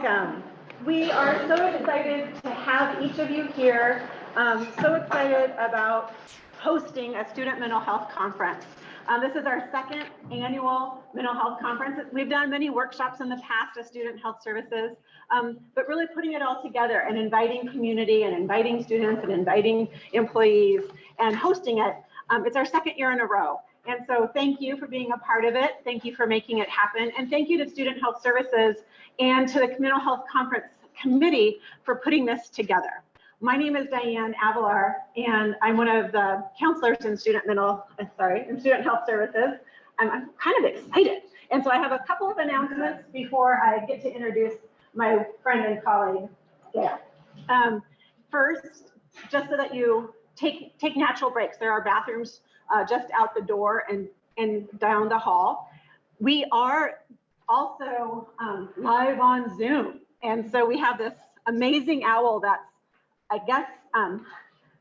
Welcome. We are so excited to have each of you here. So excited about hosting a student mental health conference. This is our second annual mental health conference. We've done many workshops in the past as student health services, but really putting it all together and inviting community and inviting students and inviting employees and hosting it. It's our second year in a row. And so thank you for being a part of it. Thank you for making it happen. And thank you to Student Health Services and to the Mental Health Conference Committee for putting this together. My name is Diane Avalar, and I'm one of the counselors in Student Health Services. I'm kind of excited. And so I have a couple of announcements before I get to introduce my friend and colleague, Gail. First, just so that you take natural breaks, there are bathrooms just out the door and down the hall. We are also live on Zoom. And so we have this amazing owl that's, I guess,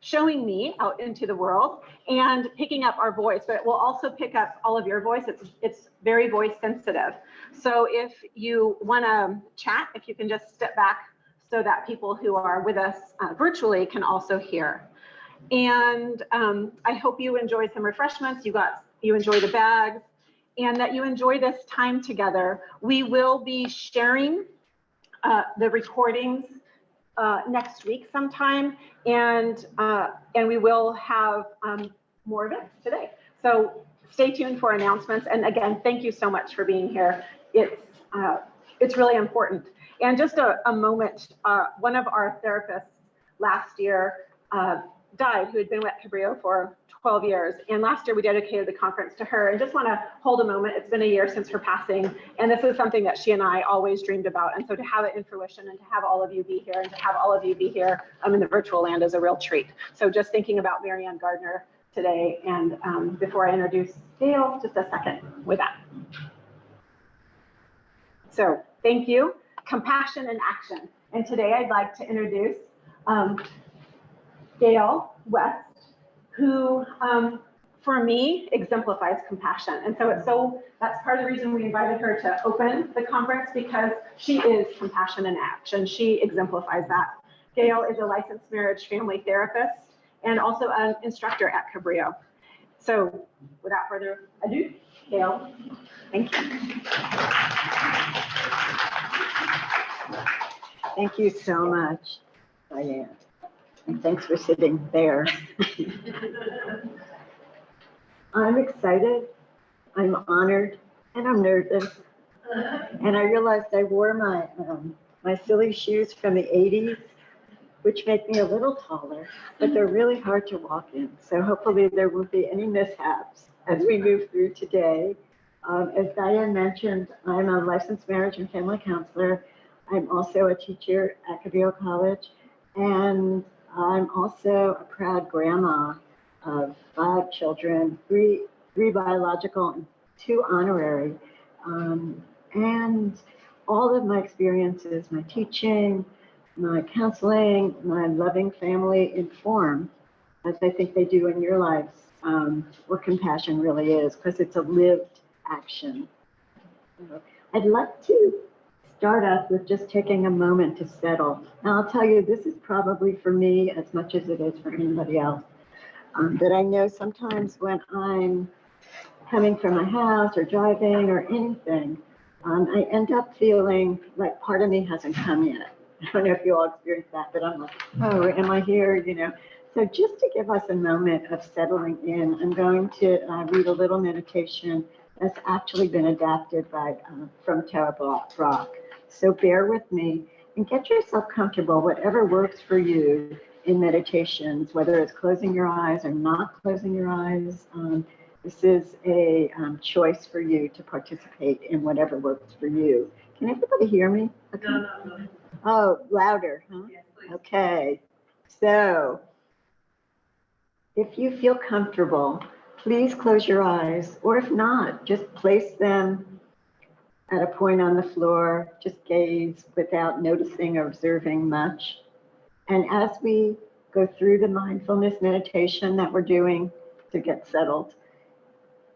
showing me out into the world and picking up our voice, but it will also pick up all of your voice. It's very voice sensitive. So if you want to chat, if you can just step back so that people who are with us virtually can also hear. And I hope you enjoy some refreshments, you enjoy the bags, and that you enjoy this time together. We will be sharing the recordings next week sometime, and we will have more events today. So stay tuned for announcements. And again, thank you so much for being here. It's really important. And just a moment, one of our therapists last year died, who had been at Cabrillo for 12 years. And last year we dedicated the conference to her, and just want to hold a moment. It's been a year since her passing, and this is something that she and I always dreamed about. And so to have it in fruition and to have all of you be here and to have all of you be here in the virtual land is a real treat. So just thinking about Marianne Gardner today. And before I introduce Gail, just a second with that. So thank you. Compassion and action. And today I'd like to introduce Gail West, who for me exemplifies compassion. And so that's part of the reason we invited her to open the conference, because she is compassion in action. She exemplifies that. Gail is a licensed marriage family therapist and also an instructor at Cabrillo. So without further ado, Gail, thank you. Thank you so much, Diane. And thanks for sitting there. I'm excited, I'm honored, and I'm nervous. And I realized I wore my silly shoes from the 80s, which make me a little taller, but they're really hard to walk in. So hopefully there won't be any mishaps as we move through today. As Diane mentioned, I'm a licensed marriage and family counselor. I'm also a teacher at Cabrillo College, and I'm also a proud grandma of 5 children, three biological and 2 honorary. And all of my experiences, my teaching, my counseling, my loving family inform, as I think they do in your lives, what compassion really is, because it's a lived action. I'd like to start off with just taking a moment to settle. Now, I'll tell you, this is probably for me as much as it is for anybody else. That I know sometimes when I'm coming from my house or driving or anything, I end up feeling like part of me hasn't come yet. I don't know if you all experience that, but I'm like, oh, am I here? You know. So just to give us a moment of settling in, I'm going to read a little meditation that's actually been adapted from Tara Brock. So bear with me and get yourself comfortable, whatever works for you in meditations, whether it's closing your eyes or not closing your eyes. This is a choice for you to participate in whatever works for you. Can everybody hear me? Okay. No. Oh, louder, huh? Yes, please. Okay. So if you feel comfortable, please close your eyes, or if not, just place them at a point on the floor, just gaze without noticing or observing much. And as we go through the mindfulness meditation that we're doing to get settled,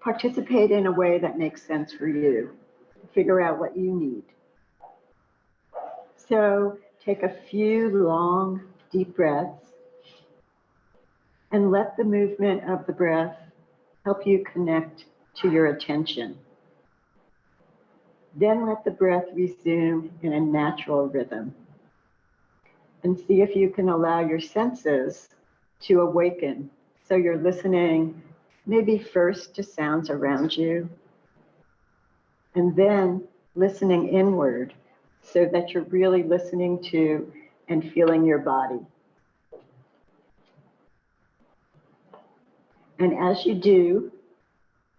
participate in a way that makes sense for you. Figure out what you need. So take a few long, deep breaths and let the movement of the breath help you connect to your attention. Then let the breath resume in a natural rhythm. And see if you can allow your senses to awaken. So you're listening maybe first to sounds around you, and then listening inward so that you're really listening to and feeling your body. And as you do,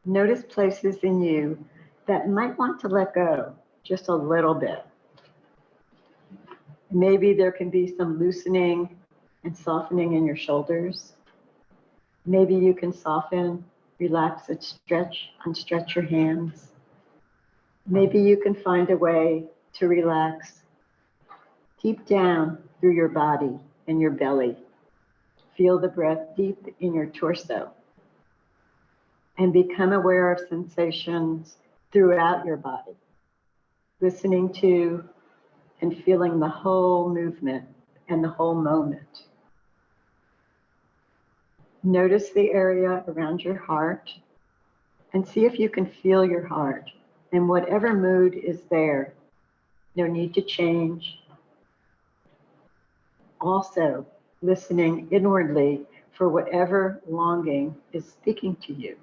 notice places in you that might want to let go just a little bit. Maybe there can be some loosening and softening in your shoulders. Maybe you can soften, relax, and unstretch your hands. Maybe you can find a way to relax deep down through your body and your belly. Feel the breath deep in your torso and become aware of sensations throughout your body, listening to and feeling the whole movement and the whole moment. Notice the area around your heart and see if you can feel your heart. And whatever mood is there, no need to change. Also, listening inwardly for whatever longing is speaking to you.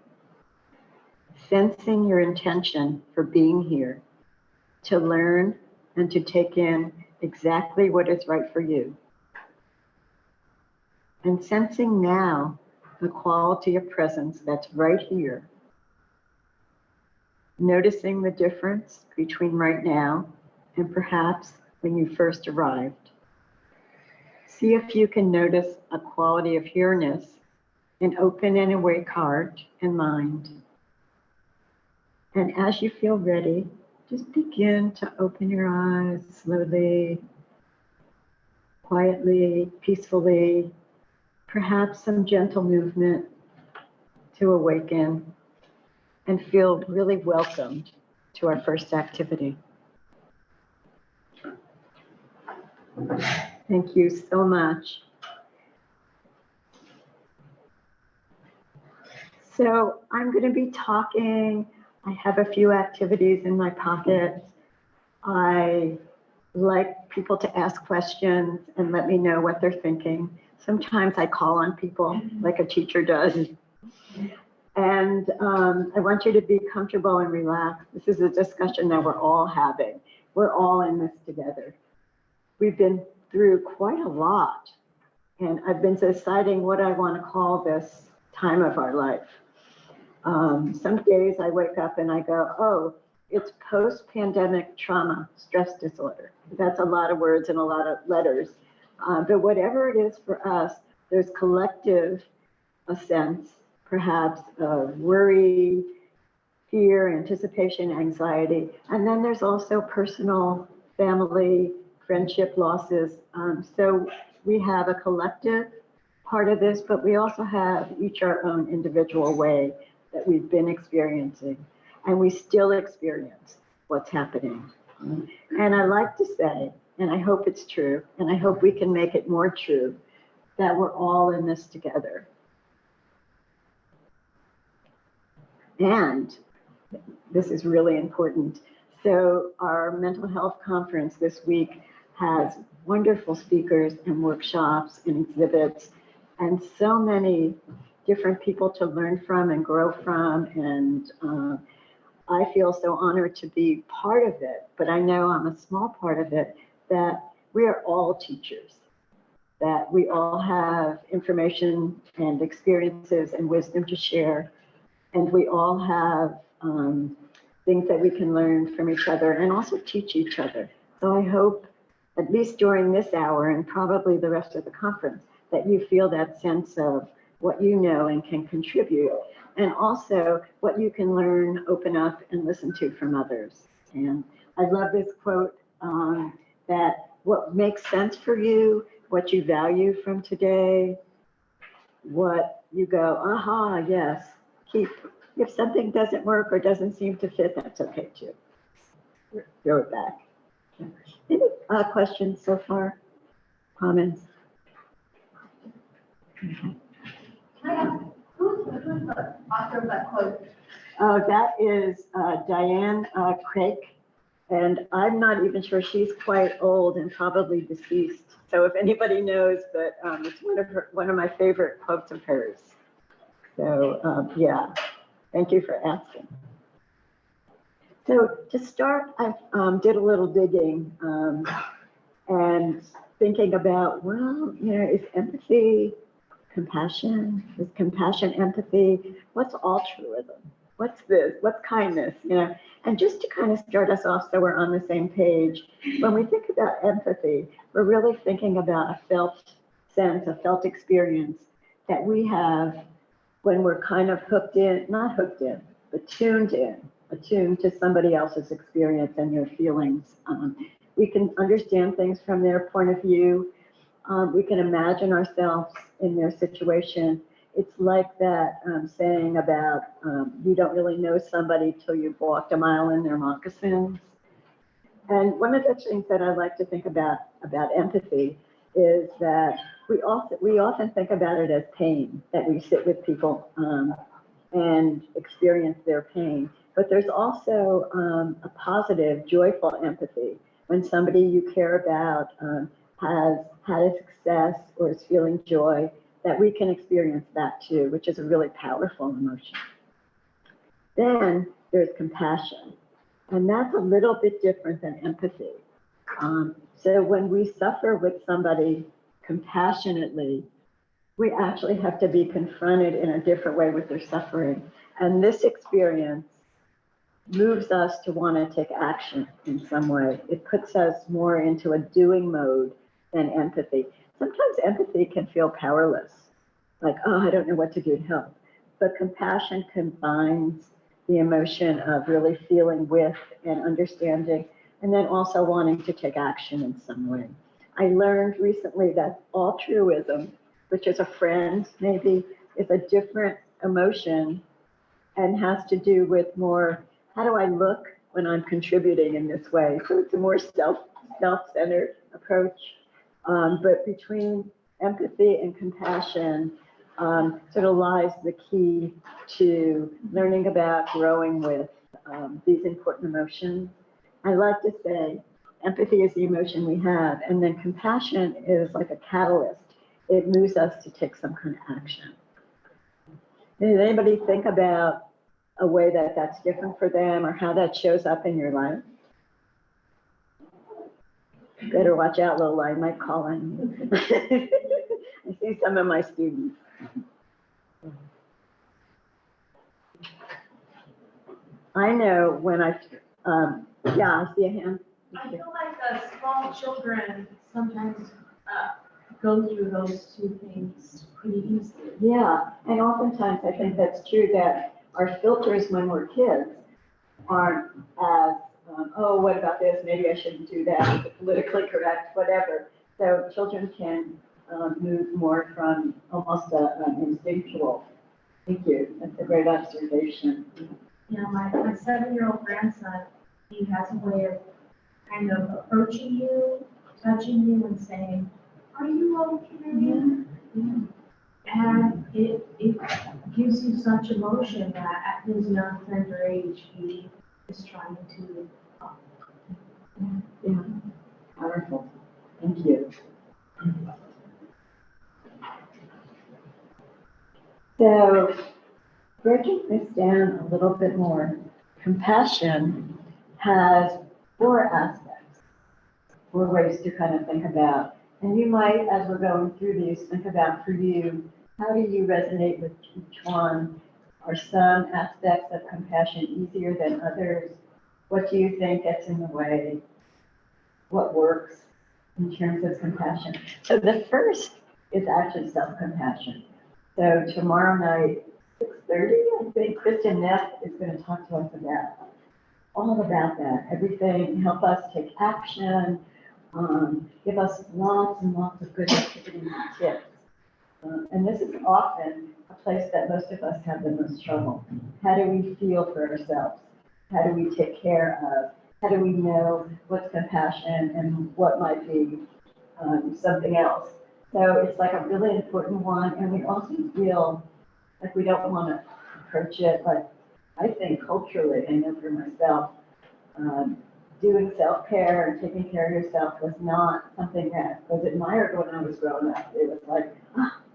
Sensing your intention for being here, to learn and to take in exactly what is right for you. And sensing now the quality of presence that's right here. Noticing the difference between right now and perhaps when you first arrived. See if you can notice a quality of here-ness, an open and awake heart and mind. And as you feel ready, just begin to open your eyes slowly, quietly, peacefully, perhaps some gentle movement to awaken and feel really welcomed to our first activity. Thank you so much. So I'm going to be talking. I have a few activities in my pocket. I like people to ask questions and let me know what they're thinking. Sometimes I call on people like a teacher does. And I want you to be comfortable and relaxed. This is a discussion that we're all having. We're all in this together. We've been through quite a lot. And I've been deciding what I want to call this time of our life. Some days I wake up and I go, oh, it's post-pandemic trauma stress disorder. That's a lot of words and a lot of letters. But whatever it is for us, there's collective a sense, perhaps, of worry, fear, anticipation, anxiety. And then there's also personal, family, friendship losses. So we have a collective part of this, but we also have each our own individual way that we've been experiencing. And we still experience what's happening. And I like to say, and I hope it's true, and I hope we can make it more true, that we're all in this together. And this is really important. So our mental health conference this week has wonderful speakers and workshops and exhibits and so many different people to learn from and grow from. And I feel so honored to be part of it, but I know I'm a small part of it, that we are all teachers, that we all have information and experiences and wisdom to share. And we all have things that we can learn from each other and also teach each other. So I hope, at least during this hour and probably the rest of the conference, that you feel that sense of what you know and can contribute, and also what you can learn, open up, and listen to from others. And I love this quote that what makes sense for you, what you value from today, what you go, aha, yes, keep. If something doesn't work or doesn't seem to fit, that's okay too. Throw it back. Any questions so far? Comments? Can I ask, who's the author of that quote? That is Diane Craig, and I'm not even sure, she's quite old and probably deceased. So if anybody knows, but it's one of my favorite quotes of hers. So yeah, thank you for asking. So to start, I did a little digging and thinking about, well, is empathy compassion? Is compassion empathy? What's altruism? What's this? What's kindness? And just to kind of start us off so we're on the same page, when we think about empathy, we're really thinking about a felt sense, a felt experience that we have when we're kind of hooked in, not hooked in, but attuned to somebody else's experience and their feelings. We can understand things from their point of view. We can imagine ourselves in their situation. It's like that saying about you don't really know somebody till you've walked a mile in their moccasins. And one of the things that I like to think about empathy is that we often think about it as pain, that we sit with people and experience their pain. But there's also a positive, joyful empathy when somebody you care about has had a success or is feeling joy, that we can experience that too, which is a really powerful emotion. Then there's compassion, and that's a little bit different than empathy. So when we suffer with somebody compassionately, we actually have to be confronted in a different way with their suffering. And this experience moves us to want to take action in some way. It puts us more into a doing mode than empathy. Sometimes empathy can feel powerless, like, oh, I don't know what to do to help. But compassion combines the emotion of really feeling with and understanding, and then also wanting to take action in some way. I learned recently that altruism, which is a friend maybe, is a different emotion and has to do with more, how do I look when I'm contributing in this way? So it's a more self-centered approach. But between empathy and compassion sort of lies the key to learning about growing with these important emotions. I like to say empathy is the emotion we have, and then compassion is like a catalyst. It moves us to take some kind of action. Did anybody think about a way that that's different for them or how that shows up in your life? Better watch out, Lola, I might call on you. I see some of my students. I know when yeah, I see a hand. I feel like small children sometimes go through those two things pretty easily. Yeah, and oftentimes I think that's true, that our filters when we're kids aren't as, oh, what about this? Maybe I shouldn't do that, politically correct, whatever. So children can move more from almost an instinctual. Thank you, that's a great observation. Yeah, my 7-year-old grandson, he has a way of kind of approaching you, touching you and saying, are you okay? Yeah. And it gives you such emotion that at his young, tender age, he is trying to. Yeah, powerful. Thank you. So, breaking this down a little bit more, compassion has 4 aspects, 4 ways to kind of think about. And you might, as we're going through these, think about for you, how do you resonate with each one? Are some aspects of compassion easier than others? What do you think gets in the way? What works in terms of compassion? So the first is actually self-compassion. So tomorrow night, 6:30, I think Kristen Neff is going to talk to us about all about that. Everything, help us take action, give us lots and lots of good activities and tips. And this is often a place that most of us have the most trouble. How do we feel for ourselves? How do we take care of? how do we know what's compassion and what might be something else? So it's like a really important one, and we also feel like we don't want to approach it like, I think culturally, I know for myself, doing self-care and taking care of yourself was not something that was admired when I was growing up. It was like,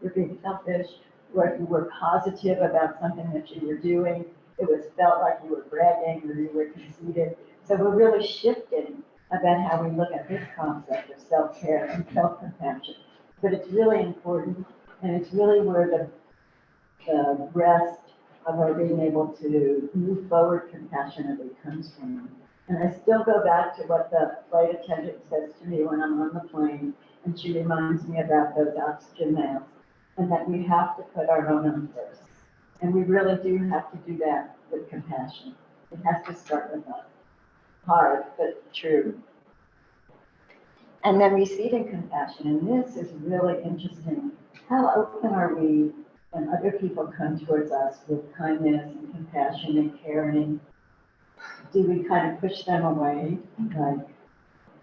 you're being selfish, or if you were positive about something that you were doing, it was felt like you were bragging or you were conceited. So we're really shifting about how we look at this concept of self-care and self-compassion. But it's really important, and it's really where the rest of our being able to move forward compassionately comes from. And I still go back to what the flight attendant says to me when I'm on the plane, and she reminds me about those oxygen masks, and that we have to put our own on first. And we really do have to do that with compassion. It has to start with us. Hard, but true. And then receiving compassion, and this is really interesting. How open are we when other people come towards us with kindness and compassion and caring? Do we kind of push them away? Like,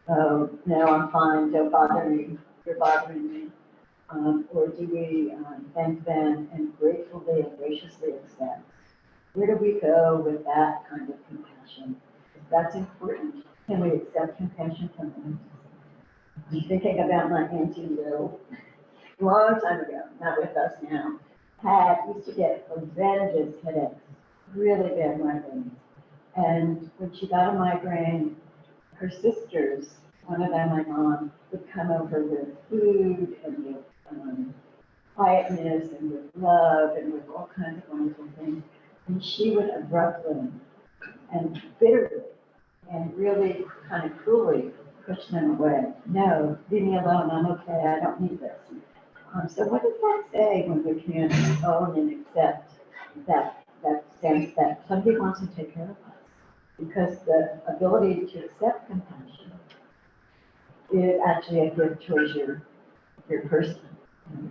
oh, no, I'm fine, don't bother me, you're bothering me. Or do we thank them and gratefully and graciously accept? Where do we go with that kind of compassion? That's important. Can we accept compassion from them? I'm thinking about my Auntie Lil, a long time ago, not with us now, used to get horrendous headaches, really bad migraines. And when she got a migraine, her sisters, one of them, my mom, would come over with food and with quietness and with love and with all kinds of wonderful things. And she would abruptly and bitterly and really kind of cruelly push them away. No, leave me alone, I'm okay, I don't need this. So what does that say when we can't own and accept that sense that somebody wants to take care of us? Because the ability to accept compassion is actually a gift towards your person.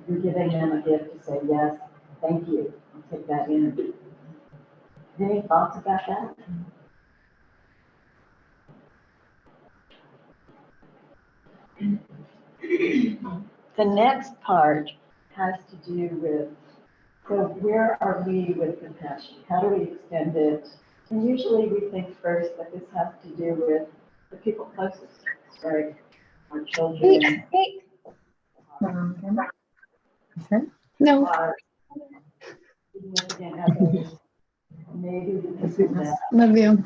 You're giving them a gift to say, yes, thank you, I'll take that in. Any thoughts about that? The next part has to do with, so where are we with compassion? How do we extend it? And usually we think first that this has to do with the people closest to us, right? Our children. No. Our significant others. Maybe the people that Love you.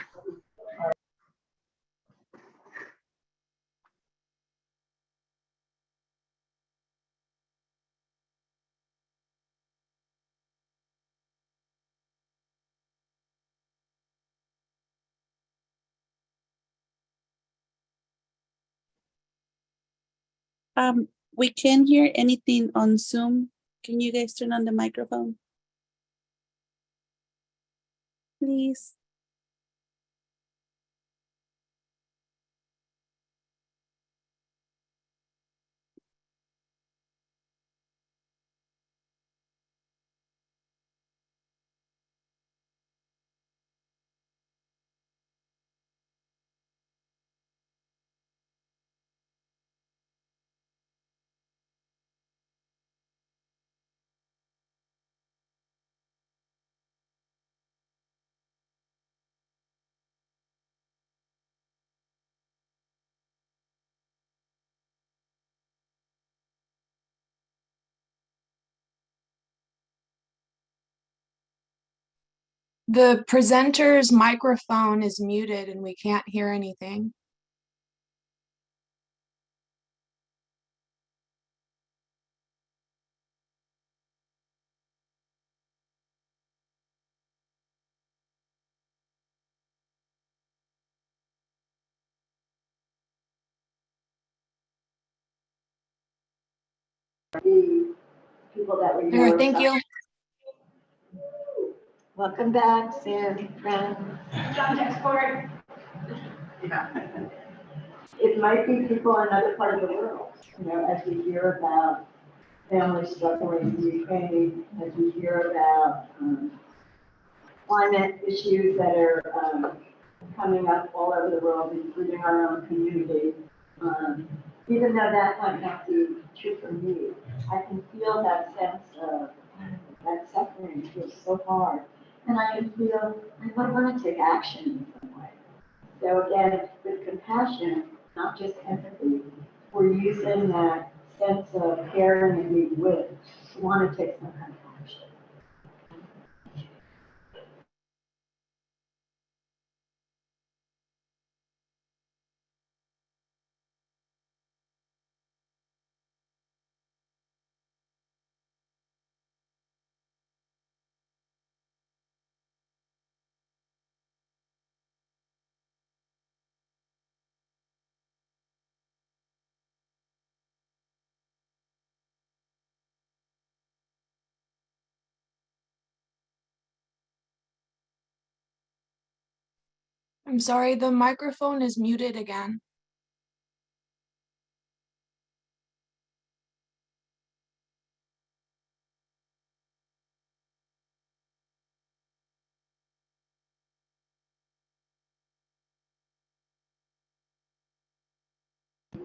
We can't hear anything on Zoom. Can you guys turn on the microphone? Please. The presenter's microphone is muted and we can't hear anything. the people that we There, know. thank you. Welcome back, Sam, friend. Context for It might be people in another part of the world, as we hear about families struggling in Ukraine, as we hear about climate issues that are coming up all over the world, including our own community. Even though that might not be true for me, I can feel that sense of that suffering is so hard. And I can feel I want to take action in some way. So again, with compassion, not just empathy, we're using that sense of caring and being with to want to take some kind of action. I'm sorry, the microphone is muted again.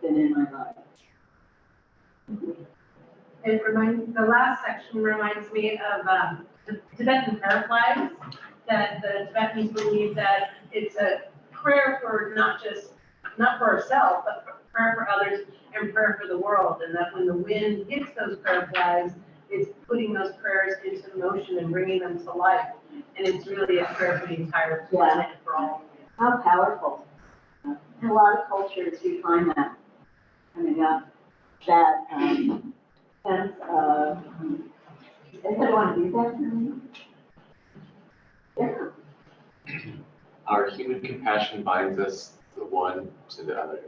Been in my life. The last section reminds me of the Tibetan prayer flags, that the Tibetans believe that it's a prayer for not for ourselves, but for prayer for others and prayer for the world. And that when the wind hits those prayer flags, it's putting those prayers into motion and bringing them to life. And it's really a prayer for the entire planet, for all. How powerful. In a lot of cultures, you find that coming up, that sense of, anybody want to do that for me? Yeah. Our human compassion binds us the one to the other,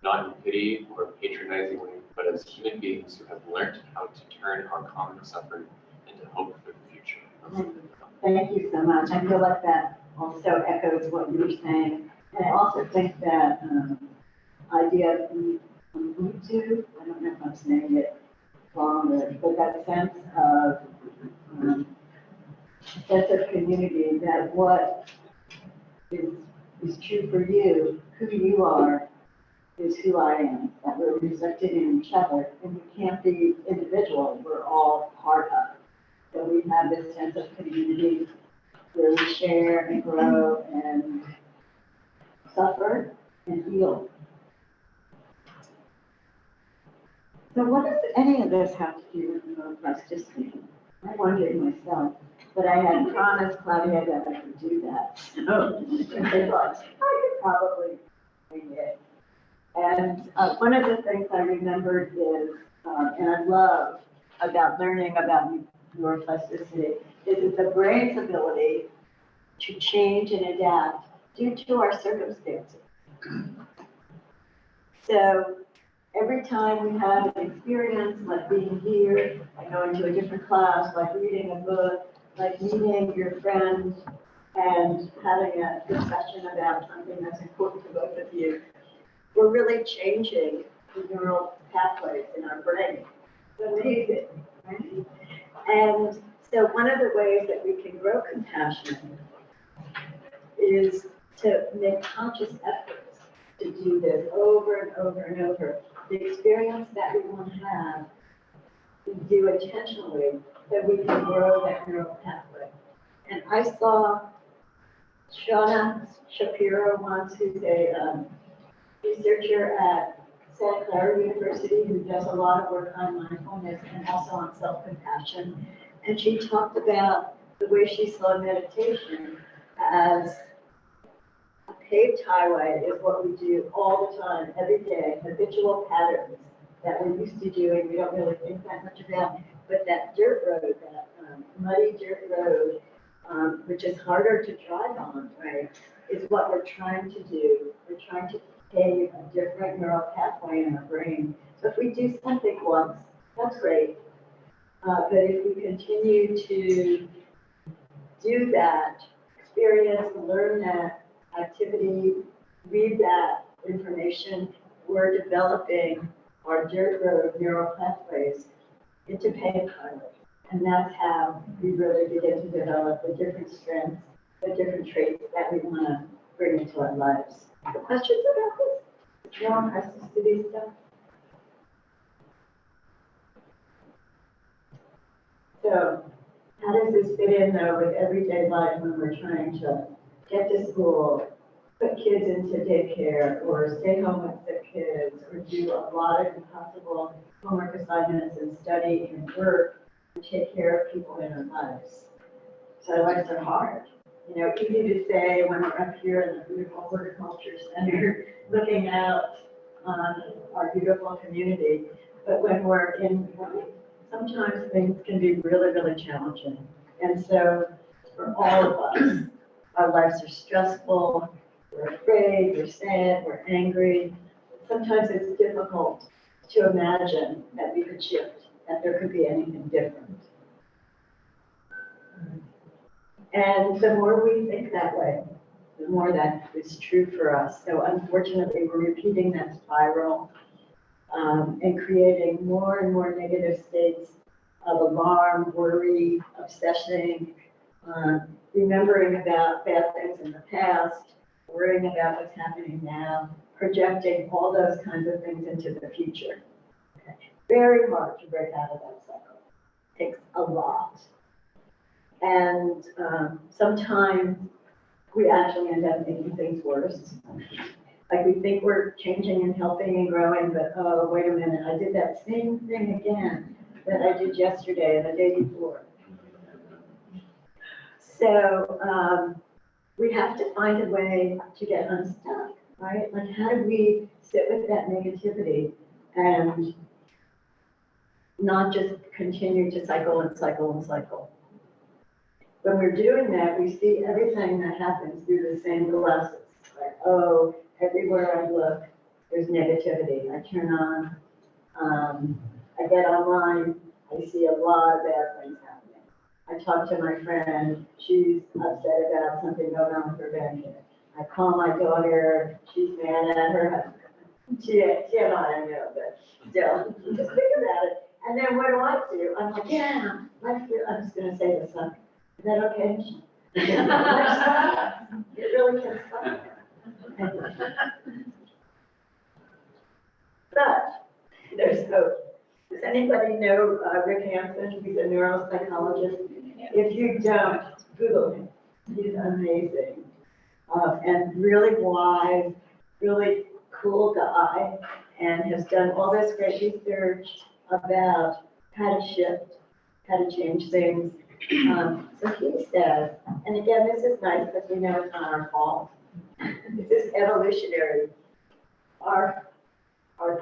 not in pity or patronizing way, but as human beings who have learned how to turn our common suffering into hope for the future. Thank you so much. I feel like that also echoes what you were saying. And I also think that idea of Ubuntu, I don't know if I'm saying it wrong, but that sense of community, that what is true for you, who you are, is who I am, that we're reflected in each other, and we can't be individual, we're all part of. So we have this sense of community where we share and grow and suffer and heal. So what does any of this have to do with neuroplasticity? I wondered myself, but I had promised Claudia that I could do that. So I thought I could probably bring it. And one of the things I remembered is, and I love about learning about neuroplasticity, is the brain's ability to change and adapt due to our circumstances. So every time we have an experience, like being here, like going to a different class, like reading a book, like meeting your friend and having a discussion about something that's important to both of you, we're really changing the neural pathways in our brain. It's amazing, right? And so one of the ways that we can grow compassion is to make conscious efforts to do this over and over and over. The experience that we want to have, we do intentionally, that we can grow that neural pathway. And I saw Shauna Shapiro once, who's a researcher at Santa Clara University, who does a lot of work on mindfulness and also on self-compassion. And she talked about the way she saw meditation as a paved highway is what we do all the time, every day, habitual patterns that we're used to doing, we don't really think that much about, but that dirt road, that muddy dirt road, which is harder to drive on, right, is what we're trying to do. We're trying to pave a different neural pathway in our brain. So if we do something once, that's great. But if we continue to do that, experience, learn that activity, read that information, we're developing our dirt road neural pathways into paved highways. And that's how we really begin to develop the different strengths, the different traits that we want to bring into our lives. Questions about this? No one has to do stuff. So how does this fit in though with everyday life when we're trying to get to school, put kids into daycare, or stay home with the kids, or do a lot of impossible homework assignments and study and work and take care of people in our lives? So our lives are hard. You know, easy to say when we're up here in the beautiful horticulture center, looking out on our beautiful community, but when we're in life, sometimes things can be really, really challenging. And so for all of us, our lives are stressful, we're afraid, we're sad, we're angry. Sometimes it's difficult to imagine that we could shift, that there could be anything different. And the more we think that way, the more that is true for us. So unfortunately, we're repeating that spiral and creating more and more negative states of alarm, worry, obsessing, remembering about bad things in the past, worrying about what's happening now, projecting all those kinds of things into the future. Okay. Very hard to break out of that cycle. Takes a lot. And sometimes we actually end up making things worse. Like we think we're changing and helping and growing, but oh, wait a minute, I did that same thing again that I did yesterday and the day before. So we have to find a way to get unstuck, right? Like how do we sit with that negativity and not just continue to cycle and cycle and cycle? When we're doing that, we see everything that happens through the same glasses. Like, oh, everywhere I look, there's negativity. I turn on, I get online, I see a lot of bad things happening. I talk to my friend, she's upset about something going on with her grandkid. I call my daughter, she's mad at her husband. She and I know, but still, just think about it. And then what do I do? I'm like, yeah, I'm just gonna say this up. Is that okay? It really can suck. But there's hope. Does anybody know Rick Hansen? He's a neuropsychologist. If you don't, Google him. He's amazing. And really wise, really cool guy, and has done all this great research about how to shift, how to change things. So he says, and again, this is nice because we know it's not our fault. This is evolutionary. Our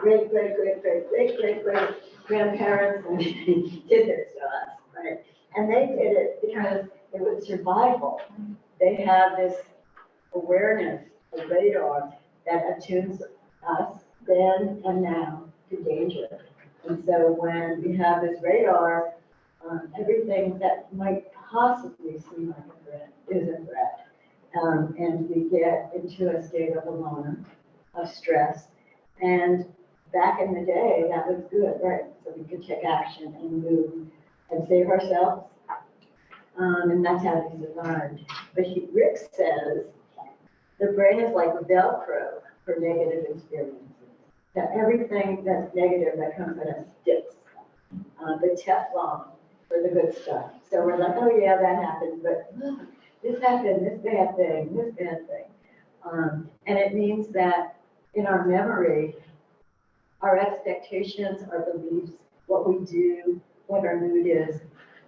great grandparents did this to us, right? And they did it because it was survival. They have this awareness, a radar that attunes us then and now to danger. And so when we have this radar, everything that might possibly seem like a threat is a threat. And we get into a state of alarm, of stress. And back in the day, that was good, right? So we could take action and move and save ourselves. And that's how we survived. But Rick says the brain is like Velcro for negative experiences. That everything that's negative that comes at us sticks. The Teflon for the good stuff. So we're like, oh yeah, that happened, but this happened, this bad thing, this bad thing. And it means that in our memory, our expectations, our beliefs, what we do, what our mood is,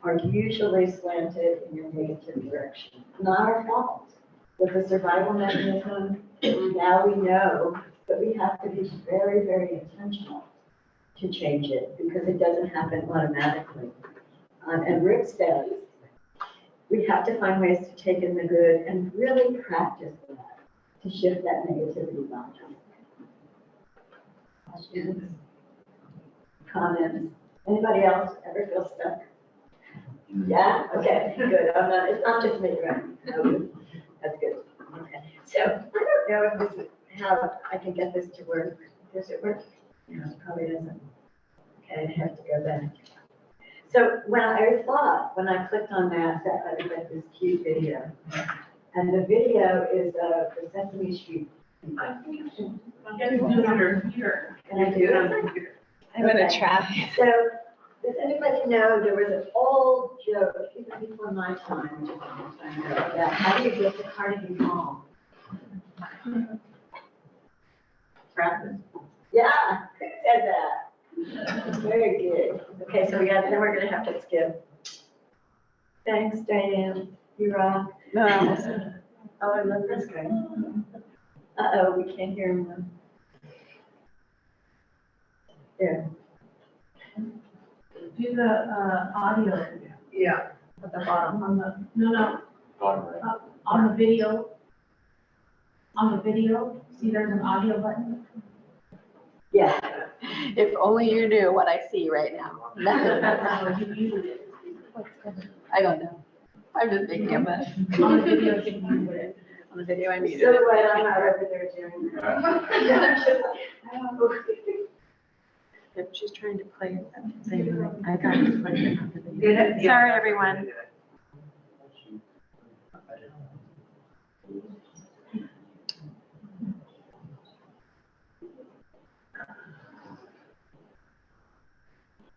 are usually slanted in a negative direction. Not our fault. With the survival mechanism, now we know, but we have to be very, very intentional to change it because it doesn't happen automatically. And Rick says we have to find ways to take in the good and really practice that to shift that negativity back. Questions? Comments? Anybody else ever feel stuck? Yeah? Okay, good. It's not just me, right? Okay. That's good. Okay. So I don't know if this is how I can get this to work. Does it work? No, it probably doesn't. Okay, I have to go back. So when I clicked on that, I was like this cute video. And the video is the Sesame Street. I think you should get it on your computer. Can I do it? I'm gonna Okay. try. So, does anybody know, there was an old joke, even before my time, which is a long time ago, about how do you get to Carnegie Hall? Practice. Yeah, who said that? Very good. Okay, so then we're gonna have to skip. Thanks, Diane, you rock. No. Oh, I love this guy. Uh-oh, we can't hear him now. There. Do the audio. Yeah. At the bottom, no, Bottom right. on the video. On the video, see there's an audio button? Yeah. If only you knew what I see right now. I don't know. I'm just making a mess. On the video, you can do it. On the video, I I'm muted so it. glad I'm not over there doing that. If she's trying to play that thing, I got to play it on the video. Sorry, everyone.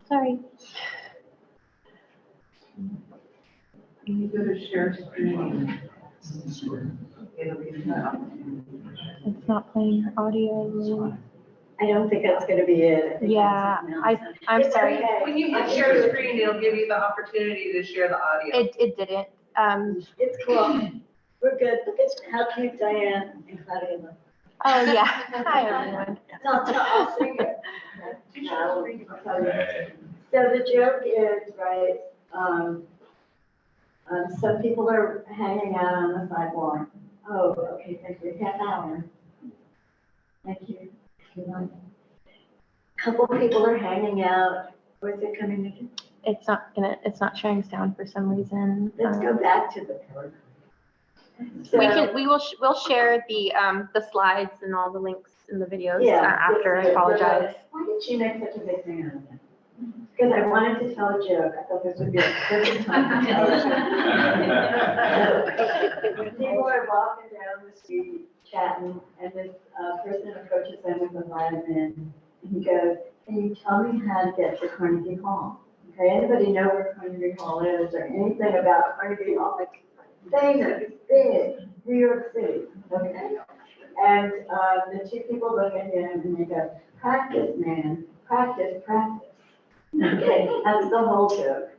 Sorry. You go to share screen. It's not playing audio. I don't think that's gonna be it. I think Yeah, that's something else. I'm It's sorry. okay. When you hit share screen, it'll give you the opportunity to share the audio. It didn't. It's cool. We're good. Look at how cute Diane and Claudia look. Oh, yeah. Hi, everyone. No, I'll sing it. So the joke is, right, some people are hanging out on the sidewalk. Oh, okay, thank you. Half hour. Thank you. Couple people are hanging out. Where's it coming again? It's not showing sound for some reason. Let's go back to the board. We'll share the slides and all the links in the videos Yeah, after. I that's good. apologize. Why did you make such a big thing out of it? Because I wanted to tell a joke. I thought this would be a perfect time to tell a joke. People are walking down the street chatting, and this person approaches them with a vitamin. And he goes, "Can you tell me how to get to Carnegie Hall?" Okay, anybody know where Carnegie Hall is or anything about Carnegie Hall? Like, famous, big, New York City, okay? And the two people look at him and they go, "Practice, man, practice, practice." Okay, that's the whole joke.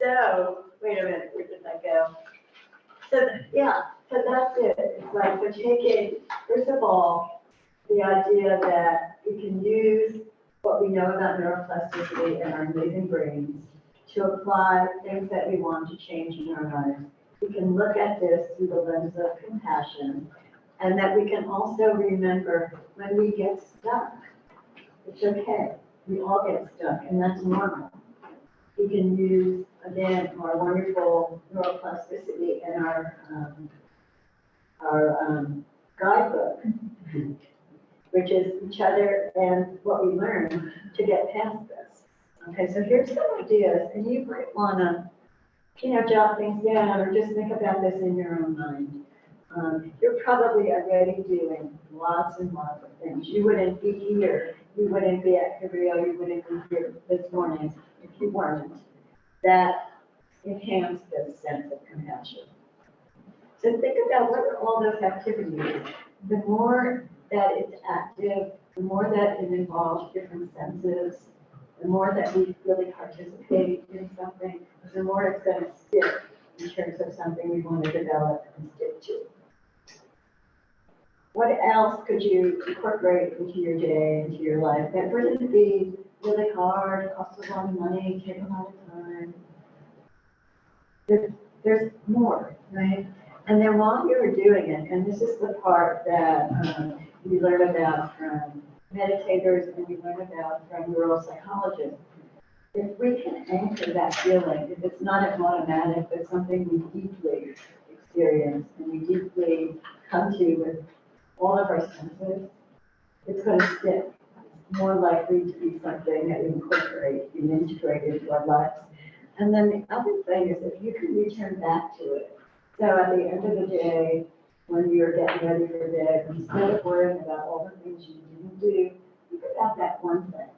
So, wait a minute, where did I go? So, yeah, so that's it. It's like we're taking, first of all, the idea that we can use what we know about neuroplasticity and our amazing brains to apply things that we want to change in our lives. We can look at this through the lens of compassion, and that we can also remember when we get stuck, it's okay. We all get stuck, and that's normal. We can use, again, our wonderful neuroplasticity and our guidebook, which is each other and what we learn to get past this. Okay, so here's some ideas, and you might wanna, jot things down or just think about this in your own mind. You're probably already doing lots and lots of things. You wouldn't be here. You wouldn't be at Cabrillo. You wouldn't be here this morning if you weren't. That enhance this sense of compassion. So think about what are all those activities. The more that it's active, the more that it involves different senses, the more that we really participate in something, the more it's going to stick in terms of something we want to develop and stick to. What else could you incorporate into your day, into your life that wouldn't be really hard, cost a lot of money, take a lot of time? There's more, right? And then while you're doing it, and this is the part that we learn about from meditators and we learn about from neuropsychologists, if we can anchor that feeling, if it's not an automatic, but something we deeply experience and we deeply come to with all of our senses, it's going to stick. more likely to be something that we incorporate, be integrated into our lives. And then the other thing is if you can return back to it. So at the end of the day, when you're getting ready for bed, instead of worrying about all the things you didn't do, think about that one thing.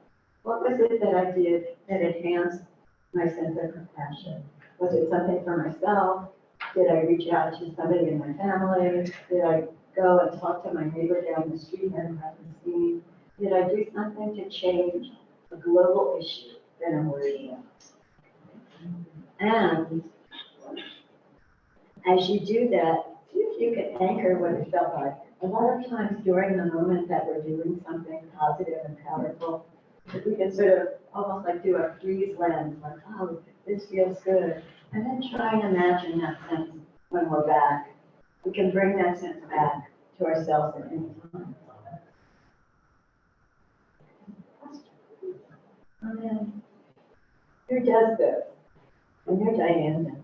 What was it that I did that enhanced my sense of compassion? Was it something for myself? Did I reach out to somebody in my family? Did I go and talk to my neighbor down the street and have them seen? Did I do something to change a global issue that I'm worried about? And as you do that, see if you can anchor what it felt like. A lot of times during the moment that we're doing something positive and powerful, if we can sort of almost like do a freeze lens, like, oh, this feels good. And then try and imagine that sense when we're back. We can bring that sense back to ourselves at any time. Who does this? And you're Diana.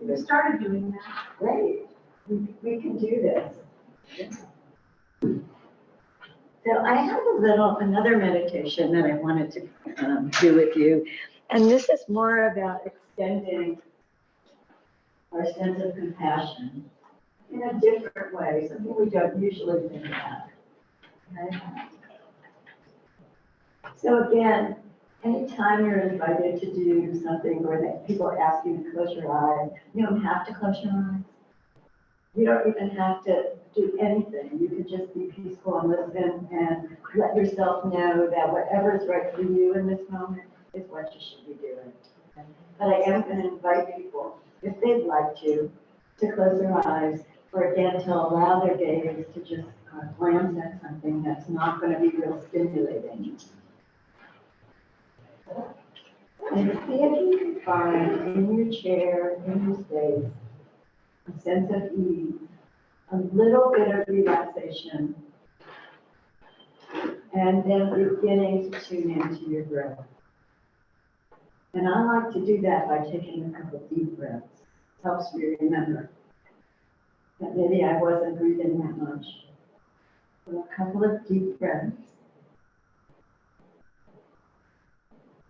We started doing that. Great. We can do this. So I have another meditation that I wanted to do with you. And this is more about extending our sense of compassion in a different way, something we don't usually think about. Okay? So again, anytime you're invited to do something where that people ask you to close your eyes, you don't have to close your eyes. You don't even have to do anything. You can just be peaceful and listen and let yourself know that whatever is right for you in this moment is what you should be doing. Okay? But I am going to invite people, if they'd like to close their eyes, or again, to allow their gaze to just glance at something that's not going to be real stimulating. And see if you can find in your chair, in your space, a sense of ease, a little bit of relaxation, and then beginning to tune into your breath. And I like to do that by taking a couple deep breaths. Helps me remember that maybe I wasn't breathing that much. So a couple of deep breaths.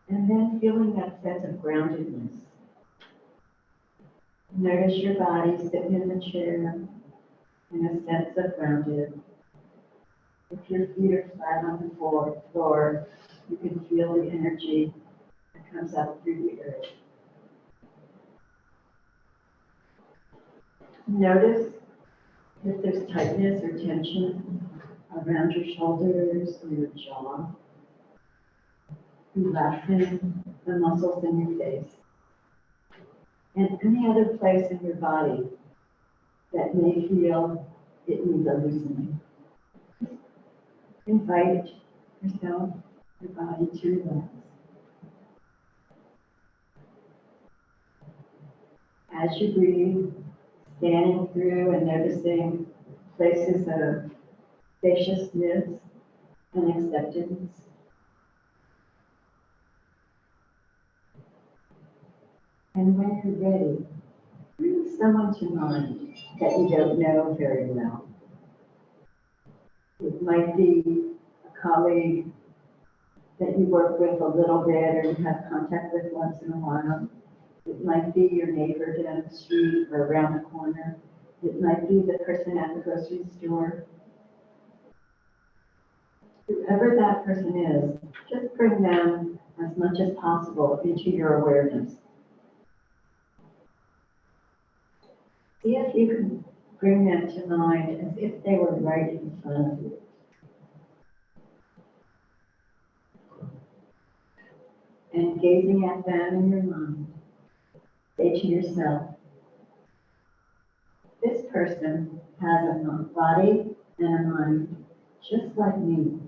And then feeling that sense of groundedness. Notice your body sitting in the chair in a sense of grounded. If your feet are flat on the floor, you can feel the energy that comes up through the earth. Notice if there's tightness or tension around your shoulders or your jaw. Relaxing the muscles in your face. And any other place in your body that may feel it needs a loosening. Invite yourself, your body to relax. As you breathe, scanning through and noticing places of spaciousness and acceptance. And when you're ready, bring someone to mind that you don't know very well. It might be a colleague that you work with a little bit or you have contact with once in a while. It might be your neighbor down the street or around the corner. It might be the person at the grocery store. Whoever that person is, just bring them as much as possible into your awareness. See if you can bring them to mind as if they were right in front of you. And gazing at them in your mind, say to yourself, this person has a body and a mind just like me.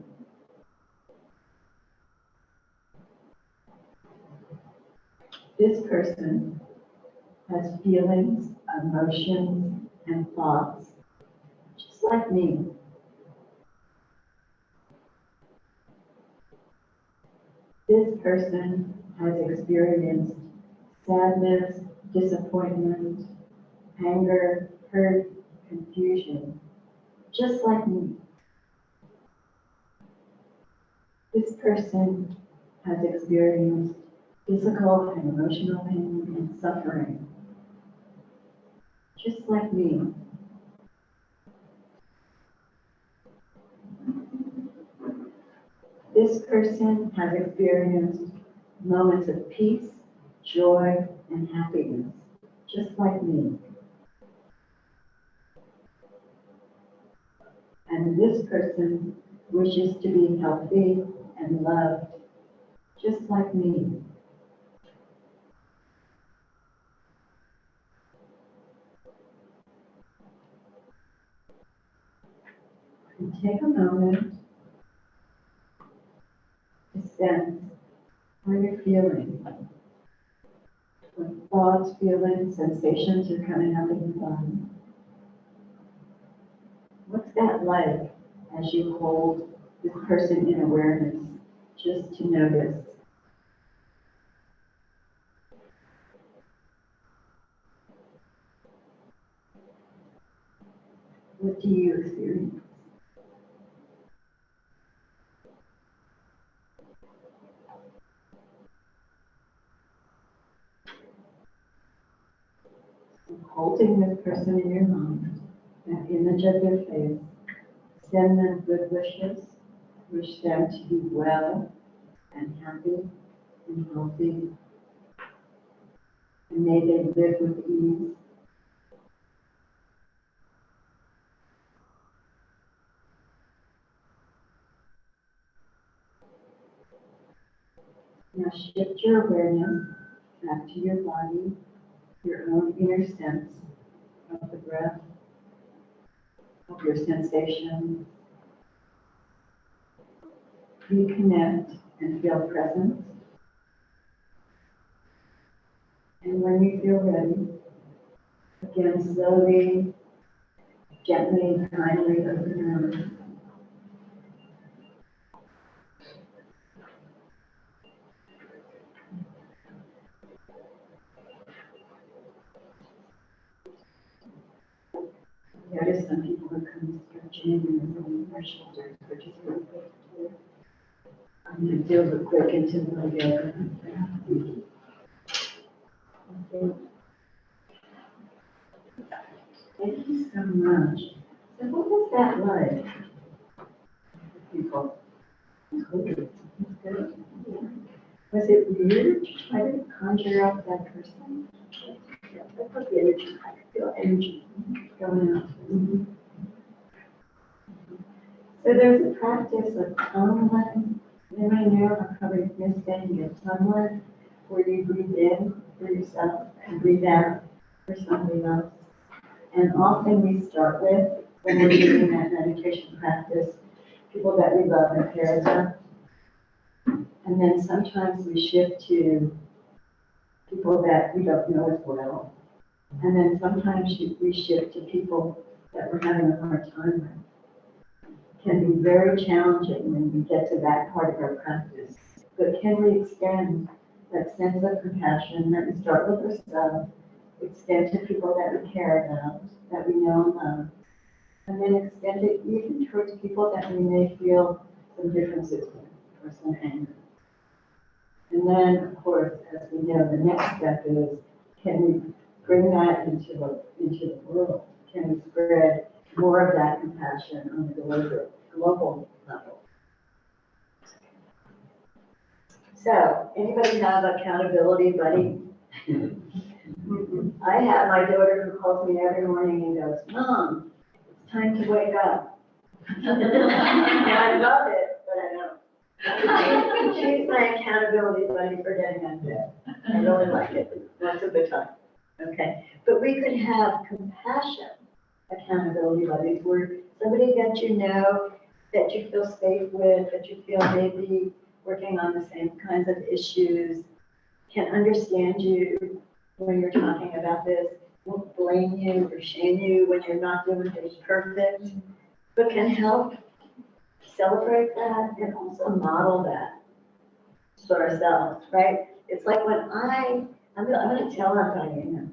This person has feelings, emotions, and thoughts just like me. This person has experienced sadness, disappointment, anger, hurt, confusion, just like me. This person has experienced physical and emotional pain and suffering, just like me. This person has experienced moments of peace, joy, and happiness, just like me. And this person wishes to be healthy and loved, just like me. And take a moment to sense how you're feeling. What thoughts, feelings, sensations are coming up in your body. What's that like as you hold this person in awareness, just to notice? What do you experience? Holding this person in your mind, that image of their face, send them good wishes, wish them to be well and happy and healthy, and may they live with ease. Now shift your awareness back to your body, your own inner sense of the breath, of your sensation. Reconnect and feel present. And when you feel ready, again slowly, gently, kindly open your eyes. Notice some people are kind of stretching and moving their shoulders, which is really good to do. I'm going to do a quick into the yoga. Thank you so much. So what was that like? People. Good. Was it weird to try to conjure up that person? Yeah, I felt the energy. I could feel energy going out. Mm-hmm. So there's a practice of tumbling. Anybody know how probably missing a tumbler where you breathe in for yourself and breathe out for somebody else. And often we start with, when we're doing that meditation practice, people that we love and care about. And then sometimes we shift to people that we don't know as well. And then sometimes we shift to people that we're having a hard time with. Can be very challenging when we get to that part of our practice. But can we extend that sense of compassion that we start with ourselves, extend to people that we care about, that we know and love, and then extend it even towards people that we may feel some differences with or some anger. And then, of course, as we know, the next step is, can we bring that into the world? Can we spread more of that compassion on the global level? So, anybody have accountability buddy? I have my daughter who calls me every morning and goes, "Mom, it's time to wake up." And I love it, but I don't. She's my accountability buddy for getting out of bed. I really like it most of the time. Okay, but we could have compassion accountability buddies where somebody that you know, that you feel safe with, that you feel maybe working on the same kinds of issues, can understand you when you're talking about this, won't blame you or shame you when you're not doing things perfect, but can help celebrate that and also model that for ourselves, right? It's like when I'm going to tell on Diana.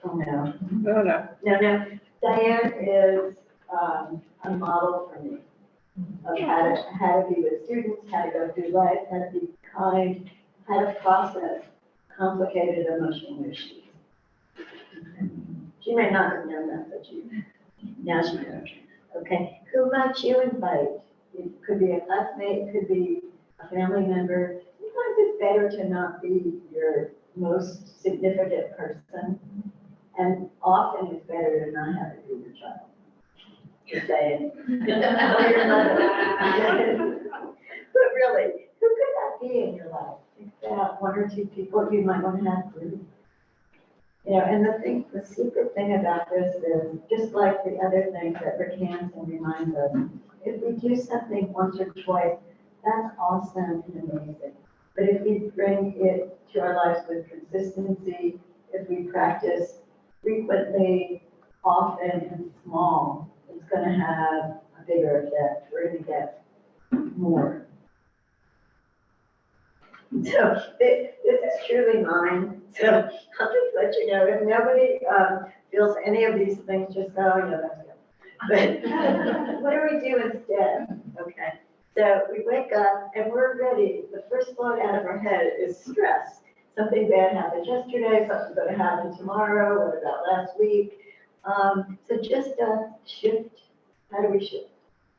Oh, no. No. Diane is a model for me. of how to be with students, how to go through life, how to be kind, how to process complicated emotional issues. She may not have known that, but now she knows. Okay, who might you invite? It could be a classmate, it could be a family member. Sometimes it's better to not be your most significant person, and often it's better to not have it be your child. Just saying. Or your mother. But really, who could that be in your life? Think about one or two people you might want to have group. You know, and the secret thing about this is, just like the other things that Rick Hansen reminds us, if we do something once or twice, that's awesome and amazing. But if we bring it to our lives with consistency, if we practice frequently, often, and small, it's going to have a bigger effect. We're going to get more. So this is truly mine. So I'll just let you know, if nobody feels any of these things, just go, oh, yeah, that's good. But what do we do instead? Okay. So we wake up and we're ready. The first thought out of our head is stress. Something bad happened yesterday, something's going to happen tomorrow, what about last week? So just a shift. How do we shift?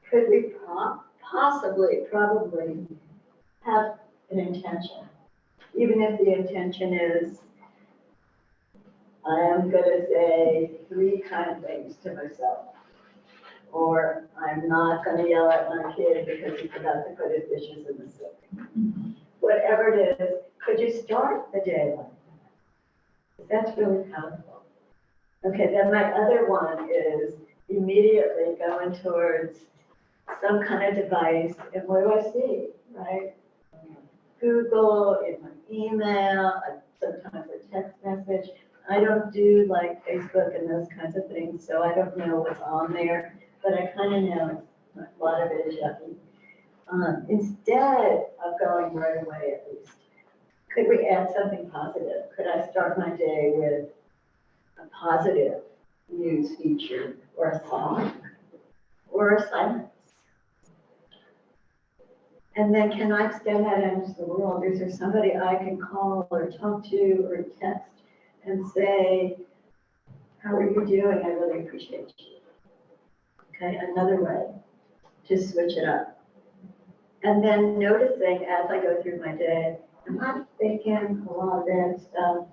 Could we possibly, probably have an intention? Even if the intention is, I am going to say 3 kind things to myself. Or I'm not going to yell at my kid because he forgot to put his dishes in the sink. Whatever it is, could you start the day like that? That's really powerful. Okay, then my other one is immediately going towards some kind of device, and what do I see, right? Google, in my email, sometimes a text message. I don't do like Facebook and those kinds of things, so I don't know what's on there, but I kind of know a lot of it is yucky. Instead of going right away, at least, could we add something positive? Could I start my day with a positive news feature, or a song, or a silence? And then can I extend that into the world? Is there somebody I can call or talk to or text and say, how are you doing? I really appreciate you. Okay, another way to switch it up. And then noticing as I go through my day, am I thinking a lot of bad stuff?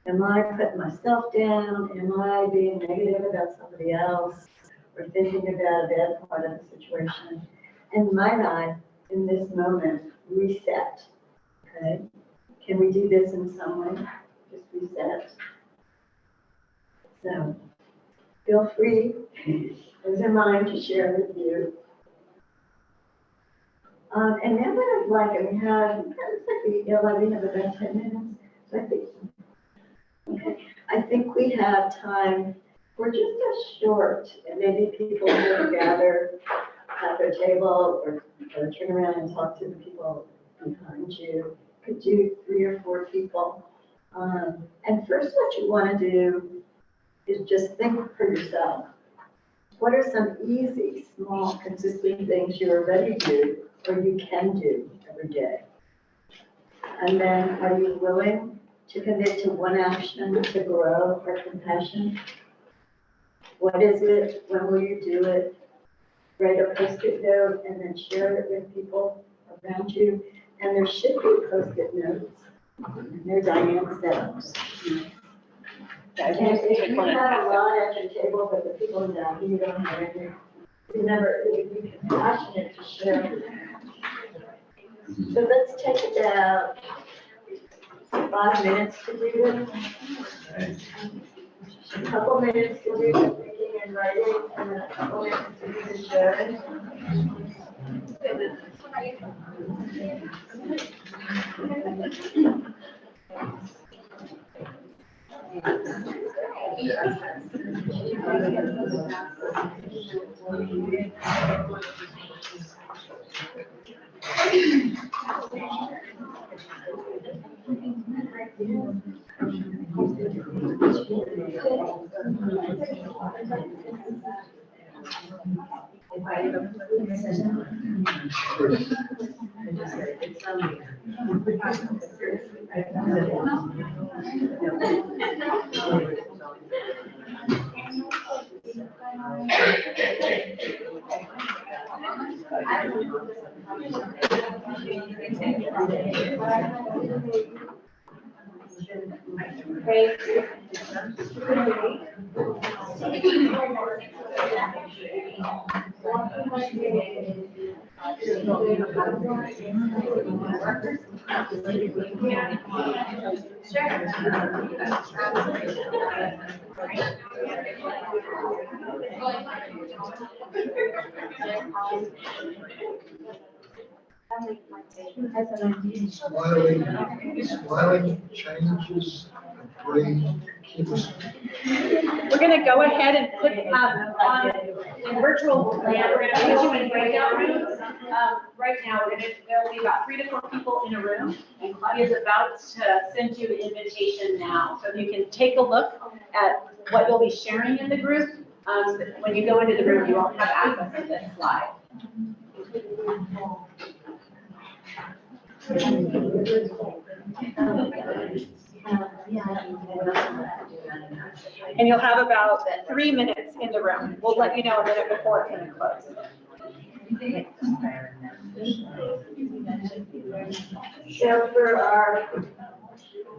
Am I putting myself down? Am I being negative about somebody else? Or thinking about a bad part of the situation? And might I, in this moment, reset? Okay? Can we do this in some way? Just reset. So, feel free, those are mine to share with you. And then what I'd like, and we have, we have about 10 minutes, so I think, okay, I think we have time for just a short, and maybe people will gather at their table or turn around and talk to the people behind you. Could do 3 or 4 people. And first what you want to do is just think for yourself. What are some easy, small, consistent things you already do or you can do every day? And then are you willing to commit to one action to grow for compassion? What is it? When will you do it? Write a Post-it note and then share it with people around you. And there should be Post-it notes. They're Diane's notes. And if you have a lot at your table, but the people down here don't have anything, remember, it would be compassionate to share. So let's take about 5 minutes to do this. A couple minutes to do the thinking and writing, and then a couple minutes to do the sharing. Smiling changes the brain chemistry. We're going to go ahead and put on in virtual land. We're going to put you in breakout rooms. Right now, there'll be about 3 to 4 people in a room, and Claudia's about to send you an invitation now. So you can take a look at what you'll be sharing in the group. When you go into the room, you won't have access to this slide. And you'll have about 3 minutes in the room. We'll let you know a minute before it's going to close. So for our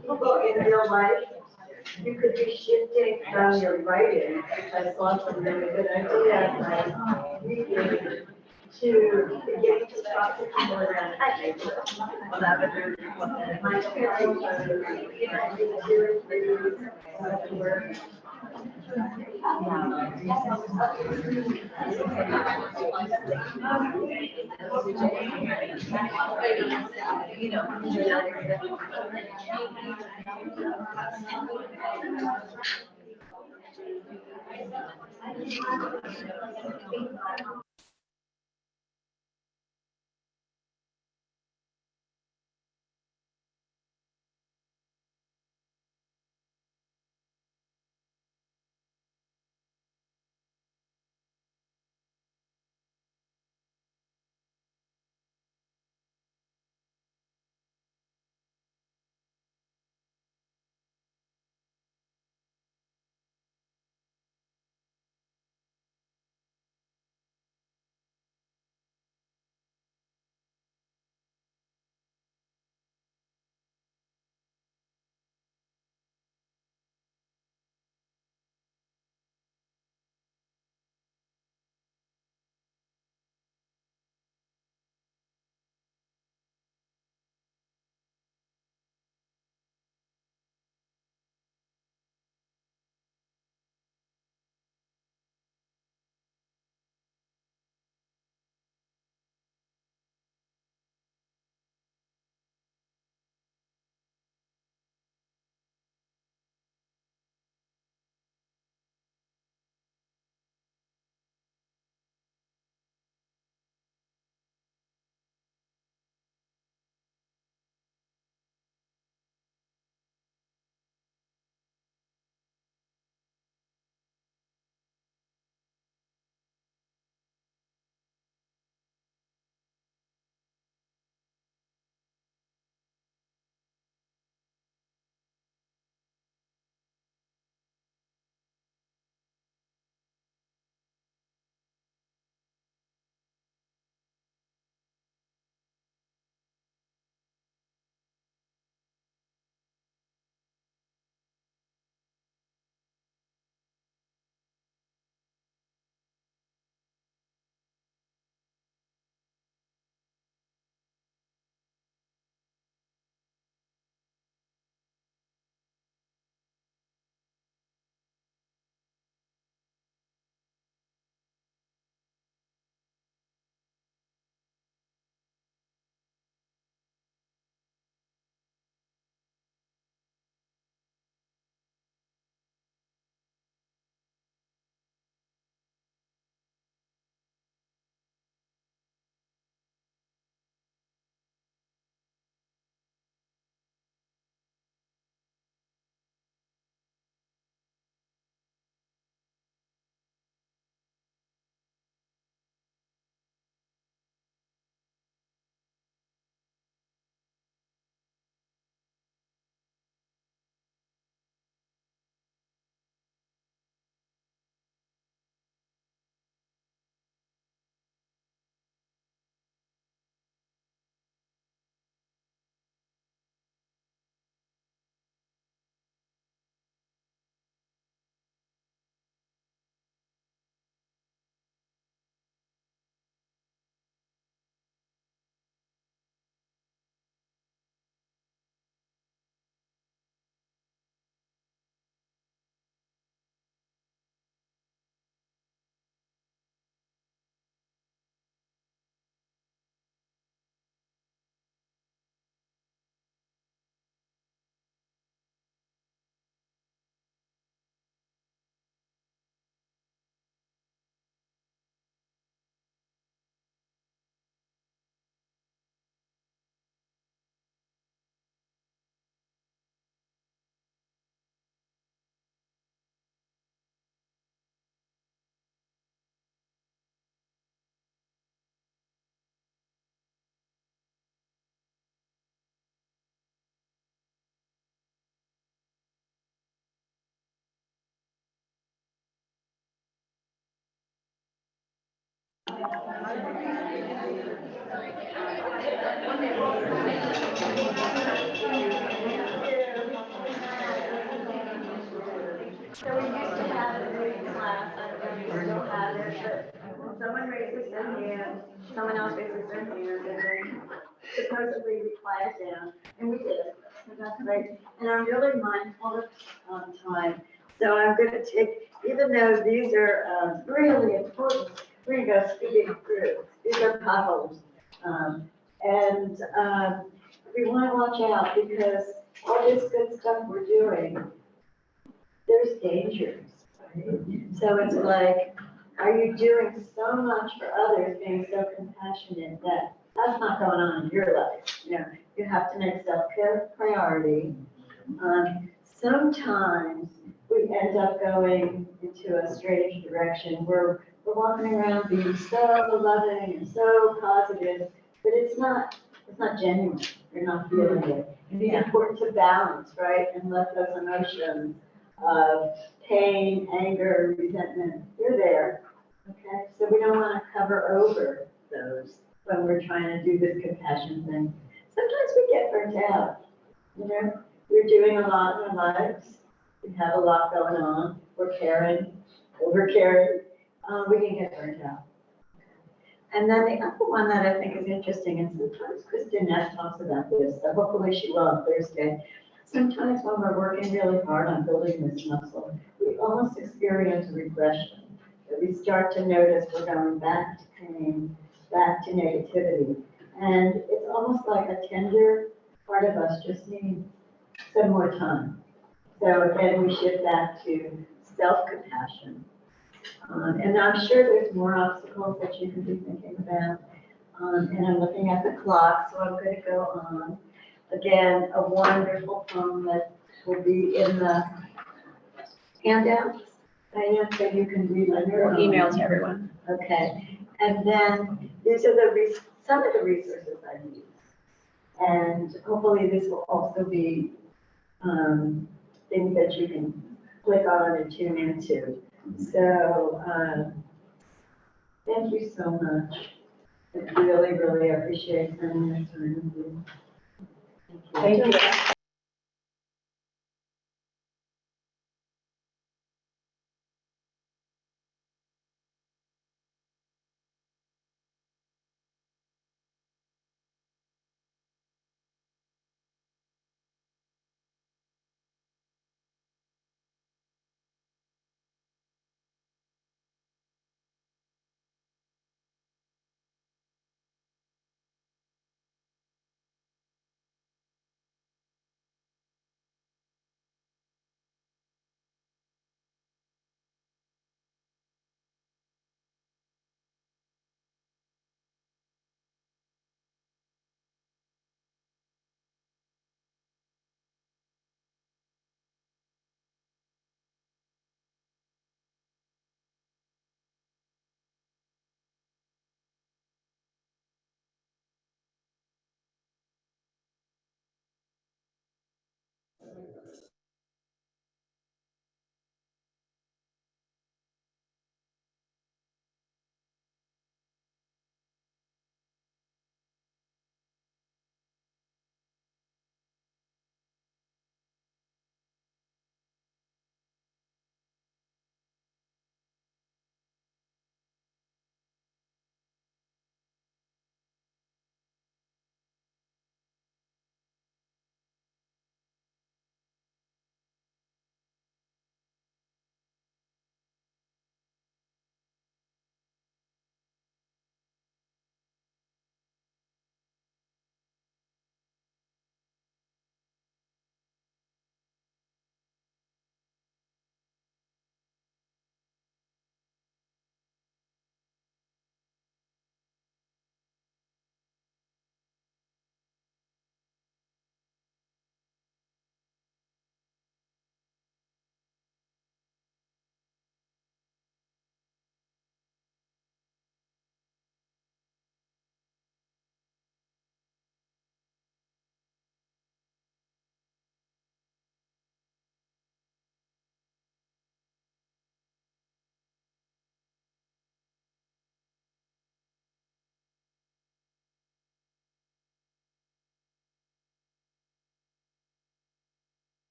people in real life, you could be shifting from your writing, which I thought was a really good idea, like reading, to beginning to talk to people around. So we used to have a reading class, I don't know if you still have it, but when someone raises their hand, someone else raises their hand, and then supposedly we quiet down, and we did it. So that's great. And I'm really mindful of time. So I'm going to take, even though these are really important, we're going to go speeding through. These are potholes. And we want to watch out because all this good stuff we're doing, there's dangers. Right? So it's like, are you doing so much for others, being so compassionate that that's not going on in your life? You know, you have to make self-care a priority. Sometimes we end up going into a strange direction where we're walking around being so loving and so positive, but it's not genuine. You're not feeling it. It's important to balance, right? And let those emotions of pain, anger, resentment, they're there. Okay, so we don't want to cover over those when we're trying to do this compassion thing. Sometimes we get burnt out. You know, we're doing a lot in our lives. We have a lot going on. We're caring, over caring. We can get burnt out. And then the other one that I think is interesting, and sometimes Kristen Ness talks about this, so hopefully she will on Thursday. Sometimes when we're working really hard on building this muscle, we almost experience regression. That we start to notice we're going back to pain, back to negativity. And it's almost like a tender part of us just needs some more time. So again, we shift back to self-compassion. And I'm sure there's more obstacles that you can be thinking about. And I'm looking at the clock, so I'm going to go on. Again, a wonderful poem that will be in the handouts. Diane, so you can read on your own. Email to everyone. Okay. And then these are some of the resources I use. And hopefully this will also be things that you can click on and tune into. So thank you so much. I really, really appreciate spending this time with you. Thank you.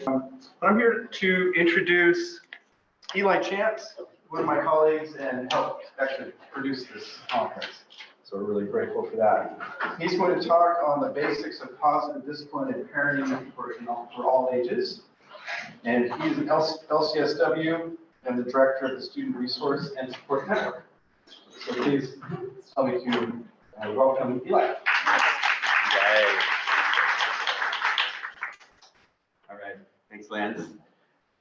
I'm here to introduce Eli Chance, one of my colleagues, and helped actually produce this conference. So we're really grateful for that. He's going to talk on the basics of positive discipline and parenting for all ages. And he's an LCSW and the director of the Student Resource and Support Network. So please help me to welcome Eli. Yay. All right, thanks, Lance.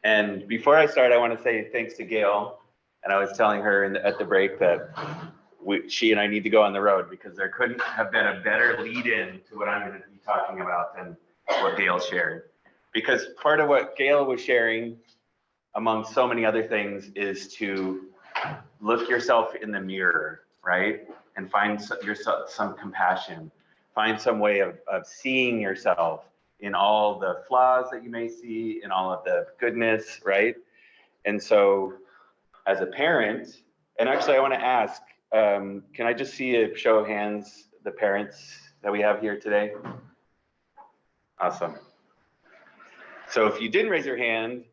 And before I start, I want to say thanks to Gail. And I was telling her at the break that she and I need to go on the road because there couldn't have been a better lead-in to what I'm going to be talking about than what Gail shared. Because part of what Gail was sharing, among so many other things, is to look yourself in the mirror, right? And find yourself some compassion. Find some way of seeing yourself in all the flaws that you may see, in all of the goodness, right? And so as a parent, and actually I want to ask, can I just see a show of hands, the parents that we have here today? Awesome. So if you didn't raise your hand,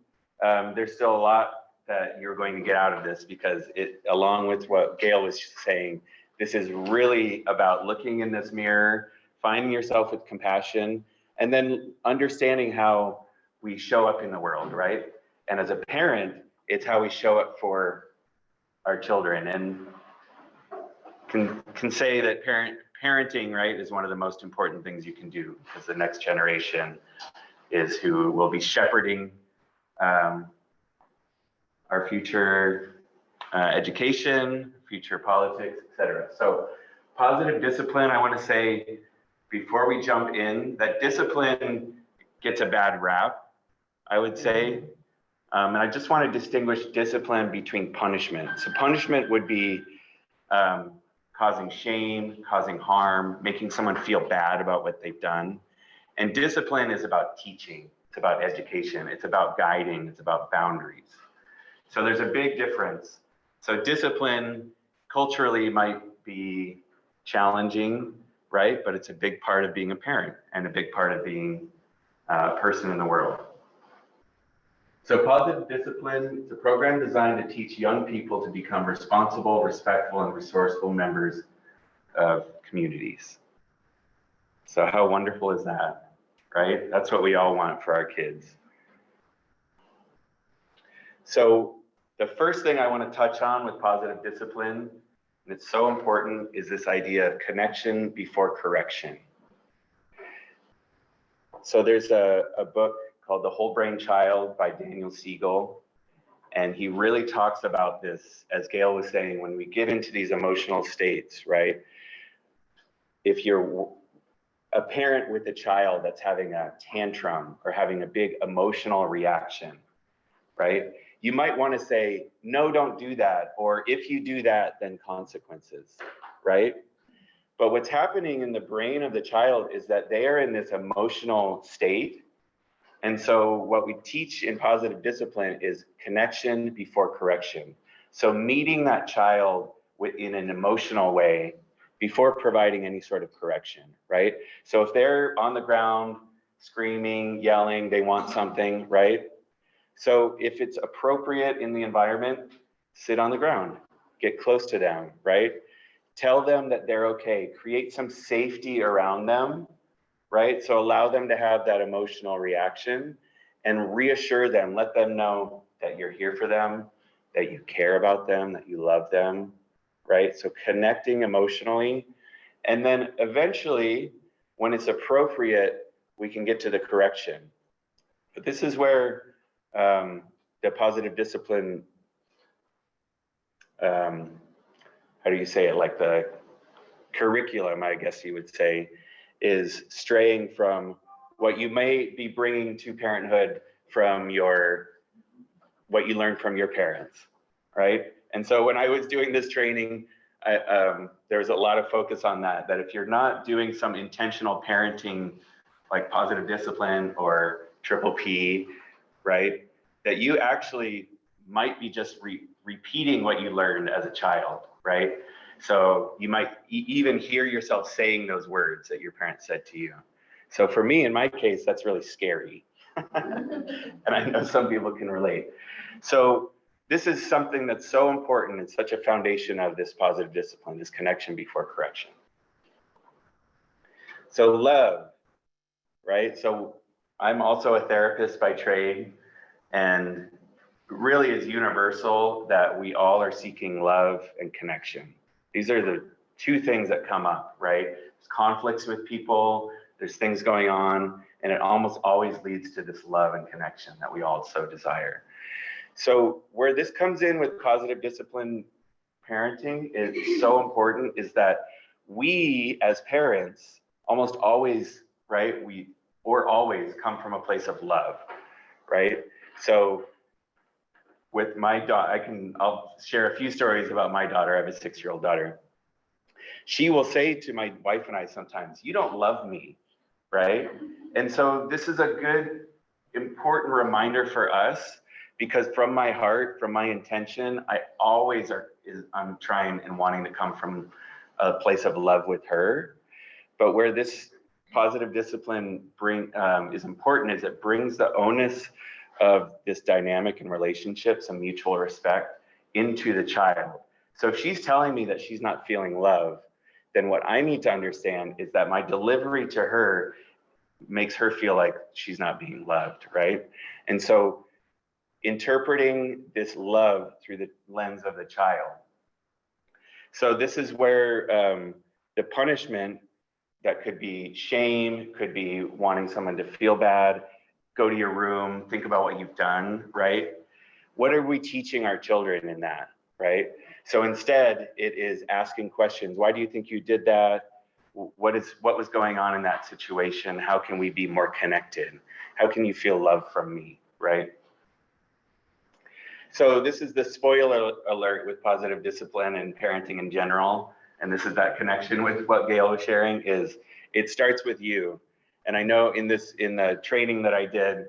there's still a lot that you're going to get out of this because it, along with what Gail was saying, this is really about looking in this mirror, finding yourself with compassion, and then understanding how we show up in the world, right? And as a parent, it's how we show up for our children. And can say that parenting, right, is one of the most important things you can do because the next generation is who will be shepherding our future education, future politics, etc. So positive discipline, I want to say before we jump in, that discipline gets a bad rap, I would say. And I just want to distinguish discipline between punishment. So punishment would be causing shame, causing harm, making someone feel bad about what they've done. And discipline is about teaching, it's about education, it's about guiding, it's about boundaries. So there's a big difference. So discipline culturally might be challenging, right? But it's a big part of being a parent and a big part of being a person in the world. So positive discipline is a program designed to teach young people to become responsible, respectful, and resourceful members of communities. So how wonderful is that, right? That's what we all want for our kids. So the first thing I want to touch on with positive discipline, and it's so important, is this idea of connection before correction. So there's a book called The Whole Brain Child by Daniel Siegel. And he really talks about this, as Gail was saying, when we get into these emotional states, right? If you're a parent with a child that's having a tantrum or having a big emotional reaction, right? You might want to say, no, don't do that. Or if you do that, then consequences, right? But what's happening in the brain of the child is that they are in this emotional state. And so what we teach in positive discipline is connection before correction. So meeting that child in an emotional way before providing any sort of correction, right? So if they're on the ground, screaming, yelling, they want something, right? So if it's appropriate in the environment, sit on the ground, get close to them, right? Tell them that they're okay, create some safety around them, right? So allow them to have that emotional reaction and reassure them, let them know that you're here for them, that you care about them, that you love them, right? So connecting emotionally. And then eventually, when it's appropriate, we can get to the correction. But this is where the positive discipline, how do you say it? Like the curriculum, I guess you would say, is straying from what you may be bringing to parenthood from what you learned from your parents, right? And so when I was doing this training, there was a lot of focus on that if you're not doing some intentional parenting, like positive discipline or triple P, right? That you actually might be just repeating what you learned as a child, right? So you might even hear yourself saying those words that your parents said to you. So for me, in my case, that's really scary, And I know some people can relate. So this is something that's so important and such a foundation of this positive discipline, this connection before correction. So love, right? So I'm also a therapist by trade, and really is universal that we all are seeking love and connection. These are the two things that come up, right? There's conflicts with people, there's things going on, and it almost always leads to this love and connection that we all so desire. So where this comes in with positive discipline parenting is so important is that we as parents almost always, right? Or always come from a place of love, right? So with my daughter, I'll share a few stories about my daughter. I have a 6-year-old daughter. She will say to my wife and I sometimes, "You don't love me," right? And so this is a good, important reminder for us, because from my heart, from my intention, I always I'm trying and wanting to come from a place of love with her. But where this positive discipline is important is it brings the onus of this dynamic in relationships and mutual respect into the child. So if she's telling me that she's not feeling love, then what I need to understand is that my delivery to her makes her feel like she's not being loved, right? And so interpreting this love through the lens of the child. So this is where the punishment, that could be shame, could be wanting someone to feel bad, go to your room, think about what you've done, right? What are we teaching our children in that, right? So instead, it is asking questions. Why do you think you did that? What was going on in that situation? How can we be more connected? How can you feel love from me, right? So this is the spoiler alert with positive discipline and parenting in general. And this is that connection with what Gail was sharing, is it starts with you. And I know in the training that I did,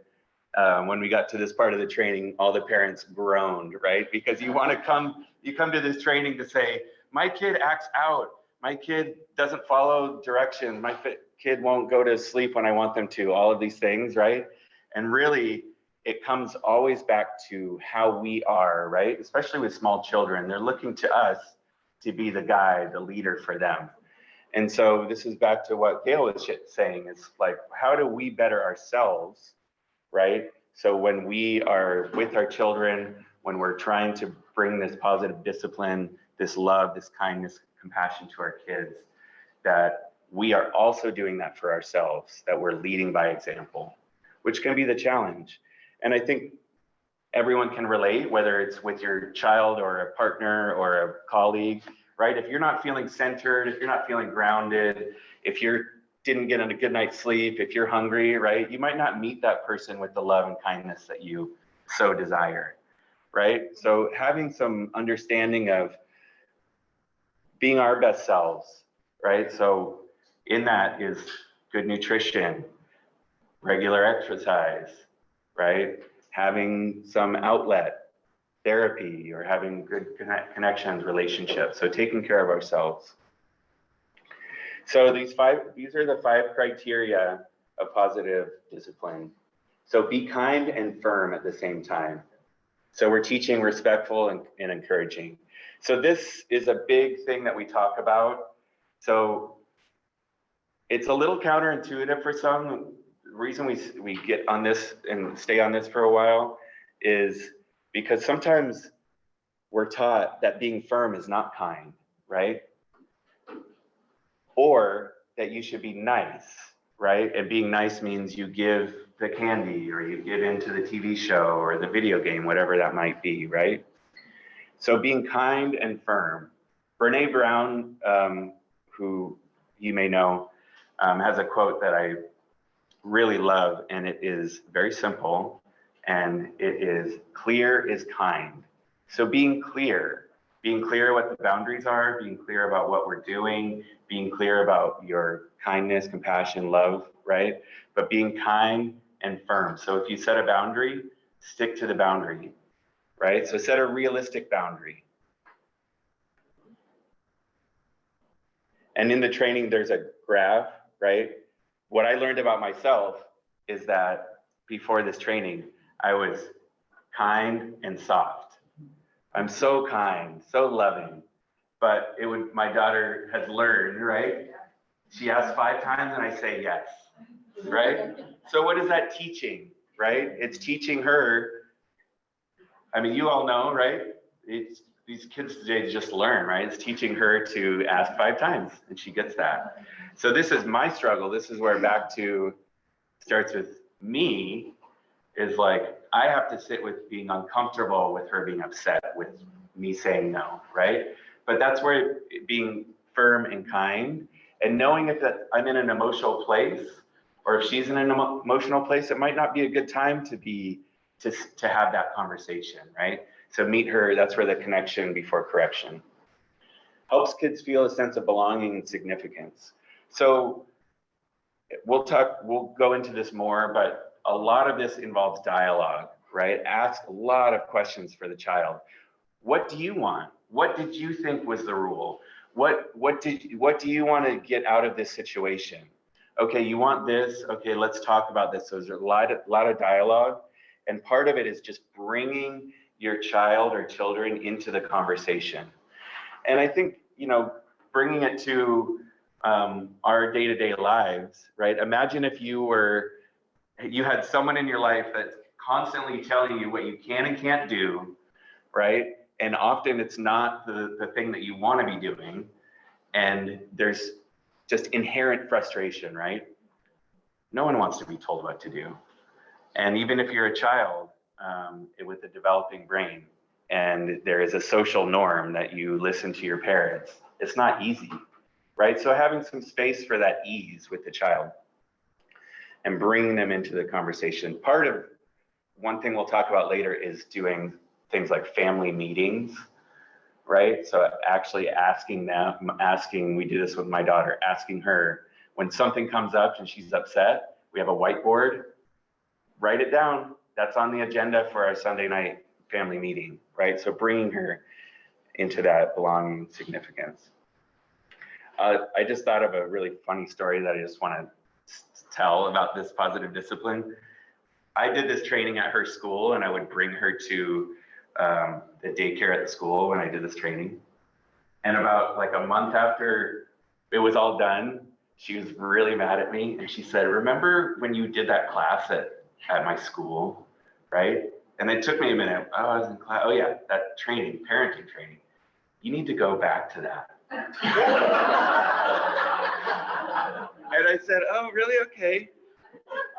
when we got to this part of the training, all the parents groaned, right? Because you come to this training to say, my kid acts out, my kid doesn't follow directions, my kid won't go to sleep when I want them to, all of these things, right? And really, it comes always back to how we are, right? Especially with small children, they're looking to us to be the guide, the leader for them. And so this is back to what Gail was saying. It's like, how do we better ourselves, right? So when we are with our children, when we're trying to bring this positive discipline, this love, this kindness, compassion to our kids, that we are also doing that for ourselves, that we're leading by example, which can be the challenge. And I think everyone can relate, whether it's with your child or a partner or a colleague, right? If you're not feeling centered, if you're not feeling grounded, if you didn't get a good night's sleep, if you're hungry, right? You might not meet that person with the love and kindness that you so desire, right? So having some understanding of being our best selves, right? So in that is good nutrition, regular exercise, right? Having some outlet, therapy, or having good connections, relationships. So taking care of ourselves. So these are the 5 criteria of positive discipline. So be kind and firm at the same time. So we're teaching respectful and encouraging. So this is a big thing that we talk about. So it's a little counterintuitive for some. The reason we get on this and stay on this for a while is because sometimes we're taught that being firm is not kind, right? Or that you should be nice, right? And being nice means you give the candy, or you get into the TV show or the video game, whatever that might be, right? So being kind and firm. Brene Brown, who you may know, has a quote that I really love, and it is very simple, and it is, clear is kind. So being clear what the boundaries are, being clear about what we're doing, being clear about your kindness, compassion, love, right? But being kind and firm. So if you set a boundary, stick to the boundary, right? So set a realistic boundary. And in the training, there's a graph, right? What I learned about myself is that before this training, I was kind and soft. I'm so kind, so loving, but my daughter has learned, right? She asks 5 times and I say yes, right? So what is that teaching, right? It's teaching her, I mean, you all know, right? These kids today just learn, right? It's teaching her to ask 5 times and she gets that. So this is my struggle. This is where back to starts with me, is like, I have to sit with being uncomfortable with her being upset with me saying no, right? But that's where being firm and kind and knowing if that I'm in an emotional place or if she's in an emotional place, it might not be a good time to have that conversation, right? So meet her, that's where the connection before correction. Helps kids feel a sense of belonging and significance. So we'll go into this more, but a lot of this involves dialogue, right? Ask a lot of questions for the child. What do you want? What did you think was the rule? What do you want to get out of this situation? Okay, you want this. Okay, let's talk about this. So there's a lot of dialogue, and part of it is just bringing your child or children into the conversation. And I think, bringing it to our day-to-day lives, right? Imagine if you had someone in your life that's constantly telling you what you can and can't do, right? And often it's not the thing that you want to be doing. And there's just inherent frustration, right? No one wants to be told what to do. And even if you're a child with a developing brain and there is a social norm that you listen to your parents, it's not easy, right? So having some space for that ease with the child and bringing them into the conversation. Part of one thing we'll talk about later is doing things like family meetings, right? So actually we do this with my daughter, asking her when something comes up and she's upset, we have a whiteboard, write it down. That's on the agenda for our Sunday night family meeting, right? So bringing her into that belonging significance. I just thought of a really funny story that I just want to tell about this positive discipline. I did this training at her school and I would bring her to the daycare at the school when I did this training. And about like a month after it was all done, she was really mad at me. And she said, remember when you did that class at my school, right? And it took me a minute. Oh, I was in class. Oh yeah, that training, parenting training. You need to go back to that. And I said, oh, really? Okay.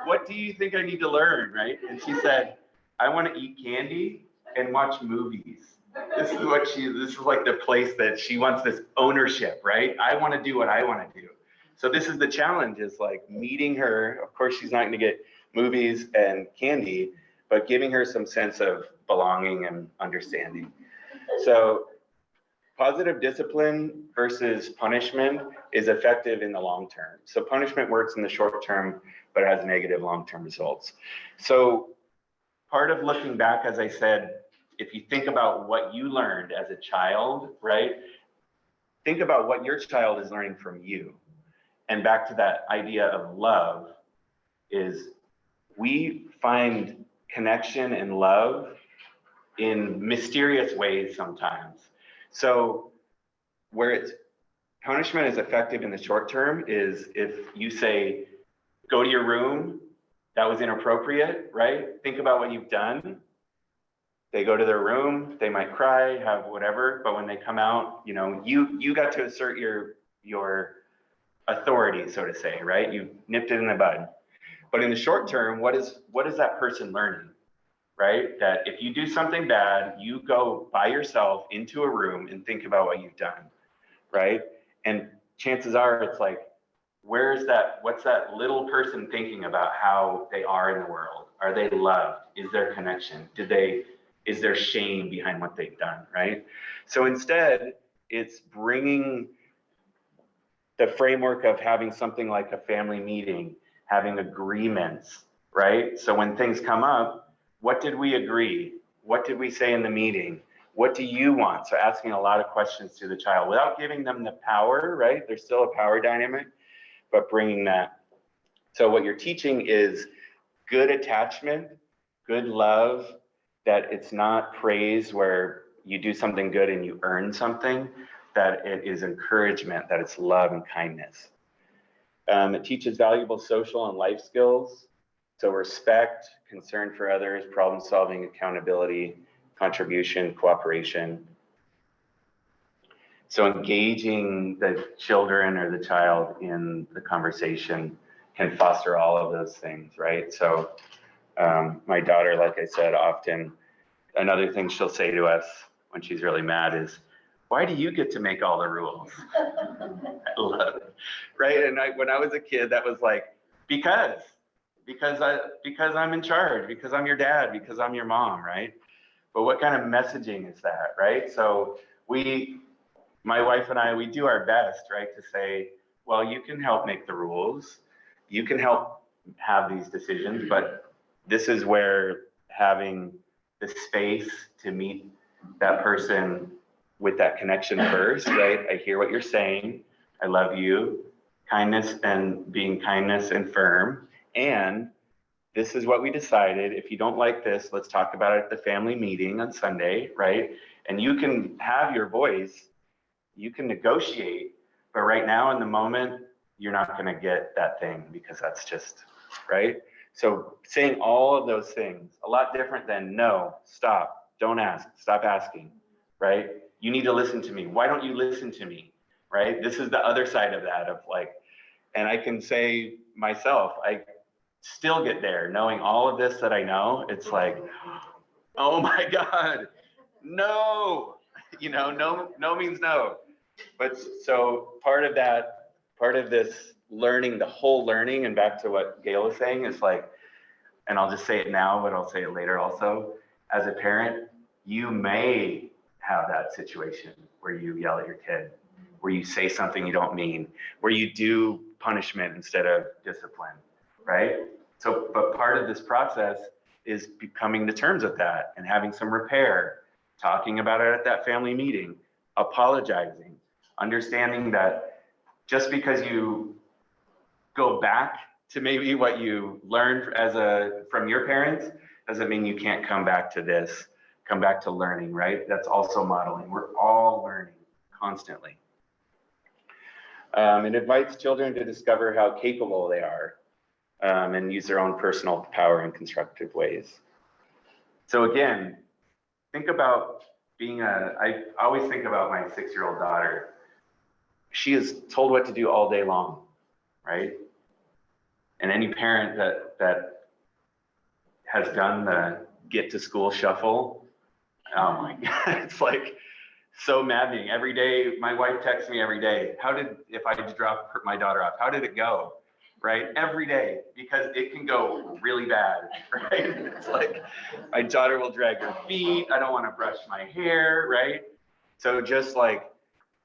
What do you think I need to learn, right? And she said, I want to eat candy and watch movies. This is like the place that she wants this ownership, right? I want to do what I want to do. So this is the challenge, is like meeting her. Of course, she's not going to get movies and candy, but giving her some sense of belonging and understanding. So positive discipline versus punishment is effective in the long term. So punishment works in the short term, but it has negative long-term results. So part of looking back, as I said, if you think about what you learned as a child, right? Think about what your child is learning from you. And back to that idea of love, is we find connection and love in mysterious ways sometimes. So where punishment is effective in the short term is if you say, go to your room, that was inappropriate, right? Think about what you've done. They go to their room, they might cry, have whatever, but when they come out, you got to assert your authority, so to say, right? You nipped it in the bud. But in the short term, what is that person learning, right? That if you do something bad, you go by yourself into a room and think about what you've done, right? And chances are it's like, what's that little person thinking about how they are in the world? Are they loved? Is there connection? Is there shame behind what they've done, right? So instead, it's bringing the framework of having something like a family meeting, having agreements, right? So when things come up, what did we agree? What did we say in the meeting? What do you want? So asking a lot of questions to the child without giving them the power, right? There's still a power dynamic, but bringing that. So what you're teaching is good attachment, good love, that it's not praise where you do something good and you earn something, that it is encouragement, that it's love and kindness. It teaches valuable social and life skills. So respect, concern for others, problem solving, accountability, contribution, cooperation. So engaging the children or the child in the conversation can foster all of those things, right? So my daughter, like I said, often, another thing she'll say to us when she's really mad is, why do you get to make all the rules? I love it, right? And when I was a kid, that was like, because I'm in charge, because I'm your dad, because I'm your mom, right? But what kind of messaging is that, right? So my wife and I, we do our best, right, to say, well, you can help make the rules, you can help have these decisions, but this is where having the space to meet that person with that connection first, right? I hear what you're saying. I love you. Kindness and being kindness and firm. And this is what we decided. If you don't like this, let's talk about it at the family meeting on Sunday, right? And you can have your voice, you can negotiate, but right now in the moment, you're not going to get that thing because that's just, right? So saying all of those things, a lot different than no, stop, don't ask, stop asking, right? You need to listen to me. Why don't you listen to me, right? This is the other side of that, of like, and I can say myself, I still get there knowing all of this that I know. It's like, oh my God, no, no means no. But so part of this learning, the whole learning, and back to what Gail was saying, is like, and I'll just say it now, but I'll say it later also, as a parent, you may have that situation where you yell at your kid, where you say something you don't mean, where you do punishment instead of discipline, right? So, but part of this process is coming to terms with that and having some repair, talking about it at that family meeting, apologizing, understanding that just because you go back to maybe what you learned from your parents doesn't mean you can't come back to this, come back to learning, right? That's also modeling. We're all learning constantly. It invites children to discover how capable they are and use their own personal power in constructive ways. So again, think about I always think about my 6-year-old daughter. She is told what to do all day long, right? And any parent that has done the get to school shuffle, oh my God, it's like so maddening. Every day, my wife texts me every day, if I just drop my daughter off, how did it go? Right? Every day, because it can go really bad, right? It's like my daughter will drag her feet. I don't want to brush my hair, right? So just like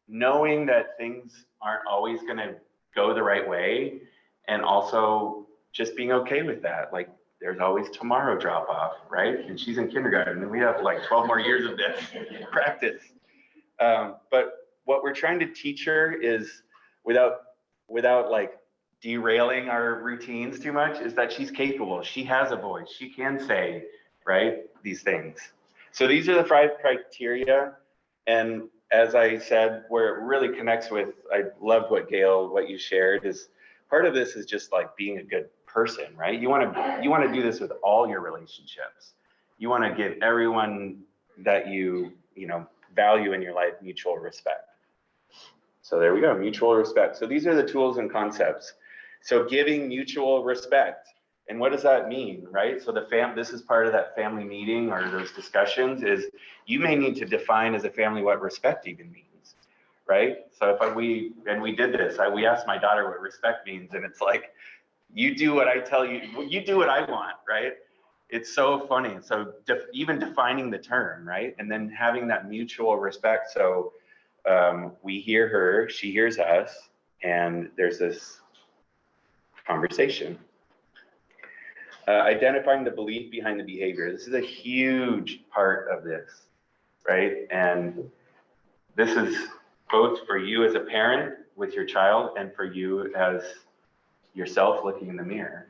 knowing that things aren't always going to go the right way, and also just being okay with that. Like there's always tomorrow drop off, right? And she's in kindergarten and we have like 12 more years of this practice. But what we're trying to teach her is without like derailing our routines too much, is that she's capable. She has a voice. She can say, right, these things. So these are the 5 criteria. And as I said, where it really connects with, I love what you shared, is part of this is just like being a good person, right? You want to do this with all your relationships. You want to give everyone that you value in your life mutual respect. So there we go, mutual respect. So these are the tools and concepts. So giving mutual respect. And what does that mean, right? So this is part of that family meeting or those discussions, is you may need to define as a family what respect even means, right? So we did this, we asked my daughter what respect means, and it's like, you do what I tell you, you do what I want, right? It's so funny. So even defining the term, right? And then having that mutual respect. So we hear her, she hears us, and there's this conversation. Identifying the belief behind the behavior. This is a huge part of this, right? And this is both for you as a parent with your child and for you as yourself looking in the mirror,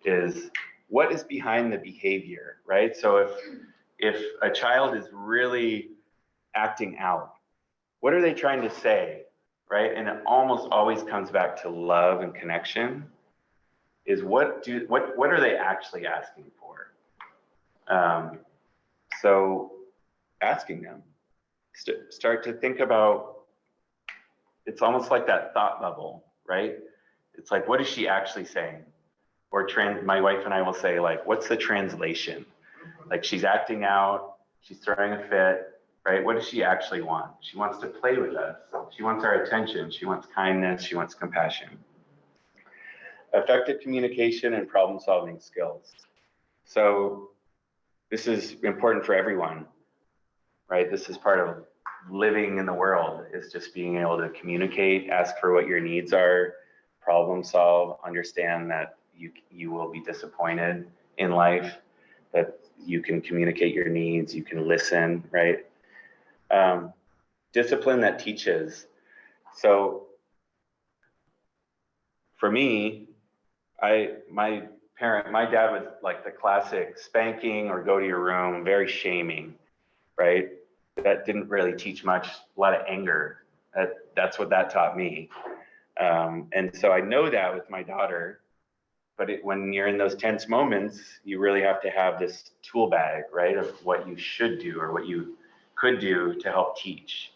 is what is behind the behavior, right? So if a child is really acting out, what are they trying to say, right? And it almost always comes back to love and connection. Is what are they actually asking for? So asking them, start to think about, it's almost like that thought bubble, right? It's like, what is she actually saying? Or my wife and I will say, like, what's the translation? Like, she's acting out, she's throwing a fit, right? What does she actually want? She wants to play with us. She wants our attention. She wants kindness. She wants compassion. Effective communication and problem-solving skills. So this is important for everyone, right? This is part of living in the world, is just being able to communicate, ask for what your needs are, problem solve, understand that you will be disappointed in life, that you can communicate your needs, you can listen, right? Discipline that teaches. So for me, my dad was like the classic spanking or go to your room, very shaming, right? That didn't really teach much, a lot of anger. That's what that taught me. And so I know that with my daughter, but when you're in those tense moments, you really have to have this tool bag, right? Of what you should do or what you could do to help teach.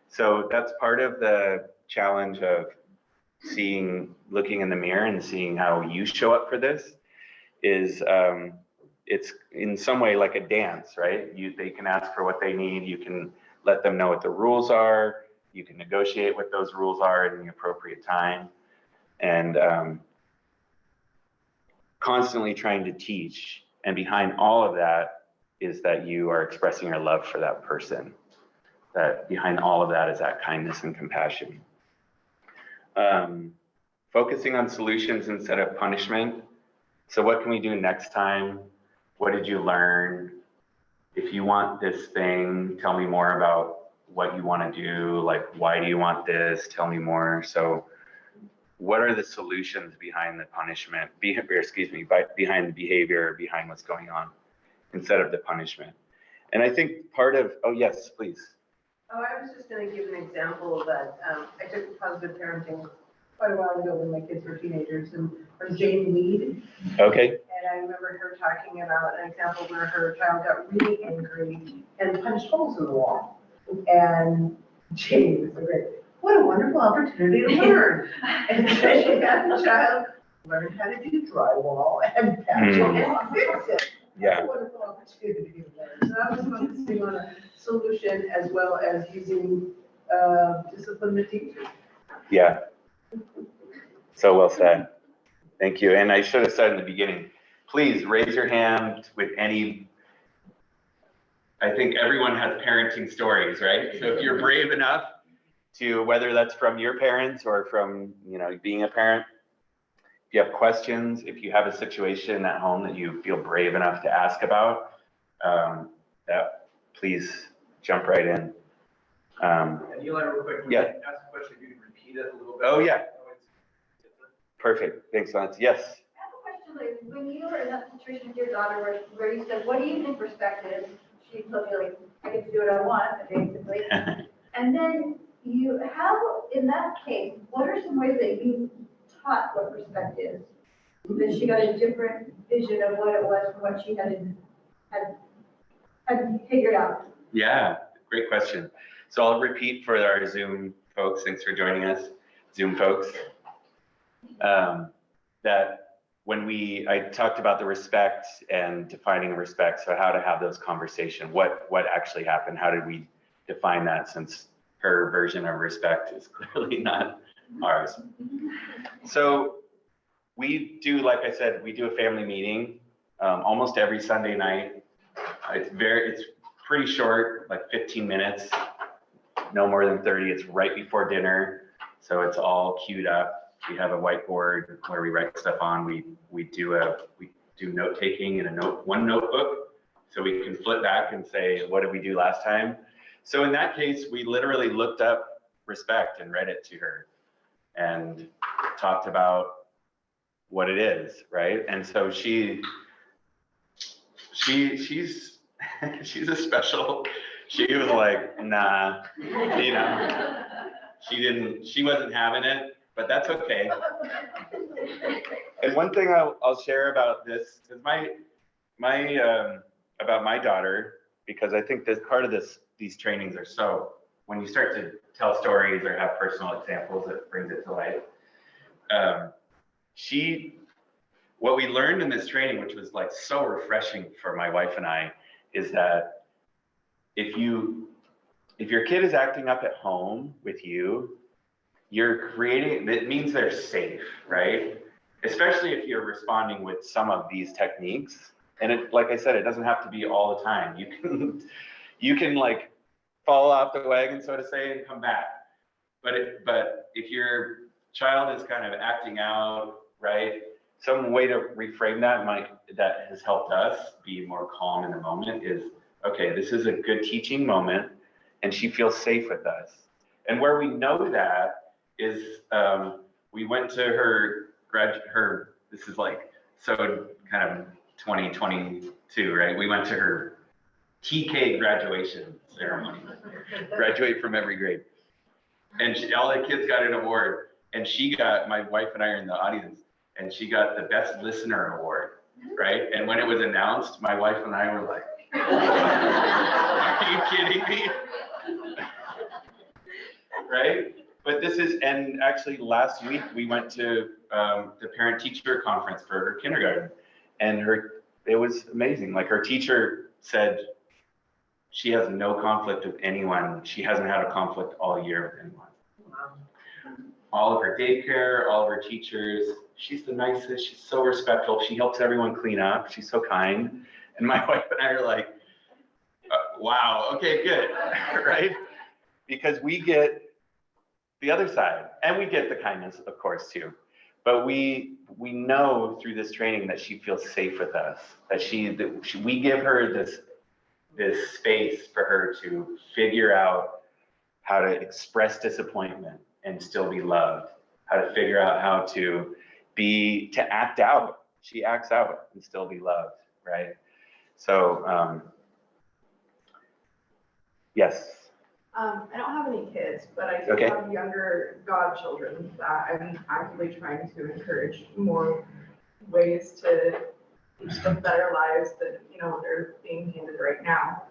So that's part of the challenge of looking in the mirror and seeing how you show up for this is, it's in some way like a dance, right? They can ask for what they need. You can let them know what the rules are. You can negotiate what those rules are in the appropriate time. And constantly trying to teach. And behind all of that is that you are expressing your love for that person. That behind all of that is that kindness and compassion. Focusing on solutions instead of punishment. So what can we do next time? What did you learn? If you want this thing, tell me more about what you want to do. Like, why do you want this? Tell me more. So what are the solutions behind the punishment, behind the behavior, behind what's going on, instead of the punishment? And I think part of, oh yes, please. Oh, I was just going to give an example that I took positive parenting quite a while ago when my kids were teenagers, and from Jane Weed. Okay. And I remember her talking about an example where her child got really angry and punched holes in the wall. And Jane was like, what a wonderful opportunity to learn. And so she had the child learn how to do drywall and patch it and fix it. Yeah. What a wonderful opportunity to learn. So I was focusing on a solution as well as using discipline to teach. Yeah. So well said. Thank you. And I should have said in the beginning, please raise your hand with any, I think everyone has parenting stories, right? So if you're brave enough to, whether that's from your parents or from, being a parent, if you have questions, if you have a situation at home that you feel brave enough to ask about, that please jump right in. And Eli, real quick, yeah. Ask a question, if you can repeat it a little bit. Oh yeah. Perfect. Thanks, Lance. Yes. I have a question, like, when you were in that situation with your daughter where you said, what do you think respect is? She told you, like, I get to do what I want, basically. And then in that case, what are some ways that you taught what respect is? Because she got a different vision of what it was from what she had figured out. Yeah, great question. So I'll repeat for our Zoom folks. Thanks for joining us, Zoom folks. That when I talked about the respect and defining respect, so how to have those conversations, what actually happened, how did we define that, since her version of respect is clearly not ours. So we do, like I said, we do a family meeting almost every Sunday night. It's pretty short, like 15 minutes, no more than 30. It's right before dinner, so it's all queued up. We have a whiteboard where we write stuff on. We do note taking in one notebook, so we can flip back and say, what did we do last time? So in that case, we literally looked up respect and read it to her and talked about what it is, right? And so she she's she's a special. She was like, nah, you know, she wasn't having it, but that's okay. And one thing I'll share about this is about my daughter, because I think that part of these trainings are so, when you start to tell stories or have personal examples, it brings it to life. What we learned in this training, which was like so refreshing for my wife and I, is that if your kid is acting up at home with you, it means they're safe, right? Especially if you're responding with some of these techniques. And like I said, it doesn't have to be all the time. You can like fall off the wagon, so to say, and come back. But if your child is kind of acting out, right? Some way to reframe that has helped us be more calm in the moment is, okay, this is a good teaching moment, and she feels safe with us. And where we know that is, we went to her, this is like, so kind of 2022, right? We went to her TK graduation ceremony, graduate from every grade. And all the kids got an award, and my wife and I are in the audience, and she got the best listener award, right? And when it was announced, my wife and I were like, are you kidding me? Right? But and actually last week we went to the parent teacher conference for her kindergarten, and it was amazing. Like, her teacher said she has no conflict with anyone. She hasn't had a conflict all year with anyone. Wow. All of her daycare, all of her teachers, she's the nicest, she's so respectful, she helps everyone clean up, she's so kind. And my wife and I are like, wow, okay, good, right? Because we get the other side, and we get the kindness, of course, too. But we know through this training that she feels safe with us, that we give her this space for her to figure out how to express disappointment and still be loved, how to figure out how to act out. She acts out and still be loved, right? So, yes. I don't have any kids, but I do have younger godchildren that I'm actively trying to encourage more ways to teach them better lives than, they're being handed right now.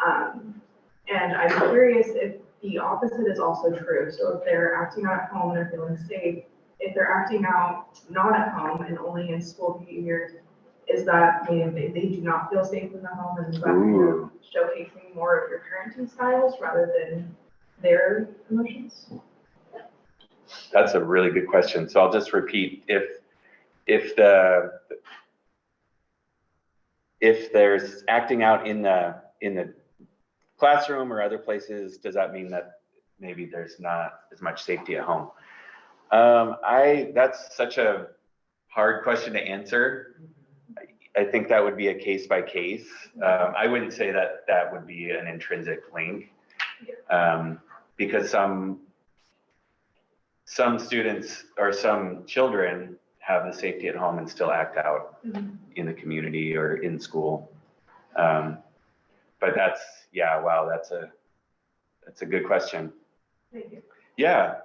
And I'm curious if the opposite is also true. So if they're acting out at home and they're feeling safe, if they're acting out not at home and only in school behavior, is that meaning they do not feel safe in the home, and is that showcasing more of your parenting styles rather than their emotions? That's a really good question. So I'll just repeat, if there's acting out in the classroom or other places, does that mean that maybe there's not as much safety at home? That's such a hard question to answer. I think that would be a case by case. I wouldn't say that would be an intrinsic link, because some students or some children have the safety at home and still act out in the community or in school. But that's a good question. Thank you. Yeah.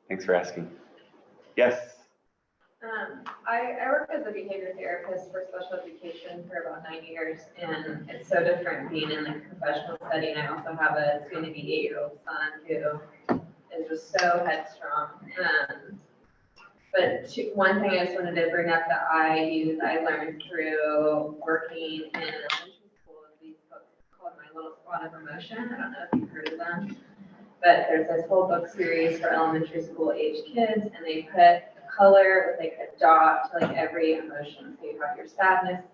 Thanks for asking. Yes. I work as a behavior therapist for special education for about 9 years, and it's so different being in the professional setting. I also have a soon to be 8-year-old son who is just so headstrong. But one thing I just wanted to bring up that I learned through working in elementary school is these books called My Little Squad of Emotion. I don't know if you've heard of them, but there's this whole book series for elementary school age kids, and they put color with like a dot to like every emotion. So you have your sadness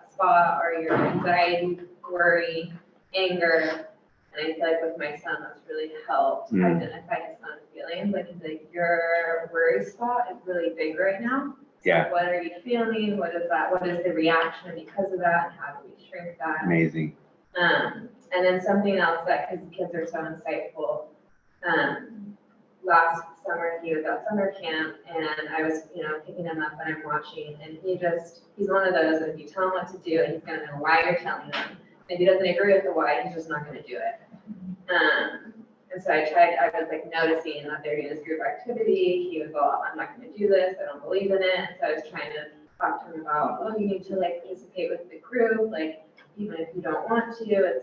spot, or your anxiety, worry, anger. And I feel like with my son, that's really helped identify his son's feelings. Like, your worry spot is really big right now. Yeah. So what are you feeling? What is that? What is the reaction because of that? And how do we shrink that? Amazing. And then something else that, because kids are so insightful, last summer, he was at summer camp, and I was, picking him up and I'm watching, and he's one of those, that if you tell him what to do, and he's gonna know why you're telling him. If he doesn't agree with the why, he's just not gonna do it. And so I was like noticing that they're doing this group activity. He was all, I'm not gonna do this, I don't believe in it. And so I was trying to talk to him about, oh, you need to like participate with the group, like even if you don't want to.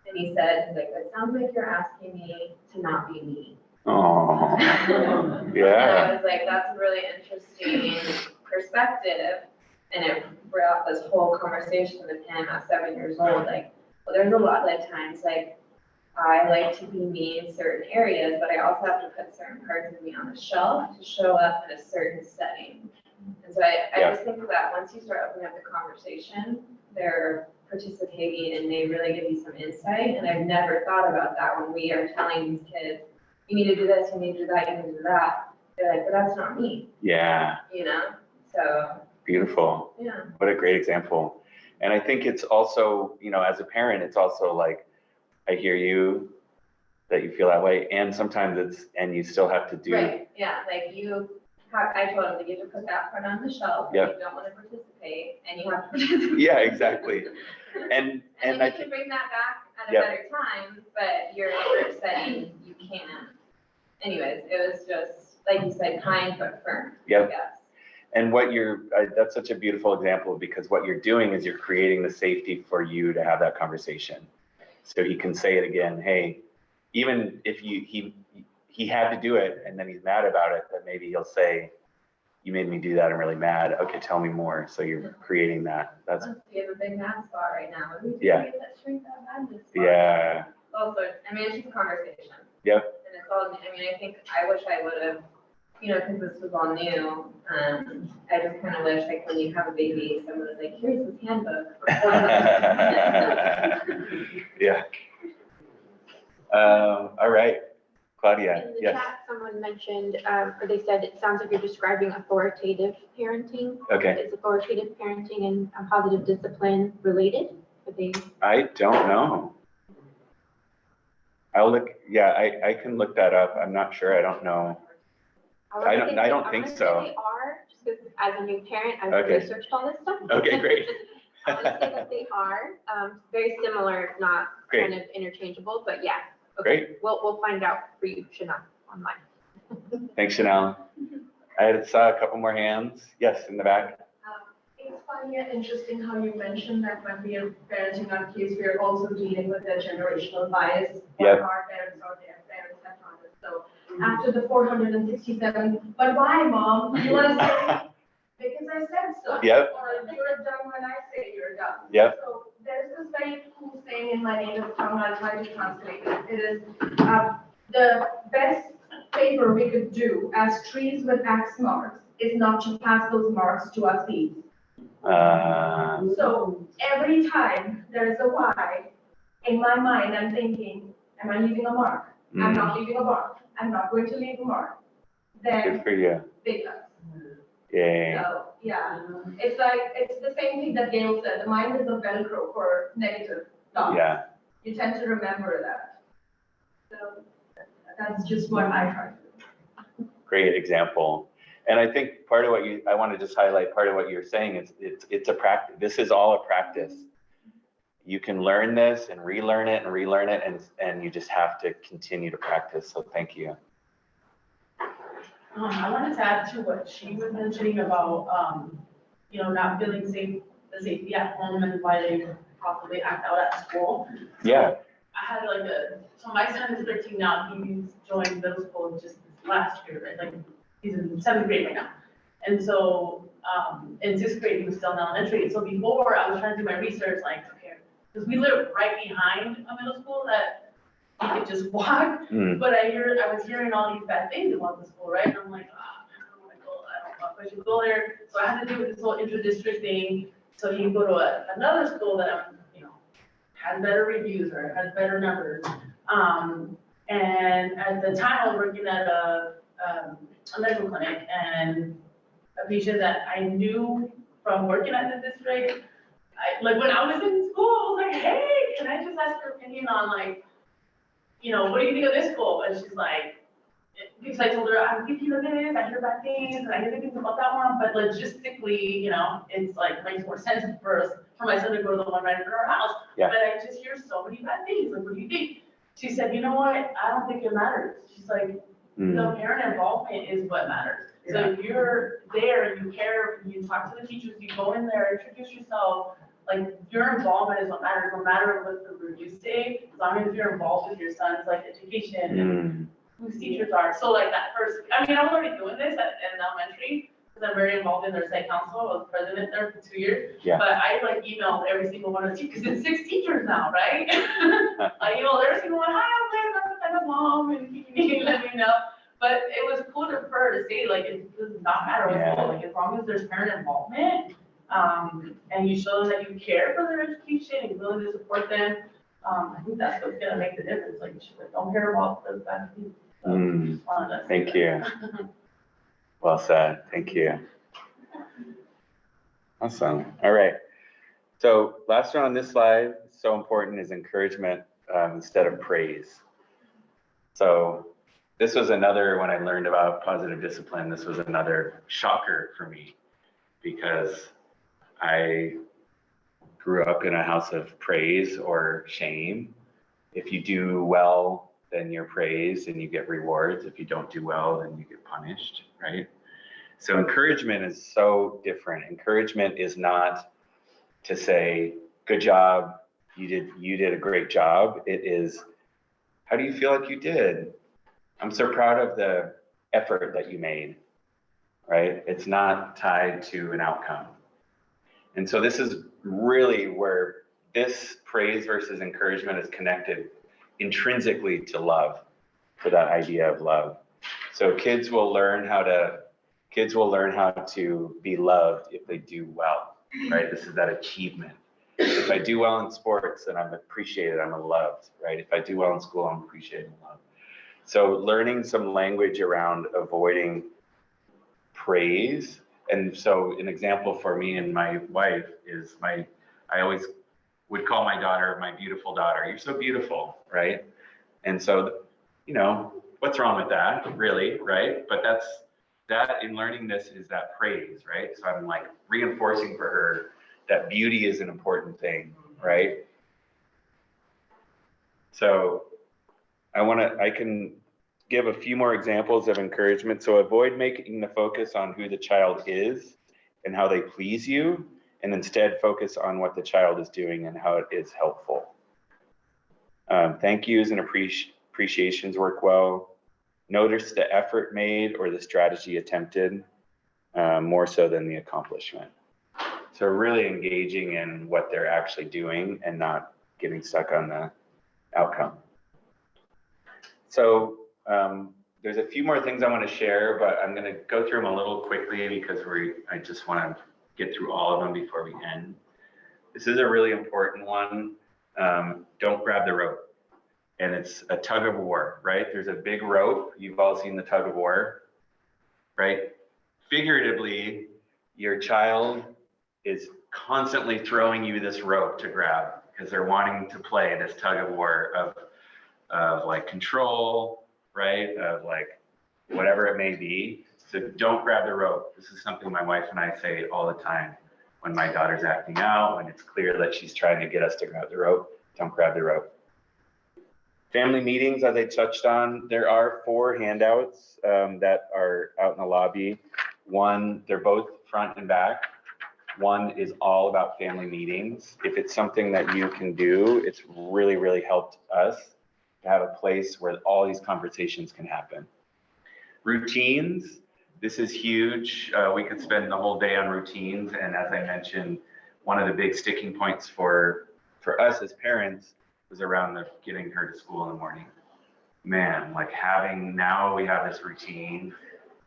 And he said, he's like, it sounds like you're asking me to not be me. Oh, And yeah. I was like, that's a really interesting perspective. And it brought this whole conversation with him at 7 years old. Like, well, there's a lot of times, like, I like to be me in certain areas, but I also have to put certain parts of me on the shelf to show up in a certain setting. And so I just think that once you start opening up the conversation, they're participating and they really give you some insight. And I've never thought about that when we are telling these kids, you need to do this, you need to do that, you need to do that. They're like, but that's not me. Yeah. So. Beautiful. Yeah. What a great example. And I think it's also, as a parent, it's also like, I hear you, that you feel that way. And sometimes and you still have to do. Right, yeah, like I told him that you have to put that part on the shelf. Yep. If you don't want to participate, and you have to participate. Yeah, exactly. And then I you think, can bring that back at a Yep. better time, but you're in a group setting, you can't. Anyways, it was just, like you said, kind but firm, Yep. I guess. and that's such a beautiful example, because what you're doing is you're creating the safety for you to have that conversation. So he can say it again, hey, even if he had to do it and then he's mad about it, then maybe he'll say, you made me do that, I'm really mad. Okay, tell me more. So you're creating that. That's We have a big mad spot right now. We need to Yeah. create that shrink that madness spot. yeah. Also, it's just a conversation. Yep. And it's all, I think, I wish I would have, because this was all new, I just kind of wish, like, when you have a baby, someone was like, here's this handbook. Yeah. All right, Claudia, In the yes. chat, someone mentioned, or they said, it sounds like you're describing authoritative parenting. Okay. Is authoritative parenting and positive discipline related? I don't know. I'll look, I can look that up. I'm not sure. I don't know. I don't think so. They are, just because as a new parent, I've Okay. researched all this stuff. Okay, great. I want to say that they are very similar, if not Great. kind of interchangeable, but yeah. Okay. Great. We'll find out for you, Shana, online. Thanks, Chanel. I saw a couple more hands. Yes, in the back. It's funny and interesting how you mentioned that when we are parenting our kids, we are also dealing with a generational bias. Yep. Our parents or their parents have taught us. So after the 467, but why, Mom? You want to say, because I said so. Yep. Or you're done when I say you're done. Yep. So there's this very cool saying in my native tongue, I'll try to translate it. It is, the best favor we could do as trees with axe marks is not to pass those marks to our seeds. So every time there is a why, in my mind, I'm thinking, am I leaving a mark? I'm not leaving a mark. I'm not going to leave a mark. Then Good for you. because. Yay. So, yeah, it's the same thing that Gail said, the mind is a Velcro for negative thoughts. Yeah. You tend to remember that. So that's just what I try to do. Great example. And I think I want to just highlight part of what you're saying is it's a practice. This is all a practice. You can learn this and relearn it and you just have to continue to practice. So thank you. I wanted to add to what she was mentioning about, not feeling safe, the safety at home and why they possibly act out at school. Yeah. I had so my son is 13 now, he's joined middle school just this last year, right? Like he's in 7th grade right now. And so, in 6th grade, he was still in elementary. So before I was trying to do my research, like, okay, because we live right behind a middle school that you could just walk, but I was hearing all these bad things about the school, right? And I'm like, I don't want to go, I don't know if I should go there. So I had to do this whole inter-district thing. So he can go to another school that, has better reviews or has better numbers. And at the time I was working at a medical clinic, and a patient that I knew from working at the district, when I was in school, I was like, hey, can I just ask your opinion on what do you think of this school? And she's like, because I told her, I'm thinking of this, I hear bad things, and I hear good things about that one, but logistically, you know, it's like, makes more sense for my son to go to the one right in front of our house. Yeah. But I just hear so many bad things, like, what do you think? She said, you know what, I don't think it matters. She's like, the parent involvement is what matters. So if you're there and you care, you talk to the teachers, you go in there, introduce yourself, like your involvement is what matters, no matter what the route you say, as long as you're involved with your son's like education and whose teachers are. So like that first, I mean, I'm already doing this in elementary because I'm very involved in their site council. I was president there for 2 years. Yeah. But I like emailed every single one of the teachers, because it's 6 teachers now, right? I emailed every single one, hi, I'm a mom, and you need to let me know. But it was cool for her to say, like, it does not matter what's going on, like, as long as there's parent involvement, and you show them that you care for their education and you're willing to support them, I think that's what's gonna make the difference. Like, don't care about the bad things. Thank you. Well said. Thank you. Awesome. All right. So last one on this slide, so important, is encouragement instead of praise. So this was another, when I learned about positive discipline, this was another shocker for me, because I grew up in a house of praise or shame. If you do well, then you're praised and you get rewards. If you don't do well, then you get punished, right? So encouragement is so different. Encouragement is not to say, good job, you did a great job. It is, how do you feel like you did? I'm so proud of the effort that you made, right? It's not tied to an outcome. And so this is really where this praise versus encouragement is connected intrinsically to love, to that idea of love. So kids will learn how to be loved if they do well, right? This is that achievement. If I do well in sports, then I'm appreciated, I'm loved, right? If I do well in school, I'm appreciated and loved. So learning some language around avoiding praise. And so an example for me and my wife is I always would call my daughter, my beautiful daughter, you're so beautiful, right? And so, you know, what's wrong with that, really, right? But that in learning this is that praise, right? So I'm like reinforcing for her that beauty is an important thing, right? So I can give a few more examples of encouragement. So avoid making the focus on who the child is and how they please you, and instead focus on what the child is doing and how it is helpful. Thank yous and appreciations work well. Notice the effort made or the strategy attempted, more so than the accomplishment. So really engaging in what they're actually doing and not getting stuck on the outcome. So there's a few more things I want to share, but I'm going to go through them a little quickly because I just want to get through all of them before we end. This is a really important one. Don't grab the rope. And it's a tug of war, right? There's a big rope. You've all seen the tug of war, right? Figuratively, your child is constantly throwing you this rope to grab because they're wanting to play this tug of war of like control, right? Of like whatever it may be. So don't grab the rope. This is something my wife and I say all the time. When my daughter's acting out, when it's clear that she's trying to get us to grab the rope, don't grab the rope. Family meetings, as I touched on, there are 4 handouts that are out in the lobby. One, they're both front and back. One is all about family meetings. If it's something that you can do, it's really, really helped us to have a place where all these conversations can happen. Routines, this is huge. We could spend the whole day on routines. And as I mentioned, one of the big sticking points for us as parents was around getting her to school in the morning. Man, like now we have this routine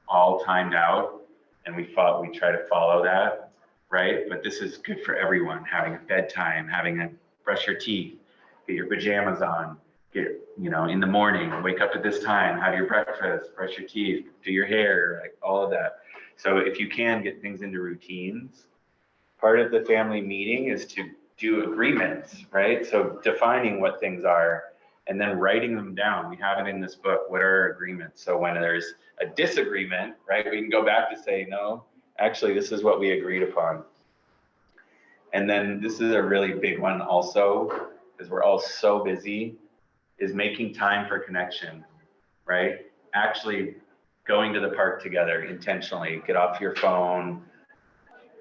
all timed out, and we try to follow that, right? But this is good for everyone, having a bedtime, having a brush your teeth, get your pajamas on, in the morning, wake up at this time, have your breakfast, brush your teeth, do your hair, like all of that. So if you can get things into routines, part of the family meeting is to do agreements, right? So defining what things are and then writing them down. We have it in this book. What are our agreements? So when there's a disagreement, right, we can go back to say, no, actually, this is what we agreed upon. And then this is a really big one also, because we're all so busy, is making time for connection, right? Actually going to the park together intentionally, get off your phone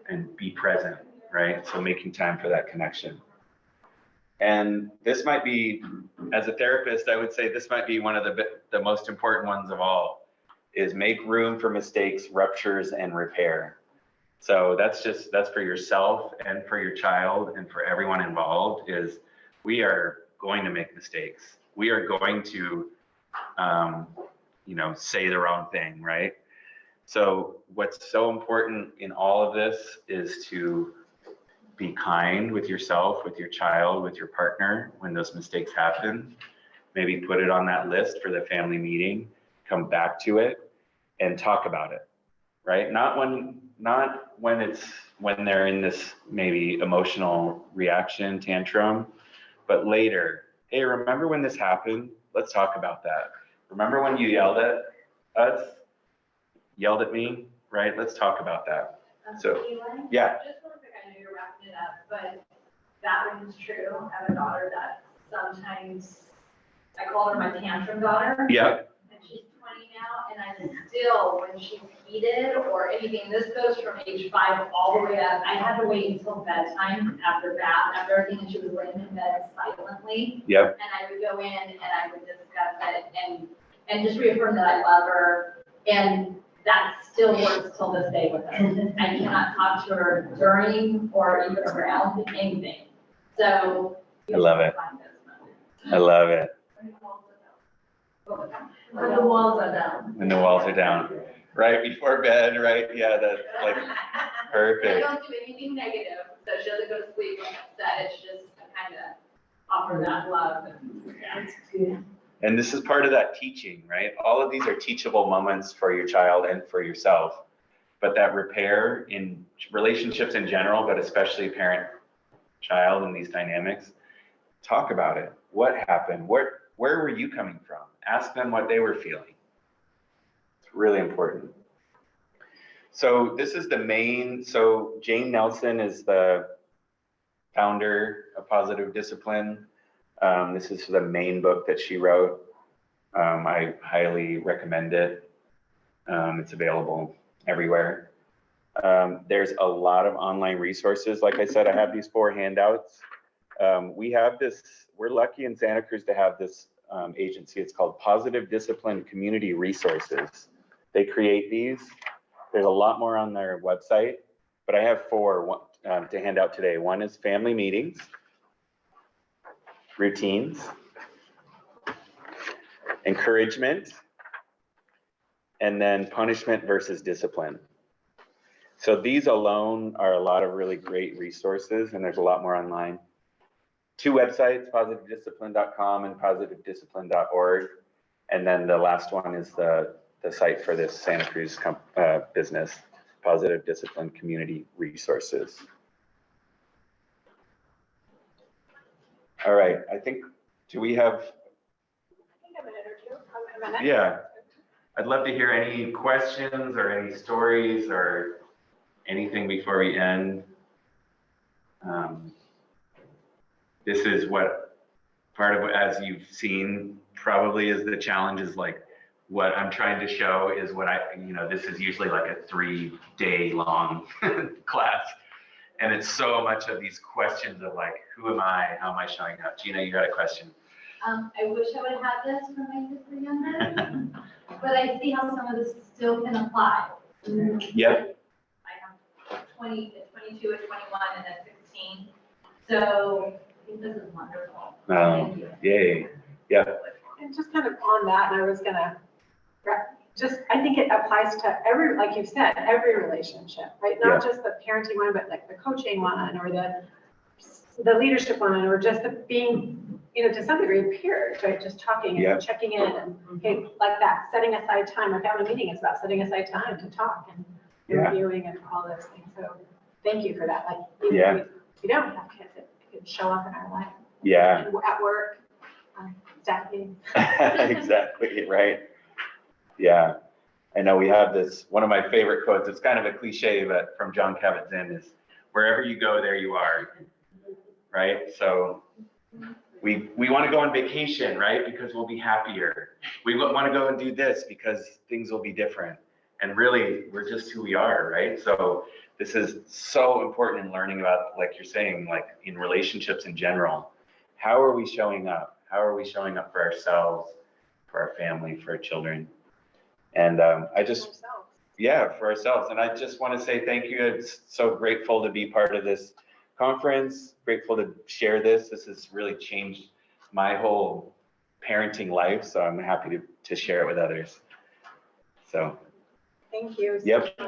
and be present, right? So making time for that connection. And this might be, as a therapist, I would say this might be one of the most important ones of all, is make room for mistakes, ruptures, and repair. So that's for yourself and for your child and for everyone involved, is we are going to make mistakes. We are going to, say the wrong thing, right? So what's so important in all of this is to be kind with yourself, with your child, with your partner when those mistakes happen. Maybe put it on that list for the family meeting, come back to it and talk about it, right? Not when they're in this maybe emotional reaction tantrum, but later. Hey, remember when this happened? Let's talk about that. Remember when you yelled at us? Yelled at me, right? Let's talk about that. So, yeah. Just real quick, I know you're wrapping it up, but that rings true. I have a daughter that sometimes, I call her my tantrum daughter. Yeah. And she's 20 now, and I still, when she's heated or anything, this goes from age 5 all the way up. I had to wait until bedtime after bath, after everything, and she was laying in bed silently. Yep. And I would go in and I would discuss it and just reaffirm that I love her. And that still works till this day with her. I cannot talk to her during or even around anything. So. I love it. I love it. When the walls are down. When the walls are down. Right before bed, right? Yeah, that's like I perfect. don't do anything negative, so she doesn't go to sleep when upset. It's just to kind of offer that love. And, And this is part of that teaching, right? All of these are teachable moments for your child and for yourself. But that repair in relationships in general, but especially parent-child and these dynamics, talk about it. What happened? Where were you coming from? Ask them what they were feeling. It's really important. So this is the main, so Jane Nelson is the founder of Positive Discipline. This is the main book that she wrote. I highly recommend it. It's available everywhere. There's a lot of online resources. Like I said, I have these 4 handouts. We have this, we're lucky in Santa Cruz to have this agency. It's called Positive Discipline Community Resources. They create these. There's a lot more on their website, but I have 4 to hand out today. One is family meetings, routines, encouragement, and then punishment versus discipline. So these alone are a lot of really great resources, and there's a lot more online. 2 websites, positivediscipline.com and positivediscipline.org. And then the last one is the site for this Santa Cruz business, Positive Discipline Community Resources. All right, I think, do we have? A minute or 2, a minute. Yeah, I'd love to hear any questions or any stories or anything before we end. This is what part of, as you've seen, probably is the challenge, is like what I'm trying to show is what this is usually like a 3-day long class. And it's so much of these questions of like, who am I? How am I showing up? Gina, you got a question? I wish I would have had this when my kids were younger, but I see how some of this still can apply. Yep. I have 20, 22, and 21, and a 16. So I think this is wonderful. Thank you. Yay. Yep. And just kind of on that, and I was gonna, I think it applies to every, like you said, every relationship, right? Not just the parenting one, but like the coaching one, or the leadership one, or just the being, to some degree peers, right? Just talking and checking in and like that, setting aside time. Our family meeting is about setting aside time to talk and reviewing and all those things. So thank you for that. Like, even if we don't have kids, it could show up in our life. Yeah. At work. staff meetings. Exactly, right? Yeah. I know we have this, one of my favorite quotes, it's kind of a cliche, but from John Kabat-Zinn is, wherever you go, there you are, right? So we want to go on vacation, right? Because we'll be happier. We want to go and do this because things will be different. And really, we're just who we are, right? So this is so important in learning about, like you're saying, like in relationships in general. How are we showing up? How are we showing up for ourselves, for our family, for our children? And I just, yeah, for ourselves. And I just want to say thank you. It's so grateful to be part of this conference, grateful to share this. This has really changed my whole parenting life. So I'm happy to share it with others. So. Thank you. Yep.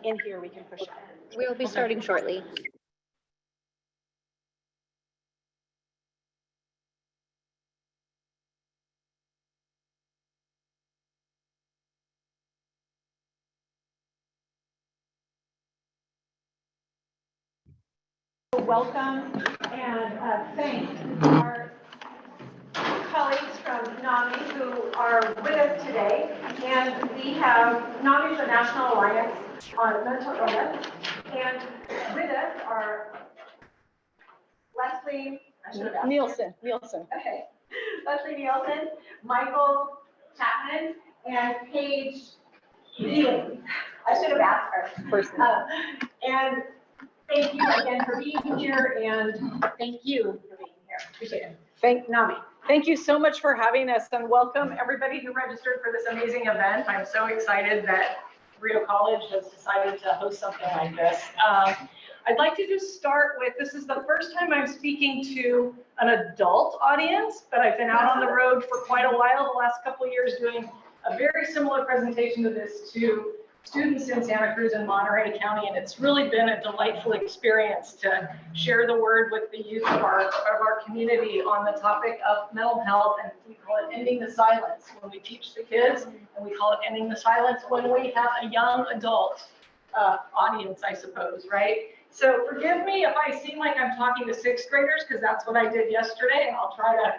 In here, we can push it. We'll be starting shortly. Welcome and thank our colleagues from NAMI who are with us today. And we have, NAMI is the National Alliance on Mental Illness. And with us are Leslie Nielsen. Okay. Leslie Nielsen, Michael Chapman, and Paige Dealing. I should have asked her. First. And thank you again for being here, and thank you for being here. Appreciate it. Thank NAMI. Thank you so much for having us, and welcome everybody who registered for this amazing event. I'm so excited that Rio College has decided to host something like this. I'd like to just start with, this is the first time I'm speaking to an adult audience, but I've been out on the road for quite a while, the last couple of years, doing a very similar presentation to this to students in Santa Cruz and Monterey County, and it's really been a delightful experience to share the word with the youth of our community on the topic of mental health, and we call it ending the silence when we teach the kids, and we call it ending the silence when we have a young adult audience, I suppose, right? So forgive me if I seem like I'm talking to sixth graders, because that's what I did yesterday, and I'll try to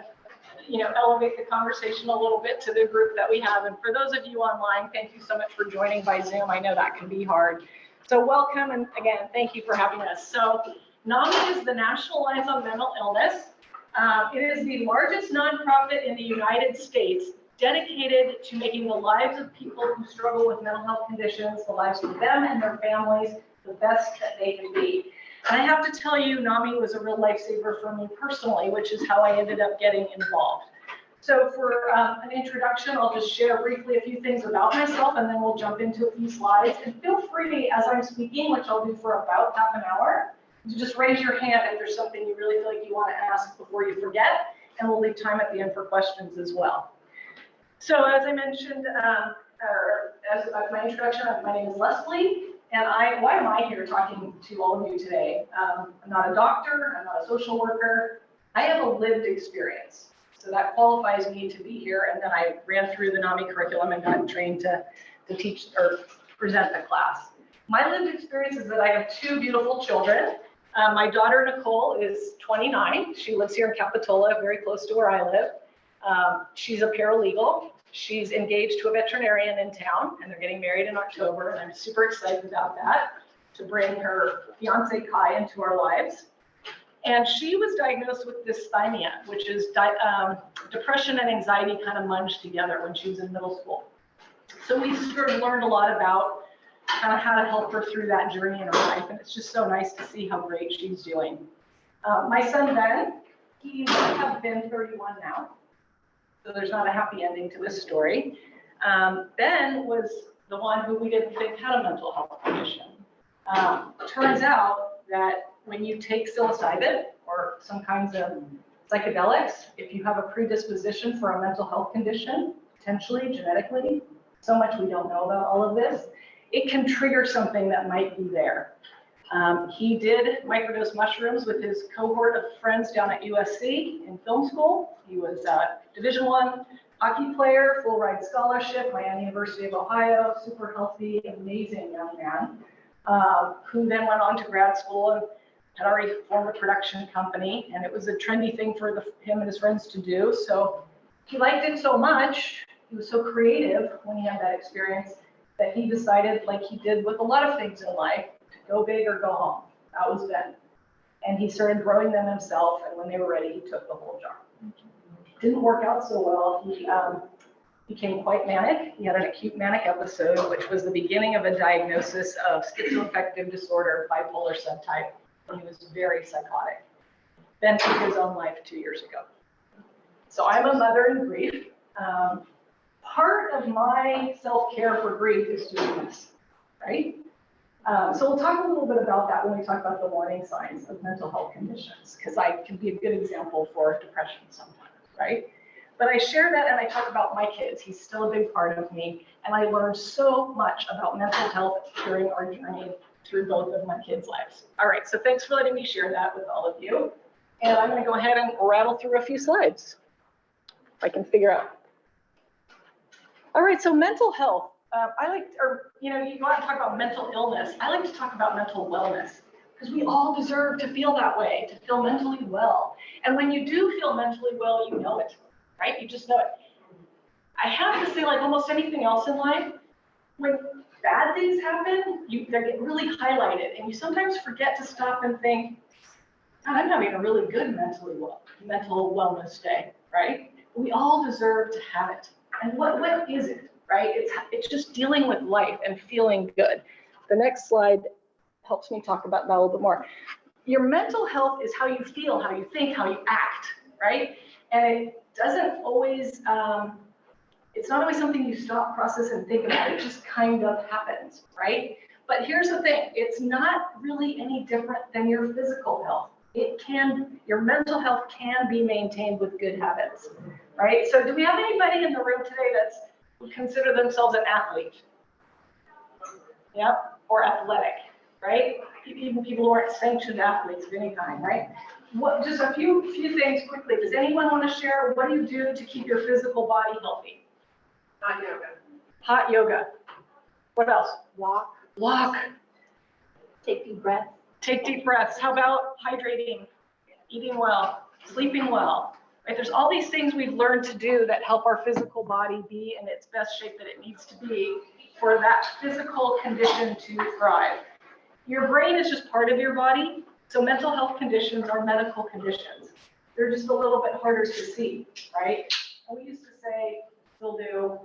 elevate the conversation a little bit to the group that we have. And for those of you online, thank you so much for joining by Zoom. I know that can be hard. So welcome, and again, thank you for having us. So NAMI is the National Alliance on Mental Illness. It is the largest nonprofit in the United States dedicated to making the lives of people who struggle with mental health conditions, the lives of them and their families, the best that they can be. And I have to tell you, NAMI was a real lifesaver for me personally, which is how I ended up getting involved. So for an introduction, I'll just share briefly a few things about myself, and then we'll jump into a few slides. And feel free, as I'm speaking, which I'll do for about half an hour, to just raise your hand if there's something you really feel like you want to ask before you forget, and we'll leave time at the end for questions as well. So as I mentioned, as my introduction, my name is Leslie. And why am I here talking to all of you today? I'm not a doctor, I'm not a social worker. I have a lived experience. So that qualifies me to be here. And then I ran through the NAMI curriculum and got trained to teach or present the class. My lived experience is that I have two beautiful children. My daughter, Nicole, is 29. She lives here in Capitola, very close to where I live. She's a paralegal. She's engaged to a veterinarian in town, and they're getting married in October, and I'm super excited about that, to bring her fiance Kai into our lives. And she was diagnosed with dysthymia, which is depression and anxiety kind of munged together when she was in middle school. So we sort of learned a lot about kind of how to help her through that journey in her life, and it's just so nice to see how great she's doing. My son Ben, He would have been 31 now. So there's not a happy ending to this story. Ben was the one who we didn't think had a mental health condition. Turns out that when you take psilocybin or some kinds of psychedelics, if you have a predisposition for a mental health condition, potentially genetically, so much we don't know about all of this, it can trigger something that might be there. He did microdose mushrooms with his cohort of friends down at USC in film school. He was a Division I hockey player, full ride scholarship, Miami University of Ohio, super healthy, amazing young man, who then went on to grad school and had already formed a production company, and it was a trendy thing for him and his friends to do. So he liked it so much, he was so creative when he had that experience, that he decided, like he did with a lot of things in life, to go big or go home. That was Ben. And he started growing them himself, and when they were ready, he took the whole jar. Didn't work out so well. He became quite manic. He had an acute manic episode, which was the beginning of a diagnosis of schizoaffective disorder, bipolar subtype, and he was very psychotic. Ben took his own life 2 years ago. So I'm a mother in grief. Part of my self-care for grief is doing this, right? So we'll talk a little bit about that when we talk about the warning signs of mental health conditions, because I can be a good example for depression sometimes, right? But I share that and I talk about my kids. He's still a big part of me. And I learned so much about mental health during our journey through both of my kids' lives. All right, so thanks for letting me share that with all of you. And I'm going to go ahead and rattle through a few slides, if I can figure out. All right, so mental health. You go out and talk about mental illness. I like to talk about mental wellness, because we all deserve to feel that way, to feel mentally well. And when you do feel mentally well, you know it, right? You just know it. I have to say, like almost anything else in life, when bad things happen, they get really highlighted, and you sometimes forget to stop and think, God, I'm having a really good mental wellness day, right? We all deserve to have it. And what is it, right? It's just dealing with life and feeling good. The next slide helps me talk about that a little bit more. Your mental health is how you feel, how you think, how you act, right? And it doesn't always, it's not always something you stop, process, and think about. It just kind of happens, right? But here's the thing, it's not really any different than your physical health. Your mental health can be maintained with good habits, right? So do we have anybody in the room today that's would consider themselves an athlete? Yep, or athletic, right? Even people who aren't sanctioned athletes of any kind, right? Just a few things quickly. Does anyone want to share, what do you do to keep your physical body healthy? Hot yoga. Hot yoga. What else? Walk. Take deep breaths. Take deep breaths. How about hydrating, eating well, sleeping well? Right? There's all these things we've learned to do that help our physical body be in its best shape that it needs to be for that physical condition to thrive. Your brain is just part of your body, so mental health conditions are medical conditions. They're just a little bit harder to see, right? And we used to say, still do,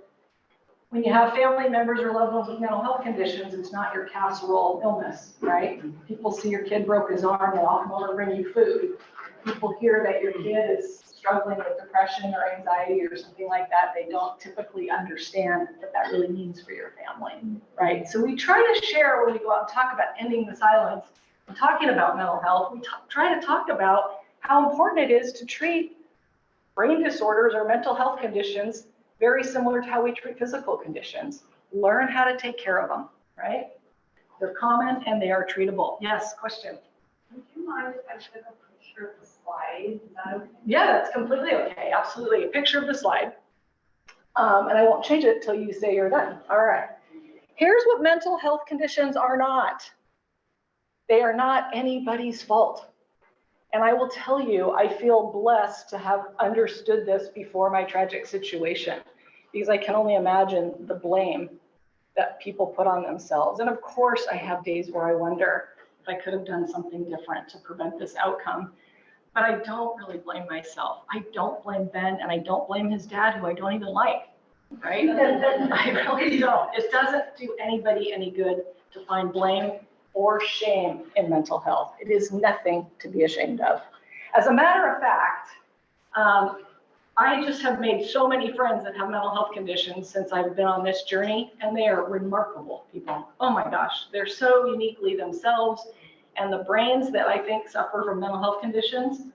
when you have family members or loved ones with mental health conditions, it's not your casserole illness, right? People see your kid broke his arm, they often want to bring you food. People hear that your kid is struggling with depression or anxiety or something like that. They don't typically understand what that really means for your family, right? So we try to share when we go out and talk about ending the silence and talking about mental health. We try to talk about how important it is to treat brain disorders or mental health conditions very similar to how we treat physical conditions. Learn how to take care of them, right? They're common and they are treatable. Yes, question? Would you mind if I took a picture of the slide? Is that okay? Yeah, that's completely okay. Absolutely. A picture of the slide. And I won't change it till you say you're done. All right. Here's what mental health conditions are not. They are not anybody's fault. And I will tell you, I feel blessed to have understood this before my tragic situation, because I can only imagine the blame that people put on themselves. And of course, I have days where I wonder if I could have done something different to prevent this outcome. But I don't really blame myself. I don't blame Ben, and I don't blame his dad, who I don't even like, right? I really don't. It doesn't do anybody any good to find blame or shame in mental health. It is nothing to be ashamed of. As a matter of fact, I just have made so many friends that have mental health conditions since I've been on this journey, and they are remarkable people. Oh my gosh, they're so uniquely themselves, and the brains that I think suffer from mental health conditions,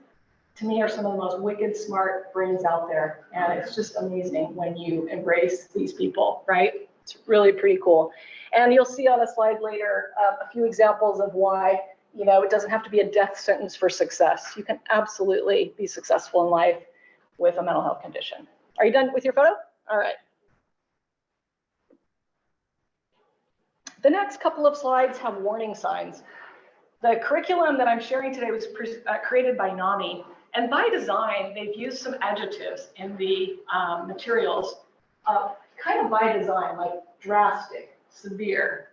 to me, are some of the most wicked smart brains out there. And it's just amazing when you embrace these people, right? It's really pretty cool. And you'll see on a slide later a few examples of why, you know, it doesn't have to be a death sentence for success. You can absolutely be successful in life with a mental health condition. Are you done with your photo? All right. The next couple of slides have warning signs. The curriculum that I'm sharing today was created by NAMI. And by design, they've used some adjectives in the materials, kind of by design, like drastic, severe.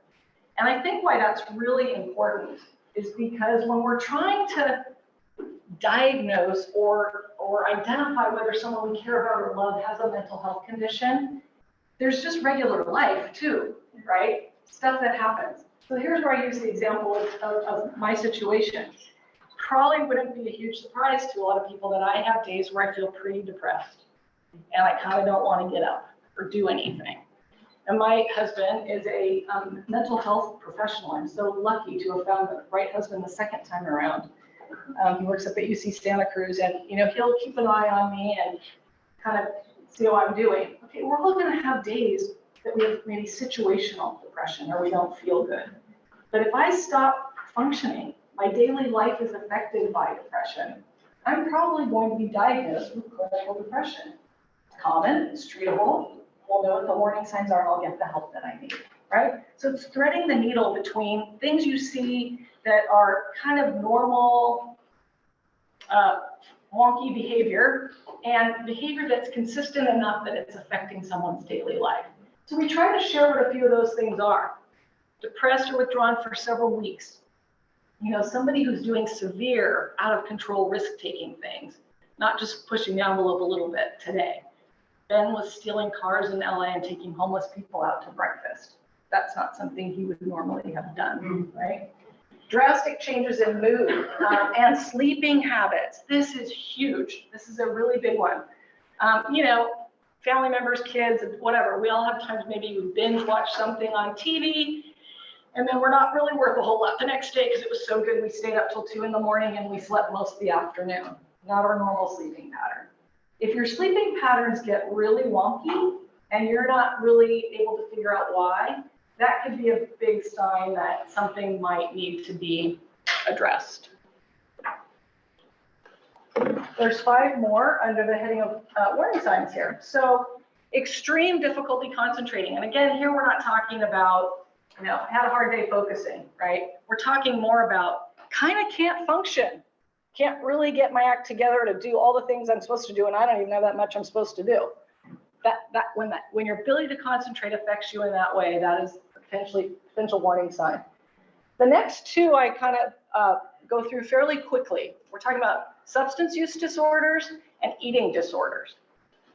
And I think why that's really important is because when we're trying to diagnose or identify whether someone we care about or love has a mental health condition, there's just regular life too, right? Stuff that happens. So here's where I use the example of my situation. Probably wouldn't be a huge surprise to a lot of people that I have days where I feel pretty depressed and I kind of don't want to get up or do anything. And my husband is a mental health professional. I'm so lucky to have found the right husband the second time around. He works up at UC Santa Cruz, and you know, he'll keep an eye on me and kind of see how I'm doing. Okay, we're all going to have days that we have maybe situational depression or we don't feel good. But if I stop functioning, my daily life is affected by depression, I'm probably going to be diagnosed with clinical depression. It's common, it's treatable. We'll know what the warning signs are and I'll get the help that I need, right? So it's threading the needle between things you see that are kind of normal, wonky behavior and behavior that's consistent enough that it's affecting someone's daily life. So we try to share what a few of those things are. Depressed or withdrawn for several weeks. You know, somebody who's doing severe, out of control, risk-taking things, not just pushing the envelope a little bit today. Ben was stealing cars in LA and taking homeless people out to breakfast. That's not something he would normally have done, right? Drastic changes in mood and sleeping habits. This is huge. This is a really big one. You know, family members, kids, whatever. We all have times maybe we binge watch something on TV and then we're not really worth a whole lot the next day because it was so good we stayed up till 2 in the morning and we slept most of the afternoon. Not our normal sleeping pattern. If your sleeping patterns get really wonky and you're not really able to figure out why, that could be a big sign that something might need to be addressed. There's 5 more under the heading of warning signs here. So extreme difficulty concentrating. And again, here we're not talking about, you know, had a hard day focusing, right? We're talking more about kind of can't function. Can't really get my act together to do all the things I'm supposed to do, and I don't even know that much I'm supposed to do. When your ability to concentrate affects you in that way, that is potential warning sign. The next 2 I kind of go through fairly quickly. We're talking about substance use disorders and eating disorders.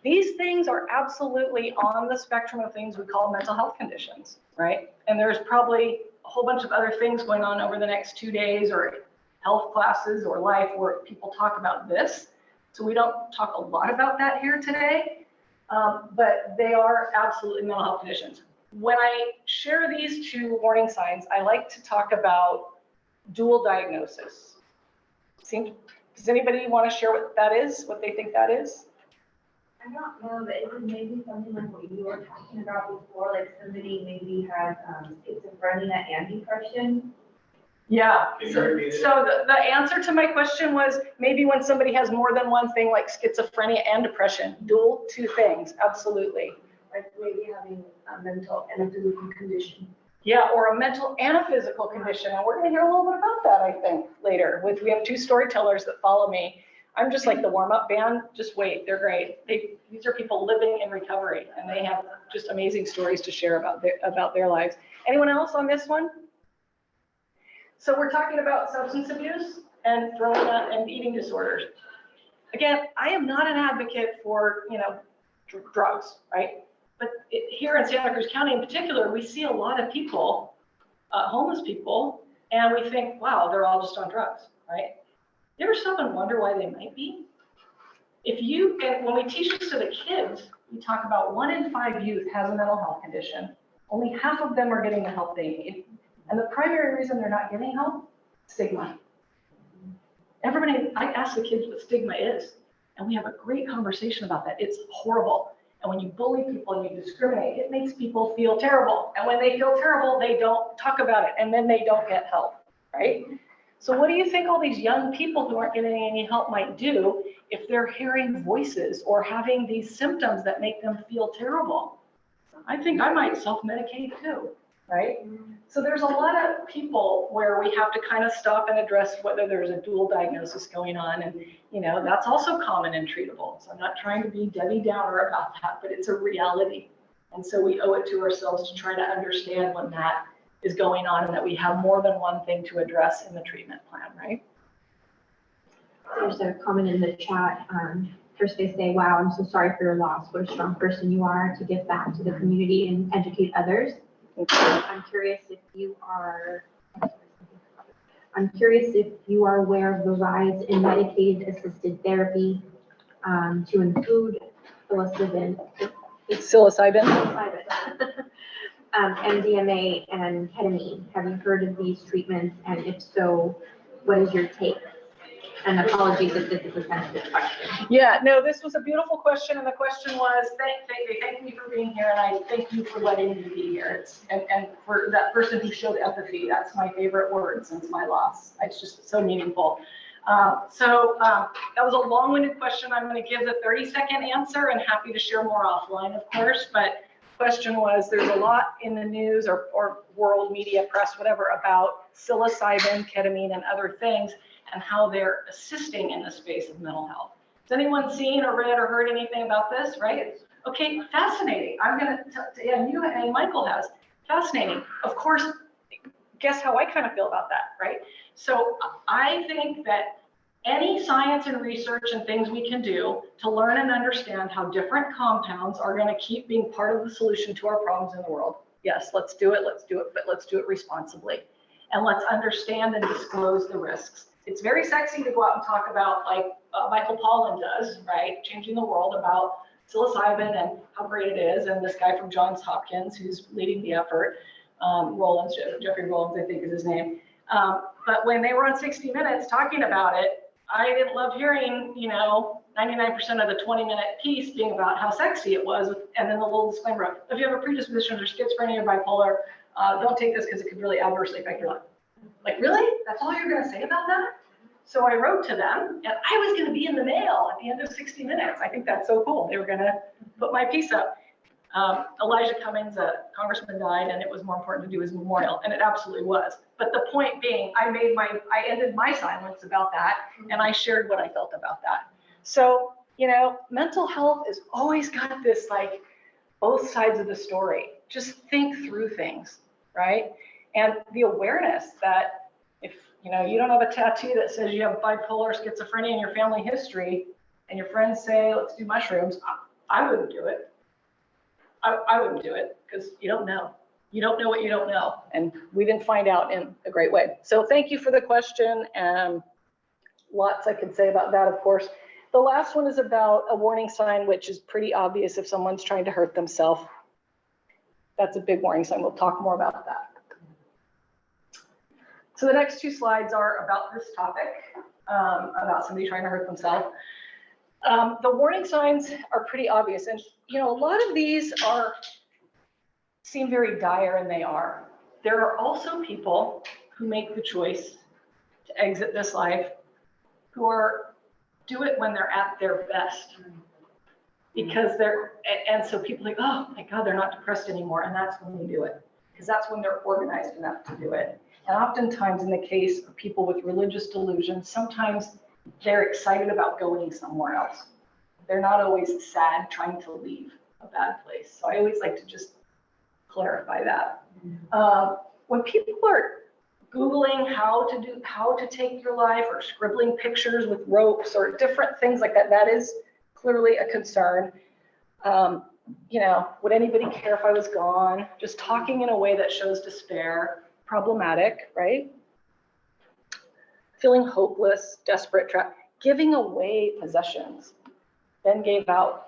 These things are absolutely on the spectrum of things we call mental health conditions, right? And there's probably a whole bunch of other things going on over the next 2 days or health classes or life where people talk about this. So we don't talk a lot about that here today, but they are absolutely mental health conditions. When I share these 2 warning signs, I like to talk about dual diagnosis. Does anybody want to share what that is, what they think that is? I don't know, but is it maybe something like what you were talking about before, like somebody maybe has schizophrenia and depression? Yeah, so the answer to my question was maybe when somebody has more than one thing like schizophrenia and depression, dual 2 things, absolutely. Like maybe having a mental and a physical condition. Yeah, or a mental and a physical condition. And we're going to hear a little bit about that, I think, later. We have 2 storytellers that follow me. I'm just like the warm-up band. Just wait, they're great. These are people living in recovery, and they have just amazing stories to share about their lives. Anyone else on this one? So we're talking about substance abuse and throwing up and eating disorders. Again, I am not an advocate for, you know, drugs, right? But here in Santa Cruz County in particular, we see a lot of people, homeless people, and we think, wow, they're all just on drugs, right? You ever stop and wonder why they might be? And when we teach this to the kids, we talk about 1 in 5 youth has a mental health condition. Only half of them are getting the help they need. And the primary reason they're not getting help, stigma. I ask the kids what stigma is, and we have a great conversation about that. It's horrible. And when you bully people and you discriminate, it makes people feel terrible. And when they feel terrible, they don't talk about it, and then they don't get help, right? So what do you think all these young people who aren't getting any help might do if they're hearing voices or having these symptoms that make them feel terrible? I think I might self-medicate too, right? So there's a lot of people where we have to kind of stop and address whether there's a dual diagnosis going on. And, that's also common and treatable. So I'm not trying to be Debbie Downer about that, but it's a reality. And so we owe it to ourselves to try to understand when that is going on and that we have more than one thing to address in the treatment plan, right? There's a comment in the chat. First they say, wow, I'm so sorry for your loss. What a strong person you are to give back to the community and educate others. I'm curious if you are aware of the rise in Medicaid-assisted therapy to include psilocybin, MDMA, and ketamine. Have you heard of these treatments? And if so, what is your take? And apologies if this is a sensitive question. Yeah, no, this was a beautiful question, and the question was, thank me for being here, and I thank you for letting me be here. And for that person who showed empathy, that's my favorite word since my loss. It's just so meaningful. That was a long-winded question. I'm going to give the 30-second answer, and happy to share more offline, of course. But the question was, there's a lot in the news or world media, press, whatever, about psilocybin, ketamine, and other things, and how they're assisting in the space of mental health. Has anyone seen or read or heard anything about this, right? Okay, fascinating. I'm gonna and you and Michael has, fascinating. Of course, guess how I kind of feel about that, right? So I think that any science and research and things we can do to learn and understand how different compounds are gonna keep being part of the solution to our problems in the world. Yes, let's do it, but let's do it responsibly. And let's understand and disclose the risks. It's very sexy to go out and talk about, like Michael Pollan does, right? Changing the world about psilocybin and how great it is. And this guy from Johns Hopkins who's leading the effort, Jeffrey Rollins, I think is his name. But when they were on 60 Minutes talking about it, I didn't love hearing, 99% of the 20-minute piece being about how sexy it was. And then the little disclaimer, if you have a predisposition or schizophrenia or bipolar, don't take this because it could really adversely affect your life. Like, really? That's all you're going to say about that? So I wrote to them, and I was going to be in the mail at the end of 60 Minutes. I think that's so cool. They were going to put my piece up. Elijah Cummings, a congressman, died, and it was more important to do his memorial, and it absolutely was. But the point being, I ended my silence about that, and I shared what I felt about that. So, mental health has always got this, like, both sides of the story. Just think through things, right? And the awareness that if you don't have a tattoo that says you have bipolar schizophrenia in your family history, and your friends say, let's do mushrooms, I wouldn't do it. I wouldn't do it because you don't know. You don't know what you don't know. And we didn't find out in a great way. So thank you for the question. And lots I could say about that, of course. The last one is about a warning sign, which is pretty obvious if someone's trying to hurt themselves. That's a big warning sign. We'll talk more about that. So the next 2 slides are about this topic, about somebody trying to hurt themselves. The warning signs are pretty obvious. And, a lot of these seem very dire, and they are. There are also people who make the choice to exit this life who do it when they're at their best. Because and so people are like, oh my God, they're not depressed anymore. And that's when they do it. Because that's when they're organized enough to do it. And oftentimes in the case of people with religious delusions, sometimes they're excited about going somewhere else. They're not always sad trying to leave a bad place. So I always like to just clarify that. When people are Googling how to take your life or scribbling pictures with ropes or different things like that, that is clearly a concern. Would anybody care if I was gone? Just talking in a way that shows despair, problematic, right? feeling hopeless, desperate, trapped, giving away possessions. Ben gave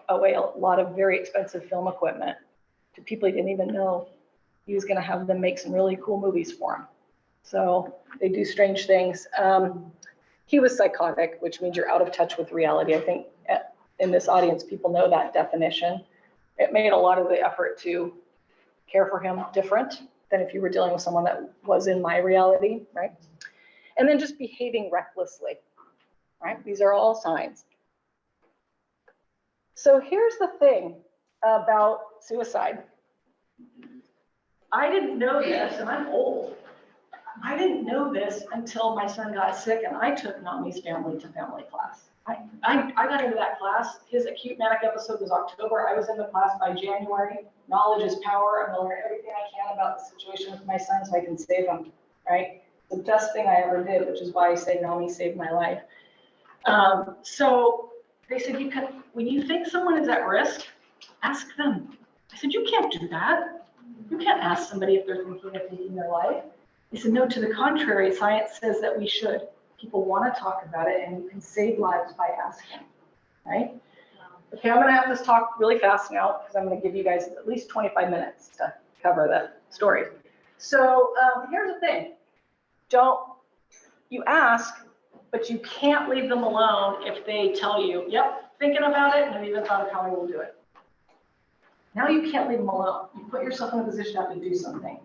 away a lot of very expensive film equipment to people he didn't even know he was gonna have them make some really cool movies for him. So they do strange things. He was psychotic, which means you're out of touch with reality. I think in this audience, people know that definition. It made a lot of the effort to care for him different than if you were dealing with someone that was in my reality, right? And then just behaving recklessly, right? These are all signs. So here's the thing about suicide. I didn't know this, and I'm old. I didn't know this until my son got sick and I took NAMI's family to family class. I got into that class. His acute manic episode was October. I was in the class by January. Knowledge is power. I'm gonna learn everything I can about the situation with my son so I can save him, right? The best thing I ever did, which is why I say NAMI saved my life. So they said, when you think someone is at risk, ask them. I said, you can't do that. You can't ask somebody if they're thinking of taking their life. He said, no, to the contrary, science says that we should. People want to talk about it, and you can save lives by asking, right? Okay, I'm going to have this talk really fast now because I'm going to give you guys at least 25 minutes to cover the story. So here's the thing. You ask, but you can't leave them alone if they tell you, yep, thinking about it, and I've even thought of how I will do it. Now you can't leave them alone. You put yourself in a position to have to do something.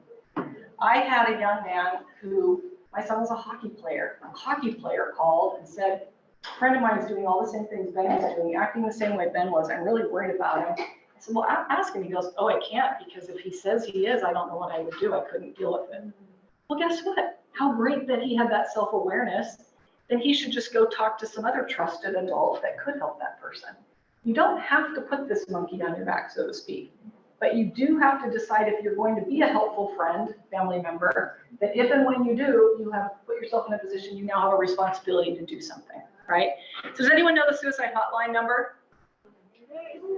I had a young man who, my son was a hockey player. A hockey player called and said, a friend of mine is doing all the same things Ben was doing, acting the same way Ben was. I'm really worried about him. I said, well, ask him. He goes, oh, I can't, because if he says he is, I don't know what I would do. I couldn't deal with it. Well, guess what? How great that he had that self-awareness. Then he should just go talk to some other trusted adult that could help that person. You don't have to put this monkey on your back, so to speak. But you do have to decide if you're going to be a helpful friend, family member, that if and when you do, you have put yourself in a position, you now have a responsibility to do something, right? So does anyone know the suicide hotline number?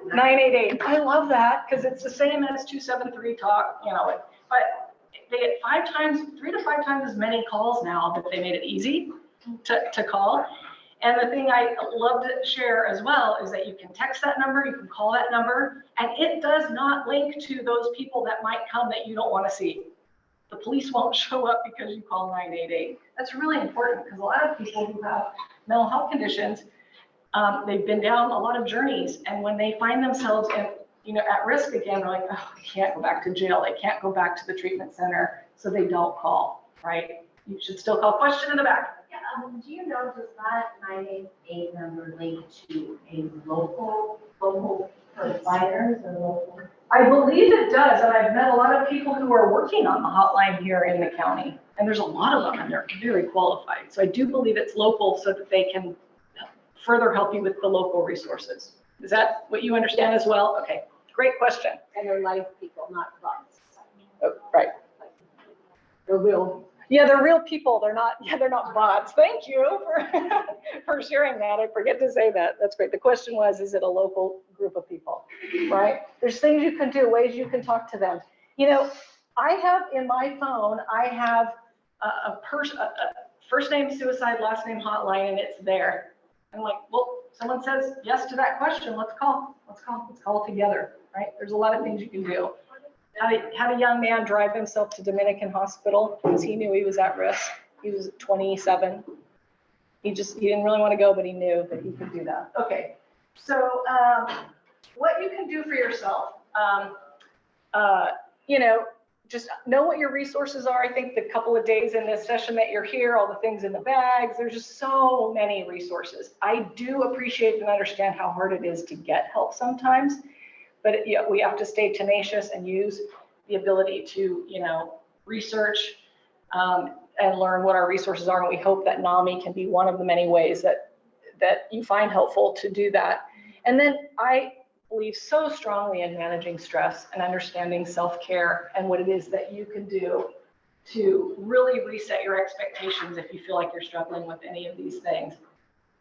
988. I love that because it's the same as 273 talk, but they get 3 to 5 times as many calls now that they made it easy to call. And the thing I love to share as well is that you can text that number, you can call that number, and it does not link to those people that might come that you don't want to see. The police won't show up because you call 988. That's really important because a lot of people who have mental health conditions, they've been down a lot of journeys, and when they find themselves at risk again, they're like, oh, I can't go back to jail, I can't go back to the treatment center, so they don't call, right? You should still call. Question in the back. Do you know, does that 988 number link to a local providers or local? I believe it does, and I've met a lot of people who are working on the hotline here in the county, and there's a lot of them, and they're very qualified. So I do believe it's local so that they can further help you with the local resources. Is that what you understand as well? Okay, great question. And they're live people, not bots. Oh, right. They're real. Yeah, they're real people. They're not bots. Thank you for sharing that. I forget to say that. That's great. The question was, is it a local group of people, right? There's things you can do, ways you can talk to them. I have in my phone, I have a first name suicide, last name hotline, and it's there. I'm like, well, someone says yes to that question. Let's call together, right? There's a lot of things you can do. Had a young man drive himself to Dominican Hospital because he knew he was at risk. He was 27. He didn't really want to go, but he knew that he could do that. Okay, so what you can do for yourself, just know what your resources are. I think the couple of days in this session that you're here, all the things in the bags, there's just so many resources. I do appreciate and understand how hard it is to get help sometimes. But we have to stay tenacious and use the ability to, research and learn what our resources are. And we hope that NAMI can be one of the many ways that you find helpful to do that. And then I believe so strongly in managing stress and understanding self-care and what it is that you can do to really reset your expectations if you feel like you're struggling with any of these things.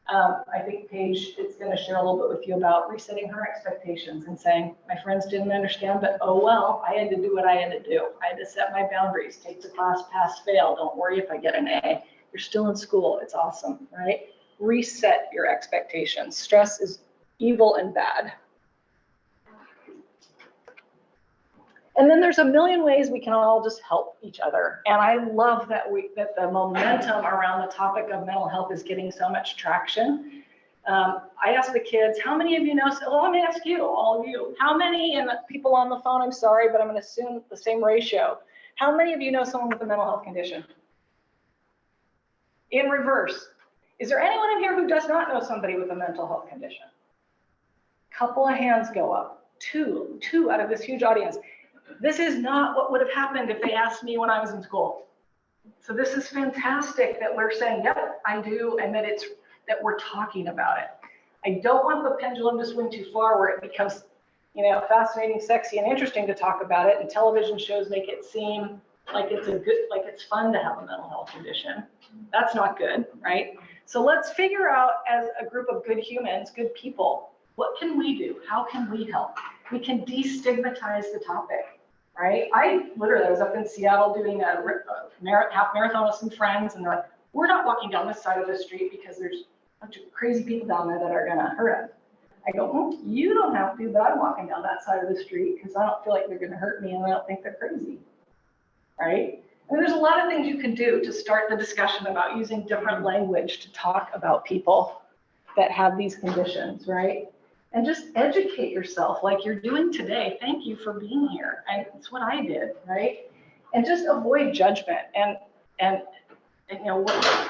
I think Paige is going to share a little bit with you about resetting her expectations and saying, my friends didn't understand, but oh well, I had to do what I had to do. I had to set my boundaries, take the class, pass, fail. Don't worry if I get an A. You're still in school. It's awesome, right? Reset your expectations. Stress is evil and bad. And then there's a million ways we can all just help each other. And I love that the momentum around the topic of mental health is getting so much traction. I asked the kids, how many of you know, well, let me ask you, all of you, how many, and people on the phone, I'm sorry, but I'm going to assume the same ratio. How many of you know someone with a mental health condition? In reverse, is there anyone in here who does not know somebody with a mental health condition? Couple of hands go up, two out of this huge audience. This is not what would have happened if they asked me when I was in school. So this is fantastic that we're saying, yep, I do, and that we're talking about it. I don't want the pendulum to swing too far where it becomes, fascinating, sexy, and interesting to talk about it, and television shows make it seem like it's fun to have a mental health condition. That's not good, right? So let's figure out, as a group of good humans, good people, what can we do? How can we help? We can destigmatize the topic, right? I was up in Seattle doing a half marathon with some friends, and they're like, we're not walking down this side of the street because there's a bunch of crazy people down there that are gonna hurt us. I go, you don't have to, but I'm walking down that side of the street because I don't feel like they're gonna hurt me and I don't think they're crazy, right? And there's a lot of things you can do to start the discussion about using different language to talk about people that have these conditions, right? And just educate yourself like you're doing today. Thank you for being here. And it's what I did, right? And just avoid judgment. And I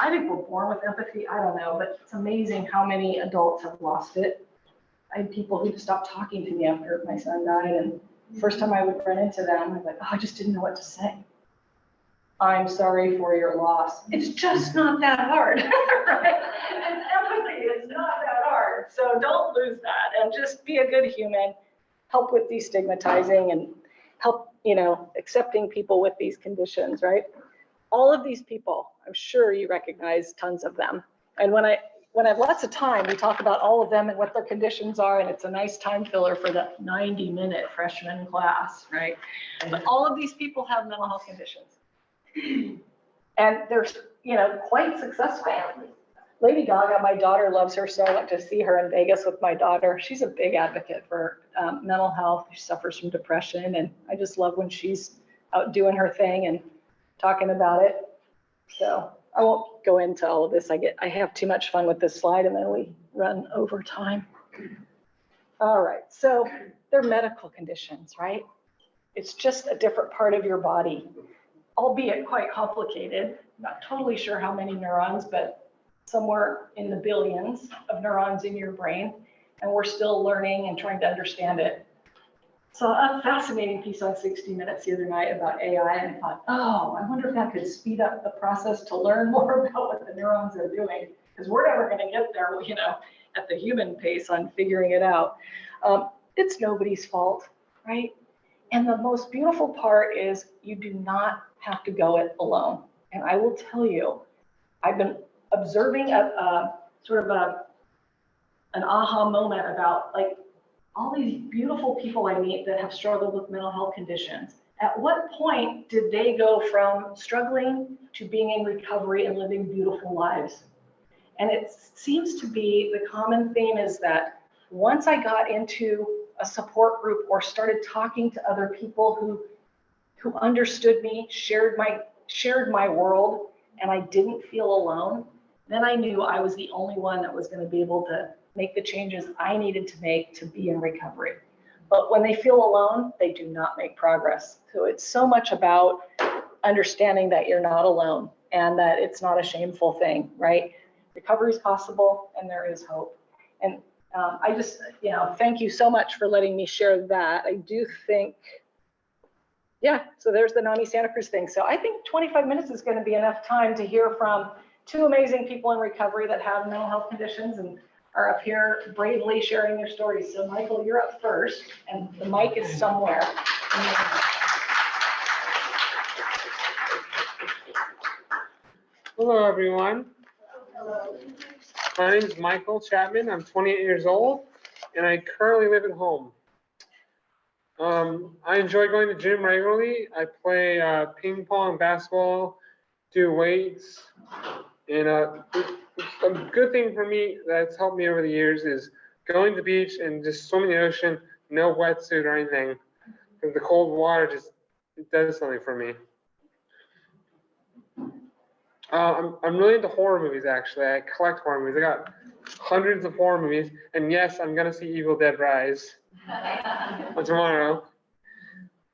think we're born with empathy. I don't know, but it's amazing how many adults have lost it. I had people who just stopped talking to me after my son died. And the first time I would run into them, I was like, I just didn't know what to say. I'm sorry for your loss. It's just not that hard, right? And empathy is not that hard. So don't lose that and just be a good human, help with destigmatizing and help, accepting people with these conditions, right? All of these people, I'm sure you recognize tons of them. And when I have lots of time, we talk about all of them and what their conditions are, and it's a nice time filler for the 90-minute freshman class, right? But all of these people have mental health conditions. And they're, quite successful. Lady Gaga, my daughter loves her, so I went to see her in Vegas with my daughter. She's a big advocate for mental health. She suffers from depression, and I just love when she's out doing her thing and talking about it. So I won't go into all of this. I have too much fun with this slide, and then we run over time. All right, so they're medical conditions, right? It's just a different part of your body, albeit quite complicated. Not totally sure how many neurons, but somewhere in the billions of neurons in your brain. And we're still learning and trying to understand it. So a fascinating piece on 60 Minutes the other night about AI, and I thought, I wonder if that could speed up the process to learn more about what the neurons are doing, because we're never going to get there, at the human pace on figuring it out. It's nobody's fault, right? And the most beautiful part is you do not have to go it alone. And I will tell you, I've been observing an aha moment about all these beautiful people I meet that have struggled with mental health conditions. At what point did they go from struggling to being in recovery and living beautiful lives? And it seems to be the common theme is that once I got into a support group or started talking to other people who understood me, shared my world, and I didn't feel alone, then I knew I was the only one that was going to be able to make the changes I needed to make to be in recovery. But when they feel alone, they do not make progress. So it's so much about understanding that you're not alone and that it's not a shameful thing, right? Recovery is possible and there is hope. And I just, thank you so much for letting me share that. I do think, so there's the NAMI Santa Cruz thing. So I think 25 minutes is going to be enough time to hear from two amazing people in recovery that have mental health conditions and are up here bravely sharing their stories. So Michael, you're up first, and the mic is somewhere. Hello, everyone. Hello. My name is Michael Chapman. I'm 28 years old, and I currently live at home. I enjoy going to the gym regularly. I play ping pong, basketball, do weights, And a good thing for me that's helped me over the years is going to the beach and just swimming in the ocean, no wetsuit or anything, because the cold water just it does something for me. I'm really into horror movies, actually. I collect horror movies. I got hundreds of horror movies, and yes, I'm gonna see Evil Dead Rise tomorrow.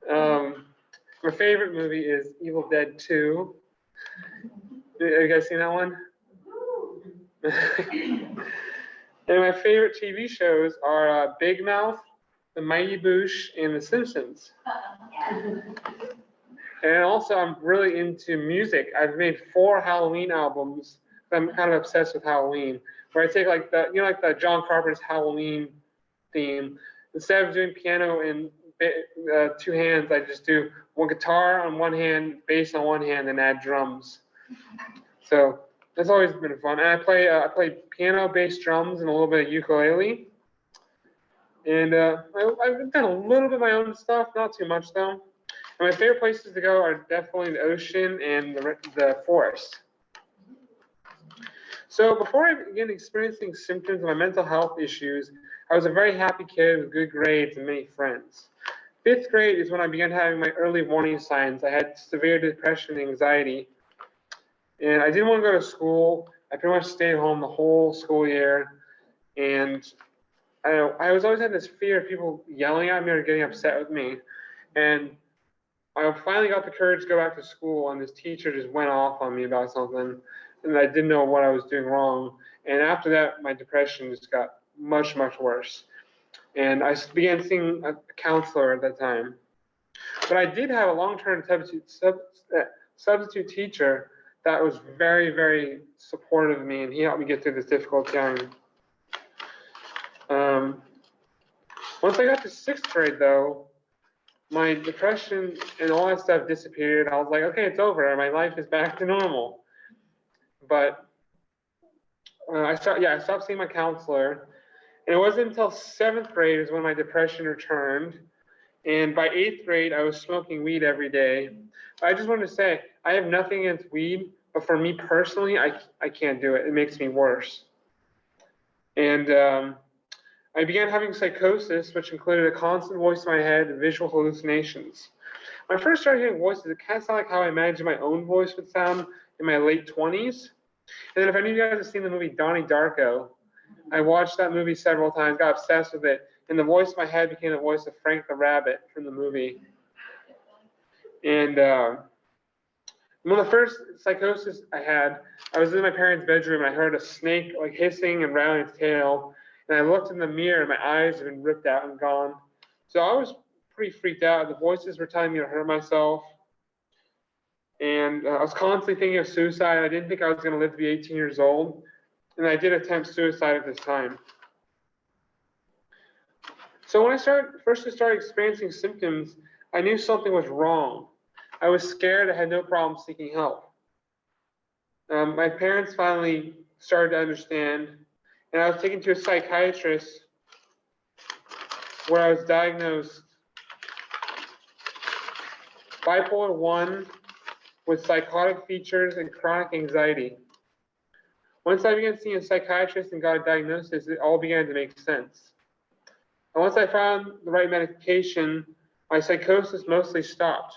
My favorite movie is Evil Dead 2. Have you guys seen that one? And my favorite TV shows are Big Mouth, The Mighty Boosh, and The Simpsons. And also, I'm really into music. I've made 4 Halloween albums. I'm kind of obsessed with Halloween, where I take like the, you know, like the John Carpenter's Halloween theme. Instead of doing piano in 2 hands, I just do one guitar on one hand, bass on one hand, and add drums. So that's always been fun. And I play piano, bass, drums, and a little bit of ukulele. And I've done a little bit of my own stuff, not too much though. And my favorite places to go are definitely the ocean and the forest. So before I began experiencing symptoms of my mental health issues, I was a very happy kid with good grades and many friends. 5th grade is when I began having my early warning signs. I had severe depression and anxiety. And I didn't want to go to school. I pretty much stayed home the whole school year. And I was always had this fear of people yelling at me or getting upset with me. And I finally got the courage to go back to school, and this teacher just went off on me about something, and I didn't know what I was doing wrong. And after that, my depression just got much, much worse. And I began seeing a counselor at that time. But I did have a long-term substitute teacher that was very, very supportive of me, and he helped me get through this difficult time. Once I got to 6th grade, though, my depression and all that stuff disappeared. I was like, okay, it's over. My life is back to normal. But I stopped seeing my counselor. And it wasn't until 7th grade is when my depression returned. And by 8th grade, I was smoking weed every day. I just wanted to say, I have nothing against weed, but for me personally, I can't do it. It makes me worse. And I began having psychosis, which included a constant voice in my head and visual hallucinations. When I first started hearing voices, it kind of sounded like how I imagined my own voice would sound in my late 20s. And then if any of you guys have seen the movie Donnie Darko, I watched that movie several times, got obsessed with it, and the voice in my head became the voice of Frank the Rabbit from the movie. And one of the first psychosis I had, I was in my parents' bedroom and I heard a snake like hissing and rattling its tail. And I looked in the mirror and my eyes had been ripped out and gone. So I was pretty freaked out. The voices were telling me to hurt myself. And I was constantly thinking of suicide. I didn't think I was going to live to be 18 years old. And I did attempt suicide at this time. So when I first started experiencing symptoms, I knew something was wrong. I was scared. I had no problem seeking help. My parents finally started to understand. And I was taken to a psychiatrist where I was diagnosed bipolar 1 with psychotic features and chronic anxiety. Once I began seeing a psychiatrist and got a diagnosis, it all began to make sense. And once I found the right medication, my psychosis mostly stopped.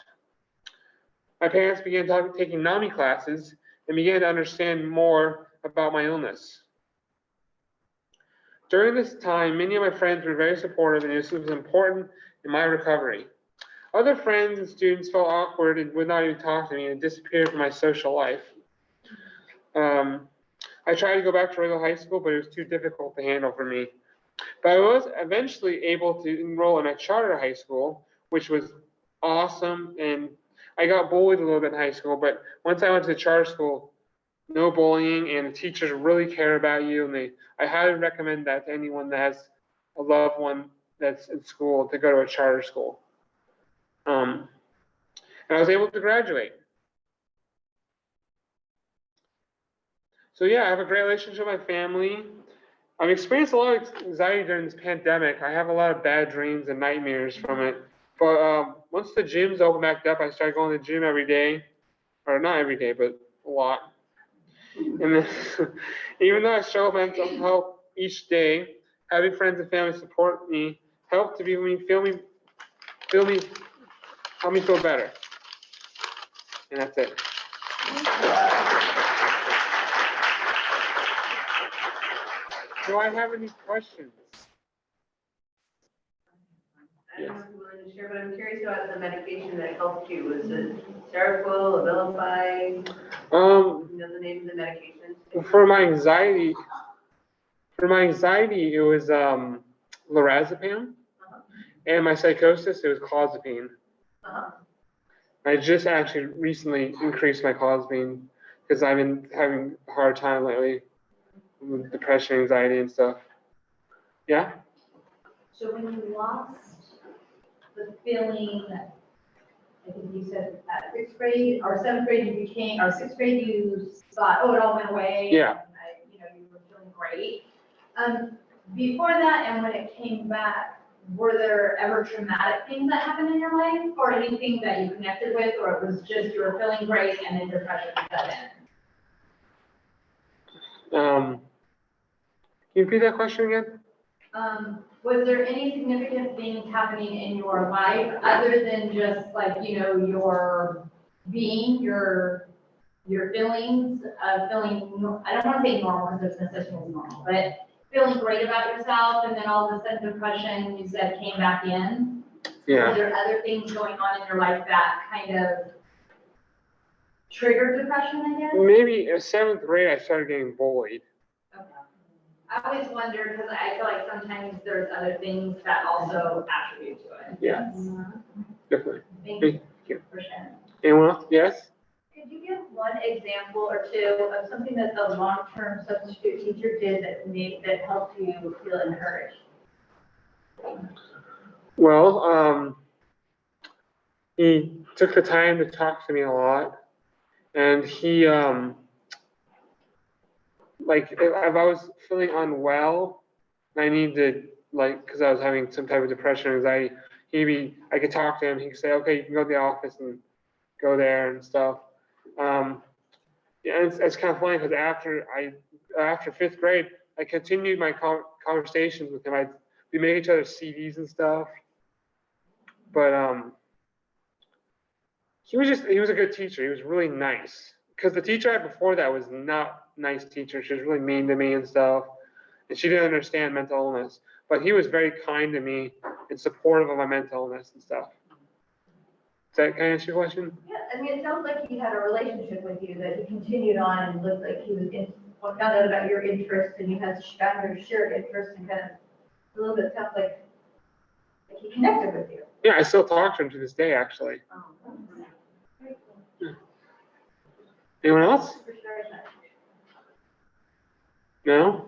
My parents began taking NAMI classes and began to understand more about my illness. During this time, many of my friends were very supportive, and this was important in my recovery. Other friends and students felt awkward and would not even talk to me and disappeared from my social life. I tried to go back to regular high school, but it was too difficult to handle for me. But I was eventually able to enroll in a charter high school, which was awesome, and I got bullied a little bit in high school, but once I went to the charter school, no bullying, and the teachers really care about you, and I highly recommend that to anyone that has a loved one that's in school to go to a charter school. And I was able to graduate. So yeah, I have a great relationship with my family. I've experienced a lot of anxiety during this pandemic. I have a lot of bad dreams and nightmares from it. But once the gyms opened back up, I started going to the gym every day, or not every day, but a lot. And then, even though I struggle with mental health each day, having friends and family support me help to help me feel better. And that's it. Do I have any questions? I don't know if you're willing to share, but I'm curious about the medication that helped you. Was it Seroquel, Abilify? You know the name of the medication? For my anxiety, it was lorazepam, and my psychosis, it was clozapine. I just actually recently increased my clozapine because I've been having a hard time lately with depression, anxiety, and stuff. Yeah. So when you lost the feeling, I think you said at 6th grade or 7th grade, or 6th grade, you thought, oh, it all went away. Yeah. And you were feeling great. Before that, and when it came back, were there ever traumatic things that happened in your life, or anything that you connected with, or it was just you were feeling great and then depression set in? Can you repeat that question again? Was there any significant things happening in your life other than just like, your being, your feelings of feeling, I don't want to say normal because there's no such thing as normal, but feeling great about yourself, and then all of a sudden depression, you said, came back in? Yeah. Were there other things going on in your life that kind of triggered depression, I guess? Maybe in 7th grade, I started getting bullied. Okay. I always wondered, because I feel like sometimes there's other things that also attribute to it. Yeah. Definitely. Thank you for sharing. Anyone else? Yes? Could you give one example or two of something that the long-term substitute teacher did that helped you feel encouraged? Well, he took the time to talk to me a lot, and he, like, if I was feeling unwell, and I needed, like, because I was having some type of depression, anxiety, I could talk to him. He could say, okay, you can go to the office and go there and stuff. Yeah, it's kind of funny because after 5th grade, I continued my conversations with him. We made each other CDs and stuff. But he was a good teacher. He was really nice. Because the teacher I had before that was not a nice teacher. She was really mean to me and stuff. And she didn't understand mental illness. But he was very kind to me and supportive of my mental illness and stuff. Does that kind of answer your question? Yeah, I mean, it sounds like he had a relationship with you that he continued on and looked like he was found out about your interests, and you had your shared interests, and kind of a little bit sounds like he connected with you. Yeah, I still talk to him to this day, actually. Yeah. Anyone else? No?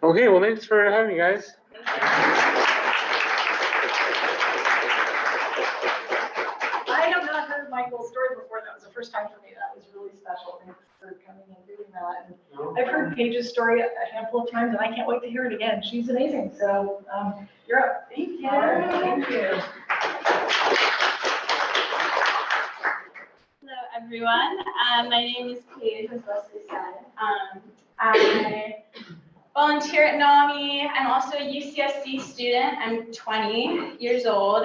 Okay, well, thanks for having me, guys. I have not heard Michael's story before. That was the first time for me. That was really special. Thanks for coming and doing that. And I've heard Paige's story a handful of times, and I can't wait to hear it again. She's amazing. So you're up. Thank you. Thank you. Hello, everyone. My name is Paige, as Leslie said. I volunteer at NAMI. I'm also a UCSC student. I'm 20 years old.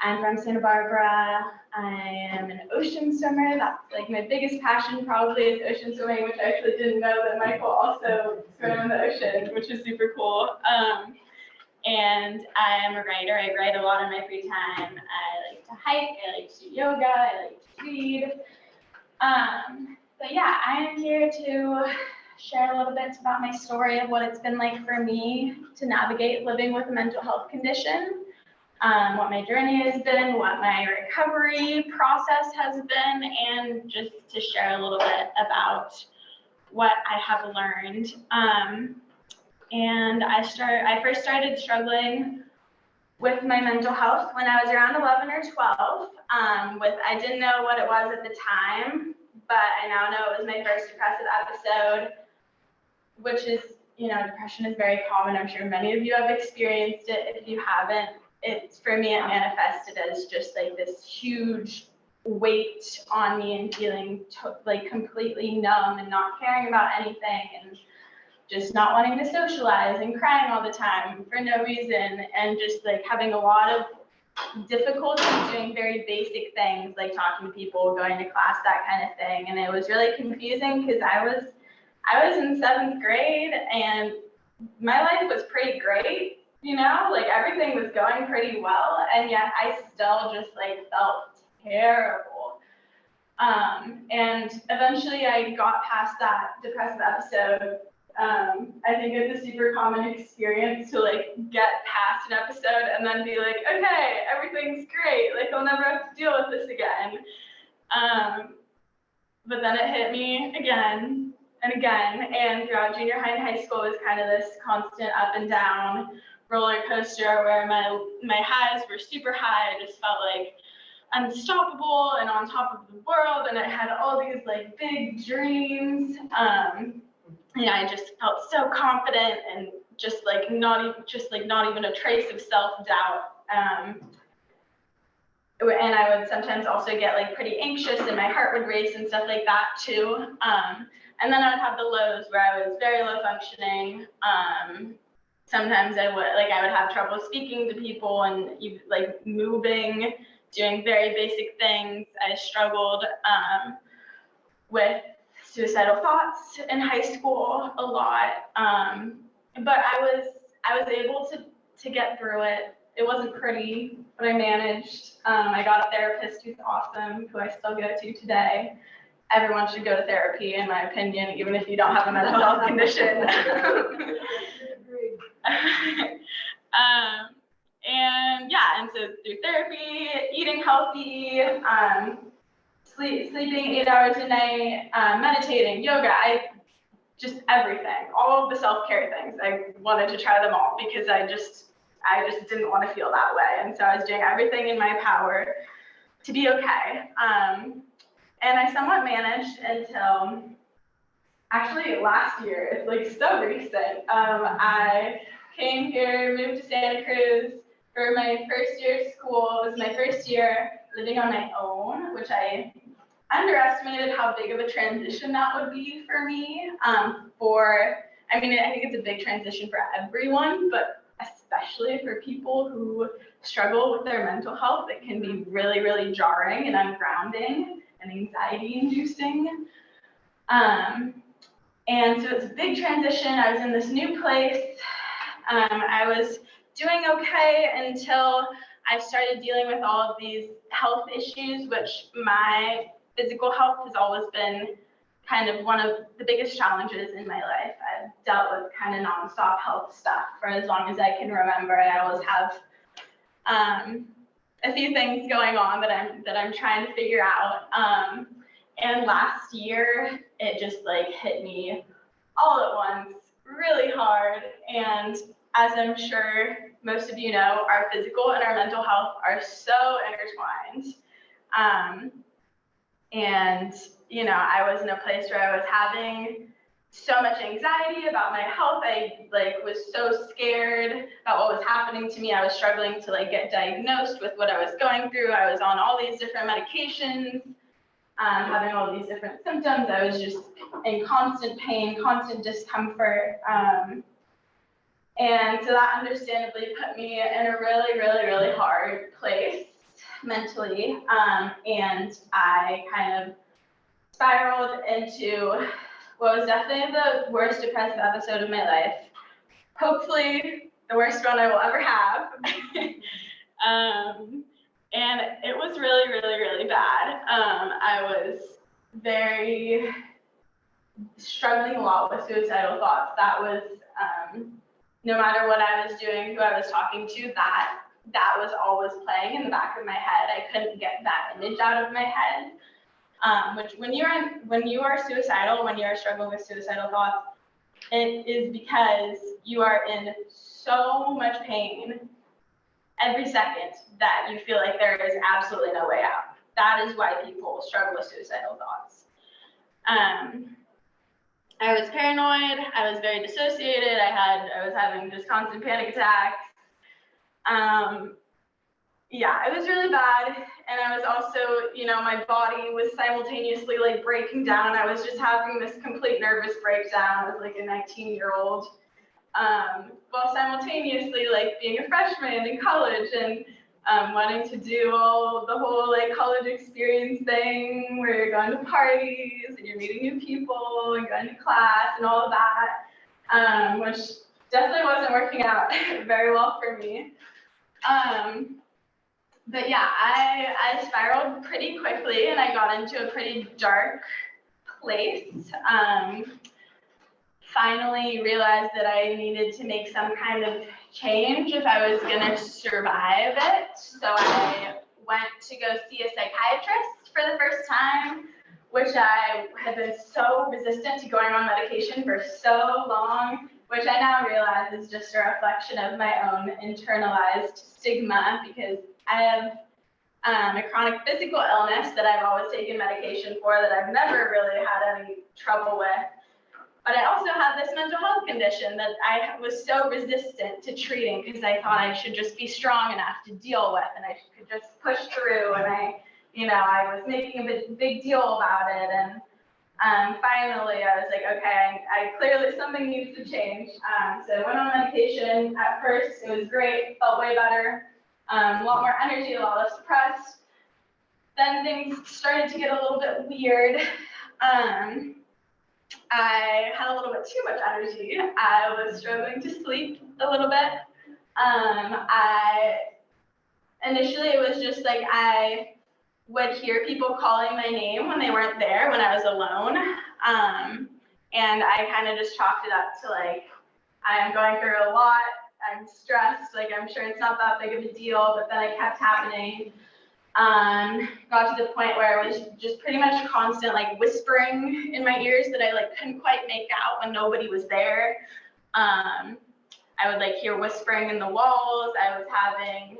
I'm from Santa Barbara. I am an ocean swimmer. That's like my biggest passion probably is ocean swimming, which I actually didn't know that Michael also swam in the ocean, which is super cool. And I am a writer. I write a lot in my free time. I like to hike. I like to do yoga. I like to read. But yeah, I am here to share a little bit about my story of what it's been like for me to navigate living with a mental health condition, what my journey has been, what my recovery process has been, and just to share a little bit about what I have learned. And I first started struggling with my mental health when I was around 11 or 12. I didn't know what it was at the time, but I now know it was my first depressive episode, which is, depression is very common. I'm sure many of you have experienced it. If you haven't, for me, it manifested as just like this huge weight on me and feeling like completely numb and not caring about anything and just not wanting to socialize and crying all the time for no reason and just like having a lot of difficulty doing very basic things like talking to people, going to class, that kind of thing. And it was really confusing because I was in 7th grade and my life was pretty great, you know, like everything was going pretty well, and yet I still just like felt terrible. And eventually I got past that depressive episode. I think it's a super common experience to like get past an episode and then be like, okay, everything's great. Like I'll never have to deal with this again. But then it hit me again and again. And throughout junior high and high school was kind of this constant up and down roller coaster where my highs were super high. I just felt like unstoppable and on top of the world. And I had all these like big dreams. You know, I just felt so confident and just not even a trace of self-doubt. And I would sometimes also get like pretty anxious and my heart would race and stuff like that too. And then I would have the lows where I was very low functioning. Sometimes I would have trouble speaking to people and like moving, doing very basic things. I struggled with suicidal thoughts in high school a lot, but I was able to get through it. It wasn't pretty, but I managed. I got a therapist who's awesome, who I still go to today. Everyone should go to therapy, in my opinion, even if you don't have a mental health condition. And so through therapy, eating healthy, sleeping 8 hours a night, meditating, yoga, just everything, all of the self-care things. I wanted to try them all because I just didn't want to feel that way. And so I was doing everything in my power to be okay. And I somewhat managed until actually last year. It's like so recent. I came here, moved to Santa Cruz for my first year of school. It was my first year living on my own, which I underestimated how big of a transition that would be for me. I think it's a big transition for everyone, but especially for people who struggle with their mental health, it can be really, really jarring and ungrounding and anxiety-inducing. And so it's a big transition. I was in this new place. I was doing okay until I started dealing with all of these health issues, which my physical health has always been kind of one of the biggest challenges in my life. I've dealt with kind of nonstop health stuff for as long as I can remember. I always have a few things going on that I'm trying to figure out. And last year, it just like hit me all at once, really hard. And as I'm sure most of you know, our physical and our mental health are so intertwined. And, you know, I was in a place where I was having so much anxiety about my health. I was so scared about what was happening to me. I was struggling to get diagnosed with what I was going through. I was on all these different medications, having all these different symptoms. I was just in constant pain, constant discomfort. And so that understandably put me in a really, really, really hard place mentally. And I kind of spiraled into what was definitely the worst depressive episode of my life. Hopefully the worst one I will ever have. And it was really, really, really bad. I was struggling a lot with suicidal thoughts. That was, no matter what I was doing, who I was talking to, that was always playing in the back of my head. I couldn't get that image out of my head. Which when you are suicidal, when you are struggling with suicidal thoughts, it is because you are in so much pain every second that you feel like there is absolutely no way out. That is why people struggle with suicidal thoughts. I was paranoid. I was very dissociated. I was having just constant panic attacks. yeah, it was really bad. And I was also, you know, my body was simultaneously like breaking down. I was just having this complete nervous breakdown as like a 19-year-old, while simultaneously like being a freshman in college and wanting to do the whole like college experience thing where you're going to parties and you're meeting new people and going to class and all of that, which definitely wasn't working out very well for me. But yeah, I spiraled pretty quickly and I got into a pretty dark place. Finally realized that I needed to make some kind of change if I was gonna survive it. So I went to go see a psychiatrist for the first time, which I had been so resistant to going on medication for so long, which I now realize is just a reflection of my own internalized stigma, because I have a chronic physical illness that I've always taken medication for that I've never really had any trouble with. But I also had this mental health condition that I was so resistant to treating because I thought I should just be strong enough to deal with and I could just push through, and I was making a big deal about it. And finally I was like, okay, I clearly something needs to change. So I went on medication. At first it was great, felt way better, a lot more energy, a lot less depressed. Then things started to get a little bit weird. I had a little bit too much energy. I was struggling to sleep a little bit. Initially it was just like I would hear people calling my name when they weren't there, when I was alone. And I kind of just chalked it up to like, I'm going through a lot, I'm stressed, like I'm sure it's not that big of a deal, but then it kept happening. Got to the point where it was just pretty much constant like whispering in my ears that I like couldn't quite make out when nobody was there. I would like hear whispering in the walls. I was having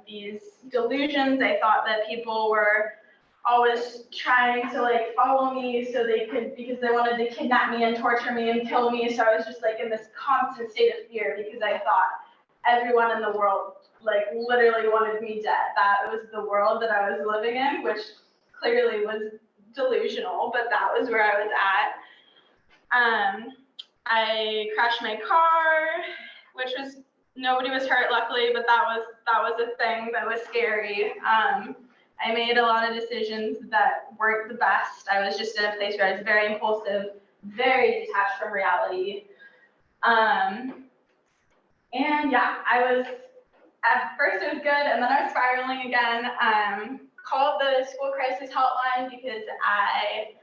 these delusions. I thought that people were always trying to like follow me so they could, because they wanted to kidnap me and torture me and kill me. So I was just like in this constant state of fear because I thought everyone in the world like literally wanted me dead. That was the world that I was living in, which clearly was delusional, but that was where I was at. I crashed my car, which was, nobody was hurt luckily, but that was a thing that was scary. I made a lot of decisions that weren't the best. I was just in a place where I was very impulsive, very detached from reality. And yeah, at first it was good, and then I was spiraling again. Called the school crisis hotline because I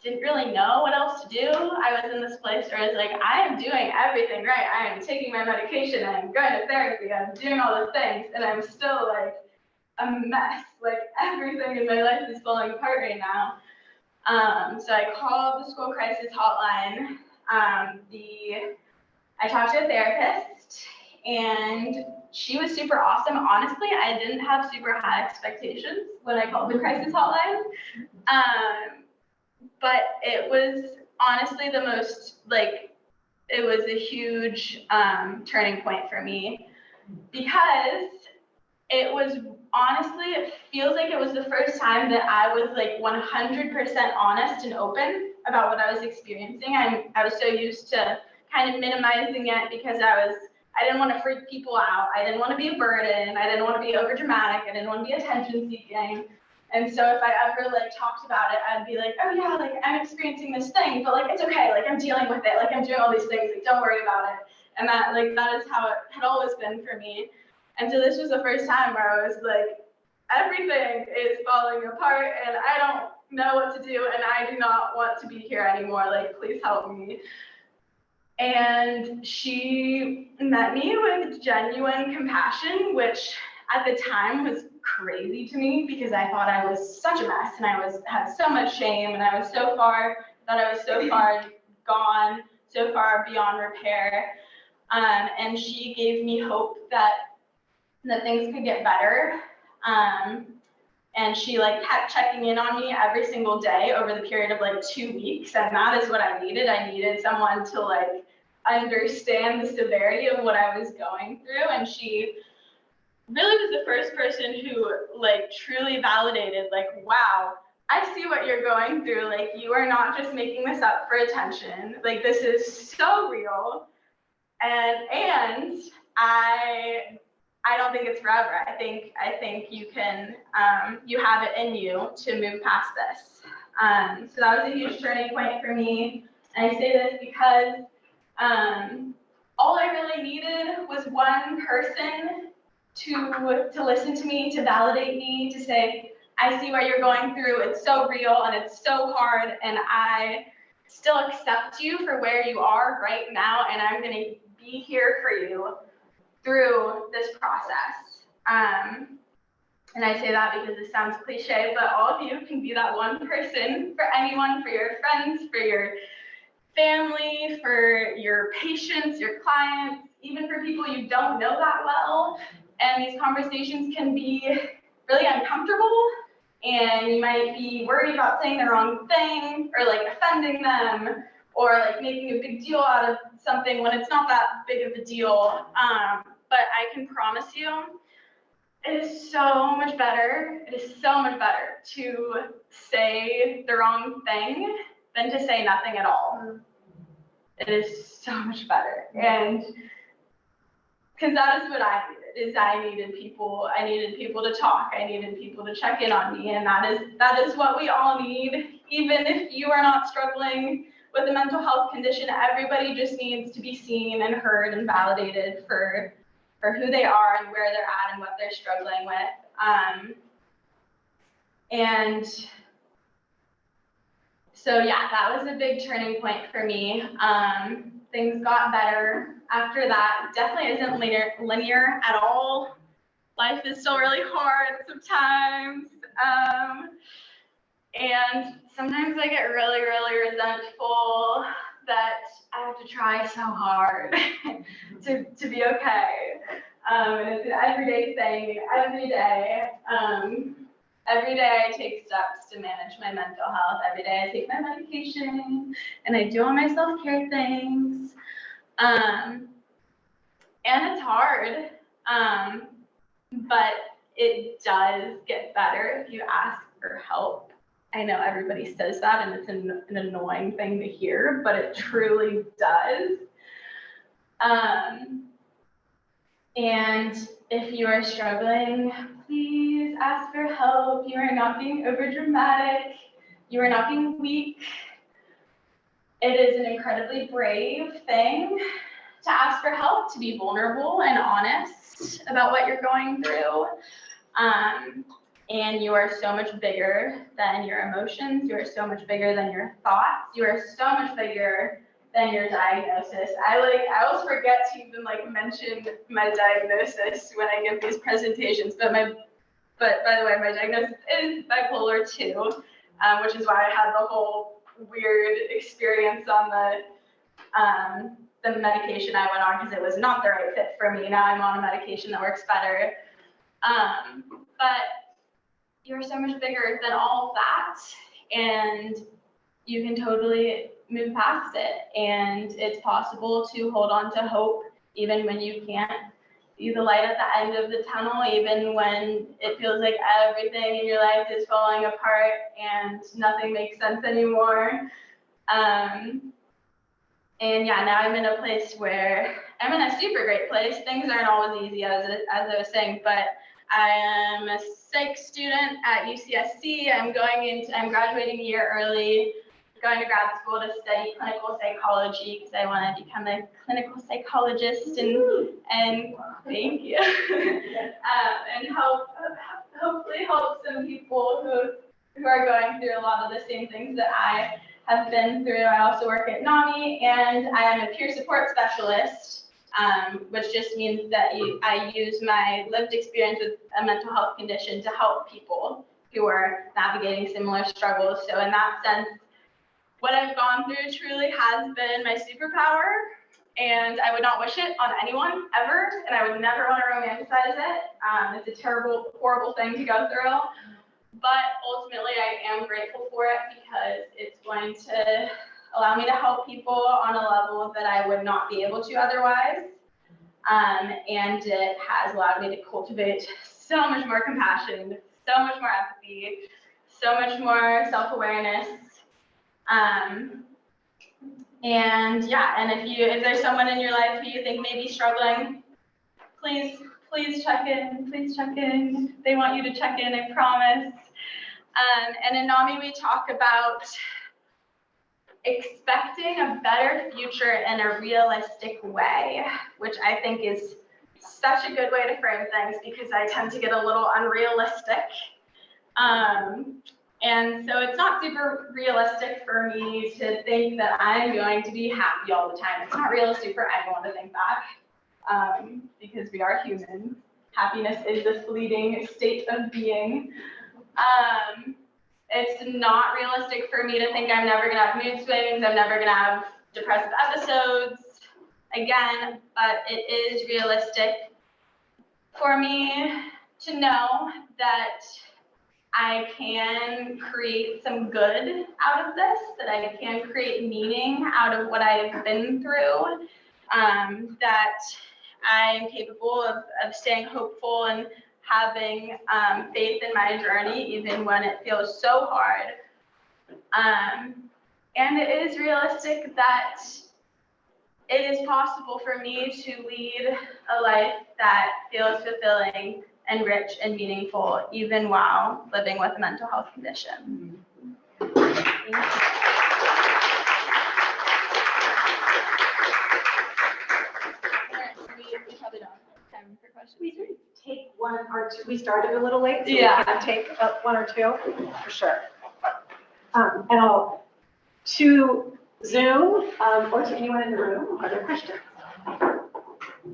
didn't really know what else to do. I was in this place where I was like, I am doing everything right. I am taking my medication, I'm going to therapy, I'm doing all the things, and I'm still like a mess. Like everything in my life is falling apart right now. So I called the school crisis hotline. I talked to a therapist, and she was super awesome. Honestly, I didn't have super high expectations when I called the crisis hotline. But it was honestly the most, like, it was a huge turning point for me, because it was, honestly, it feels like it was the first time that I was like 100% honest and open about what I was experiencing. I was so used to kind of minimizing it because I didn't want to freak people out. I didn't want to be a burden. I didn't want to be over dramatic. I didn't want to be attention seeking. And so if I ever like talked about it, I'd be like, oh yeah, like I'm experiencing this thing, but like it's okay, like I'm dealing with it, like I'm doing all these things, like don't worry about it. And that is how it had always been for me. And so this was the first time where I was like, everything is falling apart and I don't know what to do and I do not want to be here anymore. Like, please help me. And she met me with genuine compassion, which at the time was crazy to me because I thought I was such a mess and had so much shame and I was so far gone, so far beyond repair. And she gave me hope that things could get better. And she like kept checking in on me every single day over the period of like 2 weeks. And that is what I needed. I needed someone to like understand the severity of what I was going through. And she really was the first person who like truly validated, like, wow, I see what you're going through. Like, you are not just making this up for attention. Like, this is so real. And I don't think it's forever. I think you can, you have it in you to move past this. So that was a huge turning point for me. And I say this because all I really needed was one person to listen to me, to validate me, to say, I see what you're going through. It's so real and it's so hard, and I still accept you for where you are right now, and I'm going to be here for you through this process. And I say that because it sounds cliche, but all of you can be that one person for anyone, for your friends, for your family, for your patients, your clients, even for people you don't know that well. And these conversations can be really uncomfortable, and you might be worried about saying the wrong thing or like offending them or like making a big deal out of something when it's not that big of a deal. But I can promise you, it is so much better. It is so much better to say the wrong thing than to say nothing at all. It is so much better. And because that is what I needed, I needed people to talk, I needed people to check in on me, and that is what we all need. Even if you are not struggling with a mental health condition, everybody just needs to be seen and heard and validated for who they are and where they're at and what they're struggling with. And so yeah, that was a big turning point for me. Things got better after that. Definitely isn't linear at all. Life is still really hard sometimes. And sometimes I get really, really resentful that I have to try so hard to be okay. And it's an everyday thing, every day. Every day I take steps to manage my mental health. Every day I take my medication and I do all my self-care things. And it's hard, but it does get better if you ask for help. I know everybody says that and it's an annoying thing to hear, but it truly does. And if you are struggling, please ask for help. You are not being overdramatic. You are not being weak. It is an incredibly brave thing to ask for help, to be vulnerable and honest about what you're going through. And you are so much bigger than your emotions. You are so much bigger than your thoughts. You are so much bigger than your diagnosis. I always forget to even mention my diagnosis when I give these presentations. But by the way, my diagnosis is bipolar 2, which is why I had the whole weird experience on the medication I went on, because it was not the right fit for me. Now I'm on a medication that works better. But you're so much bigger than all of that, and you can totally move past it. And it's possible to hold on to hope even when you can't see the light at the end of the tunnel, even when it feels like everything in your life is falling apart and nothing makes sense anymore. And yeah, now I'm in a place where I'm in a super great place. Things aren't always easy, as I was saying, but I am a psych student at UCSC. I'm graduating a year early, going to grad school to study clinical psychology because I want to become a clinical psychologist and thank you, and hopefully help some people who are going through a lot of the same things that I have been through. I also work at NAMI, and I am a peer support specialist, which just means that I use my lived experience with a mental health condition to help people who are navigating similar struggles. So in that sense, what I've gone through truly has been my superpower, and I would not wish it on anyone ever, and I would never want to romanticize it. It's a terrible, horrible thing to go through, but ultimately I am grateful for it because it's going to allow me to help people on a level that I would not be able to otherwise. And it has allowed me to cultivate so much more compassion, so much more empathy, so much more self-awareness. And yeah, and if there's someone in your life who you think may be struggling, please check in, They want you to check in, I promise. And in NAMI, we talk about expecting a better future in a realistic way, which I think is such a good way to frame things because I tend to get a little unrealistic. And so it's not super realistic for me to think that I'm going to be happy all the time. It's not realistic for anyone to think that because we are humans. Happiness is a fleeting state of being. It's not realistic for me to think I'm never gonna have mood swings, I'm never gonna have depressive episodes again, but it is realistic for me to know that I can create some good out of this, that I can create meaning out of what I've been through, that I'm capable of staying hopeful and having faith in my journey, even when it feels so hard. And it is realistic that it is possible for me to lead a life that feels fulfilling and rich and meaningful, even while living with a mental health condition. Thank you. We probably don't have time for questions. We can take one or two. We started a little late, so Yeah. we can take one or two for sure. And I'll to Zoom or to anyone in the room. Are there questions?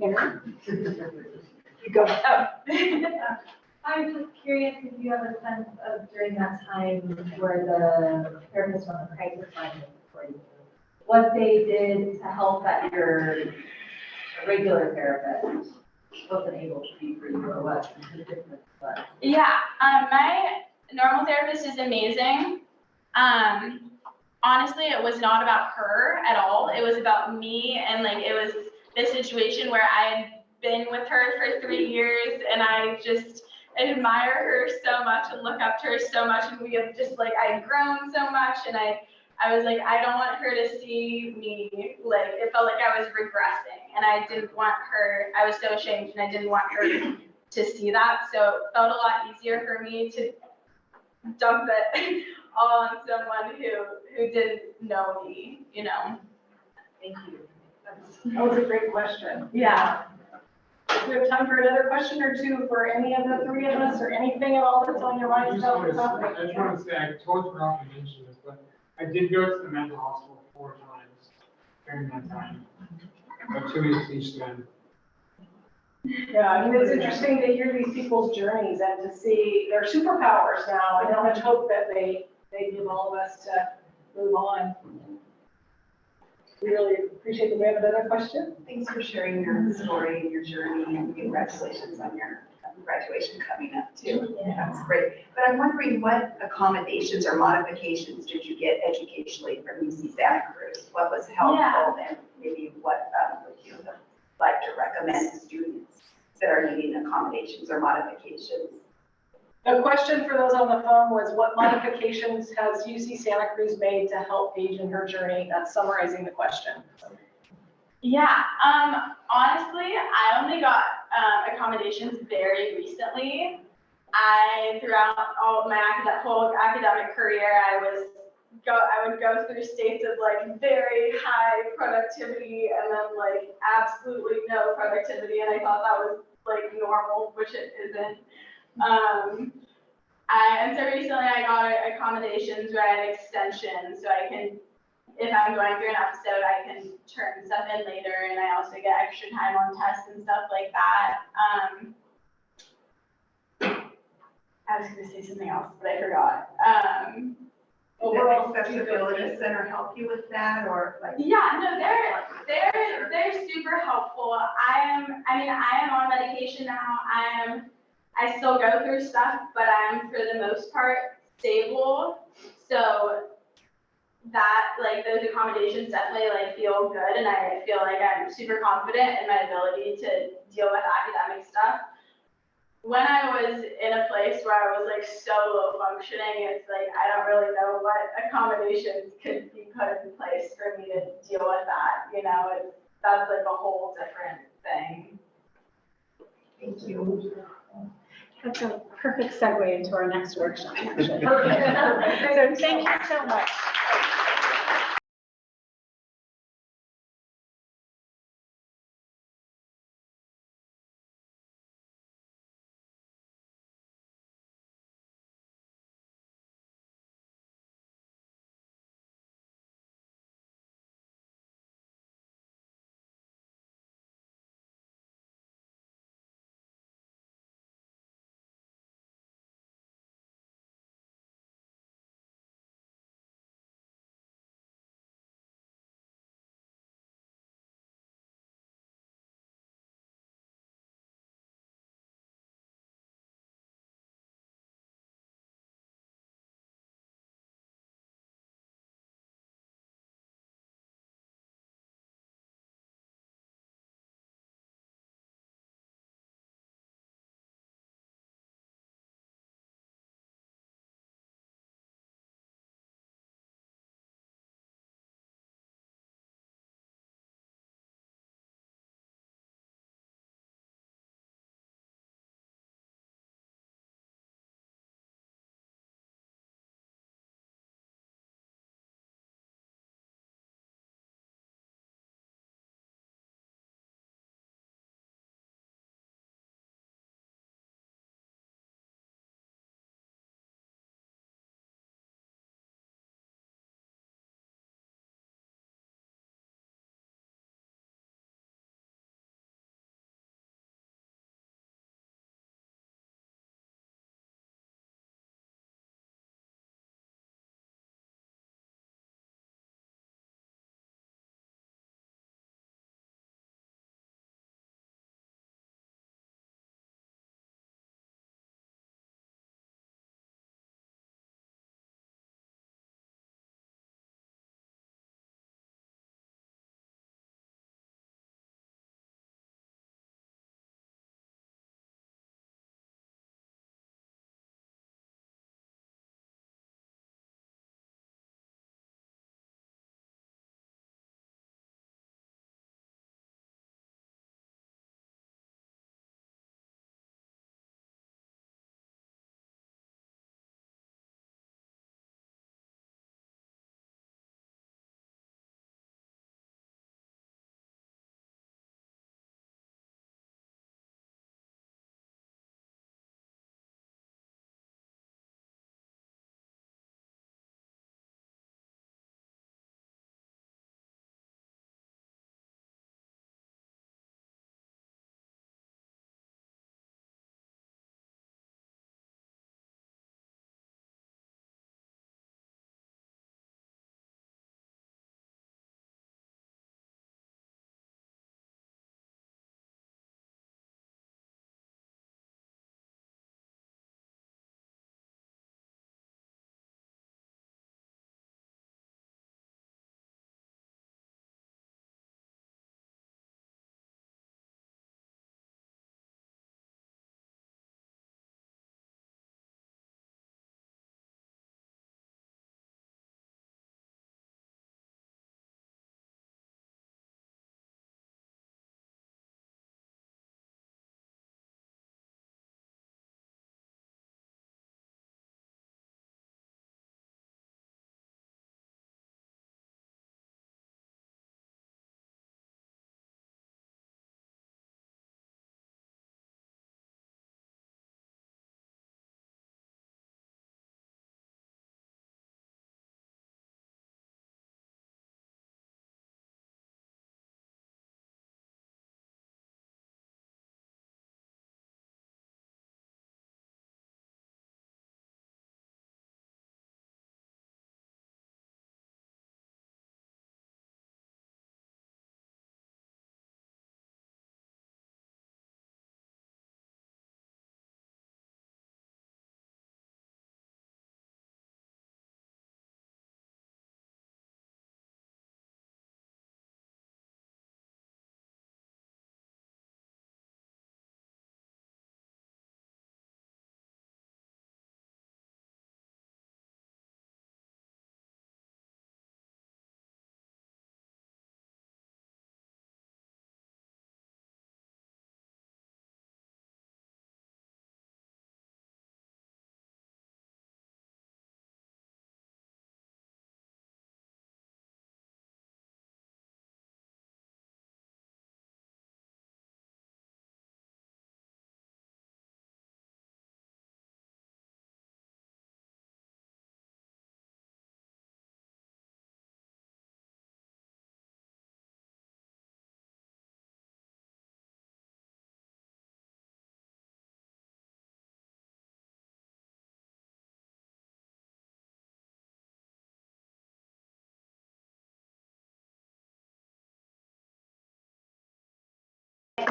Aaron? You go. Oh. I'm just curious if you have a sense of during that time where the therapist on the crisis line for you, what they did to help that your regular therapist wasn't able to be for you, or what the difference was. Yeah, my normal therapist is amazing. Honestly, it was not about her at all. It was about me, and like it was this situation where I had been with her for 3 years, and I just admire her so much and look up to her so much, and we have just like I've grown so much, and I was like, I don't want her to see me, like, it felt like I was regressing, and I didn't want her, I was so ashamed, and I didn't want her to see that, so it felt a lot easier for me to dump it all on someone who didn't know me, you know? Thank you. That was a great question. Yeah. Do we have time for another question or two for any of the three of us, or anything at all that's on your mind? I just want to say, I totally forgot to mention this, but I did go to the mental hospital 4 times during that time. About 2 weeks each then. Yeah, I mean, it's interesting to hear these people's journeys and to see their superpowers now, and how much hope that they give all of us to move on. We really appreciate that. We have another question. Thanks for sharing your story and your journey, and congratulations on your graduation coming up too. Yeah. That's great. But I'm wondering, what accommodations or modifications did you get educationally from UC Santa Cruz? What was helpful, and maybe what would you like to recommend to students that are needing accommodations or modifications? The question for those on the phone was, what modifications has UC Santa Cruz made to help Paige in her journey? That's summarizing the question. Yeah, honestly, I only got accommodations very recently. Throughout all of my whole academic career, I would go through states of like very high productivity and then like absolutely no productivity, and I thought that was like normal, which it isn't. And so recently I got accommodations where I had extensions, so I can, if I'm going through an episode, I can turn stuff in later, and I also get extra time on tests and stuff like that. I was going to say something else, but I forgot. Overall accessibility center help you with that, or like? Yeah, no, they're super helpful. I am on medication now. I still go through stuff, but I'm for the most part stable. So that, like, those accommodations definitely like feel good, and I feel like I'm super confident in my ability to deal with academic stuff. When I was in a place where I was like so low functioning, it's like I don't really know what accommodations could be put in place for me to deal with that. You know, that's like a whole different thing. Thank you. That's a perfect segue into our next workshop, actually. Perfect. So thank you so much.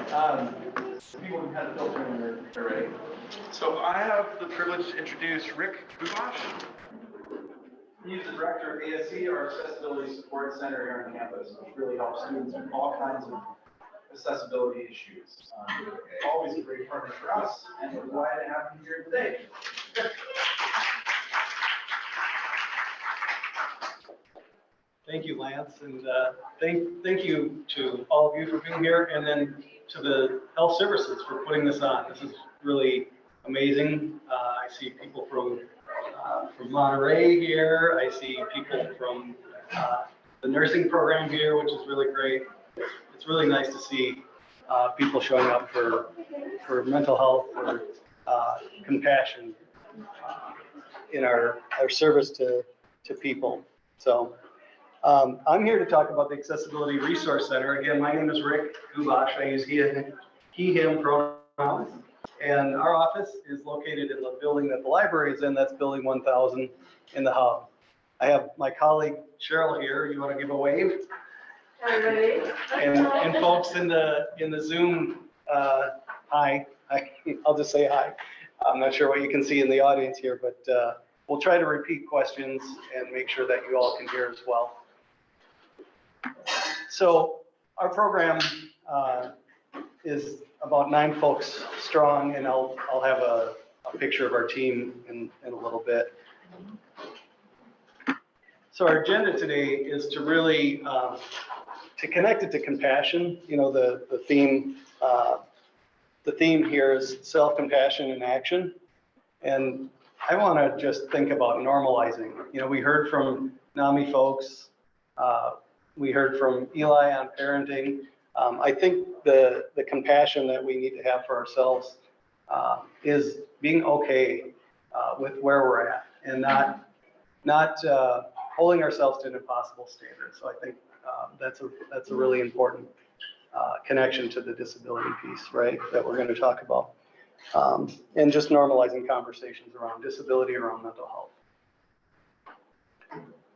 People can kind of filter in when they're ready. So I have the privilege to introduce Rick Gubash. He's the director of ASC, our Accessibility Support Center here on campus, which really helps students with all kinds of accessibility issues. Always a great partner for us, and we're glad to have him here today. Thank you, Lance, and thank you to all of you for being here, and then to the health services for putting this on. This is really amazing. I see people from Monterey here. I see people from the nursing program here, which is really great. It's really nice to see people showing up for mental health, for compassion in our service to people. So I'm here to talk about the Accessibility Resource Center. Again, my name is Rick Gubash. I use he, him pronouns. And our office is located in the building that the library is in. That's building 1000 in the hub. I have my colleague Cheryl here. You want to give a wave? Everybody. And folks in the Zoom, hi. I'll just say hi. I'm not sure what you can see in the audience here, but we'll try to repeat questions and make sure that you all can hear as well. So our program is about 9 folks strong, and I'll have a picture of our team in a little bit. So our agenda today is to really to connect it to compassion. You know, the theme here is self-compassion in action, and I want to just think about normalizing. You know, we heard from NAMI folks, we heard from Eli on parenting. I think the compassion that we need to have for ourselves is being okay with where we're at, and not holding ourselves to an impossible standard. So I think that's a really important connection to the disability piece, right, that we're going to talk about. And just normalizing conversations around disability, around mental health.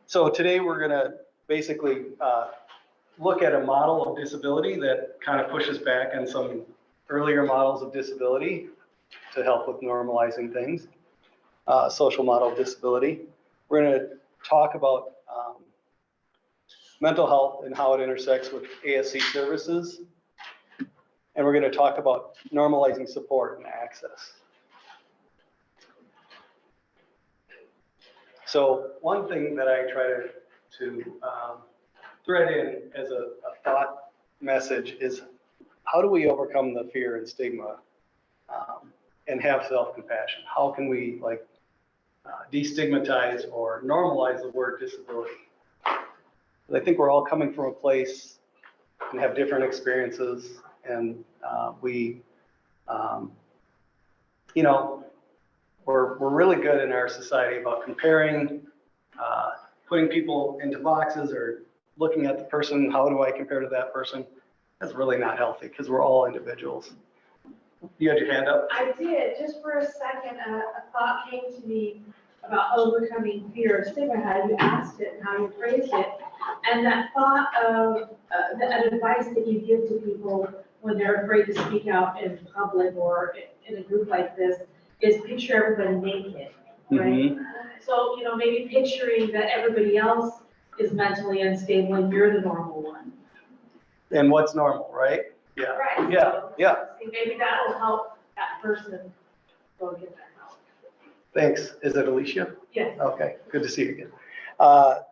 So today we're going to basically look at a model of disability that kind of pushes back on some earlier models of disability to help with normalizing things. Social model of disability. We're going to talk about mental health and how it intersects with ASC services. And we're going to talk about normalizing support and access. So one thing that I try to thread in as a thought message is, how do we overcome the fear and stigma and have self-compassion? How can we destigmatize or normalize the word disability? I think we're all coming from a place and have different experiences, and you know, we're really good in our society about comparing, putting people into boxes or looking at the person, how do I compare to that person? That's really not healthy because we're all individuals. You had your hand up? I did, just for a second, a thought came to me about overcoming fear or stigma, how you asked it and how you phrased it. And that thought of an advice that you give to people when they're afraid to speak out in public or in a group like this is picture everybody naked, right? Mm-hmm. So, you know, maybe picturing that everybody else is mentally unstable and you're the normal one. And what's normal, right? Yeah. Right. Yeah. Yeah. Maybe that'll help that person go get that help. Thanks. Is it Alicia? Yes. Okay. Good to see you again.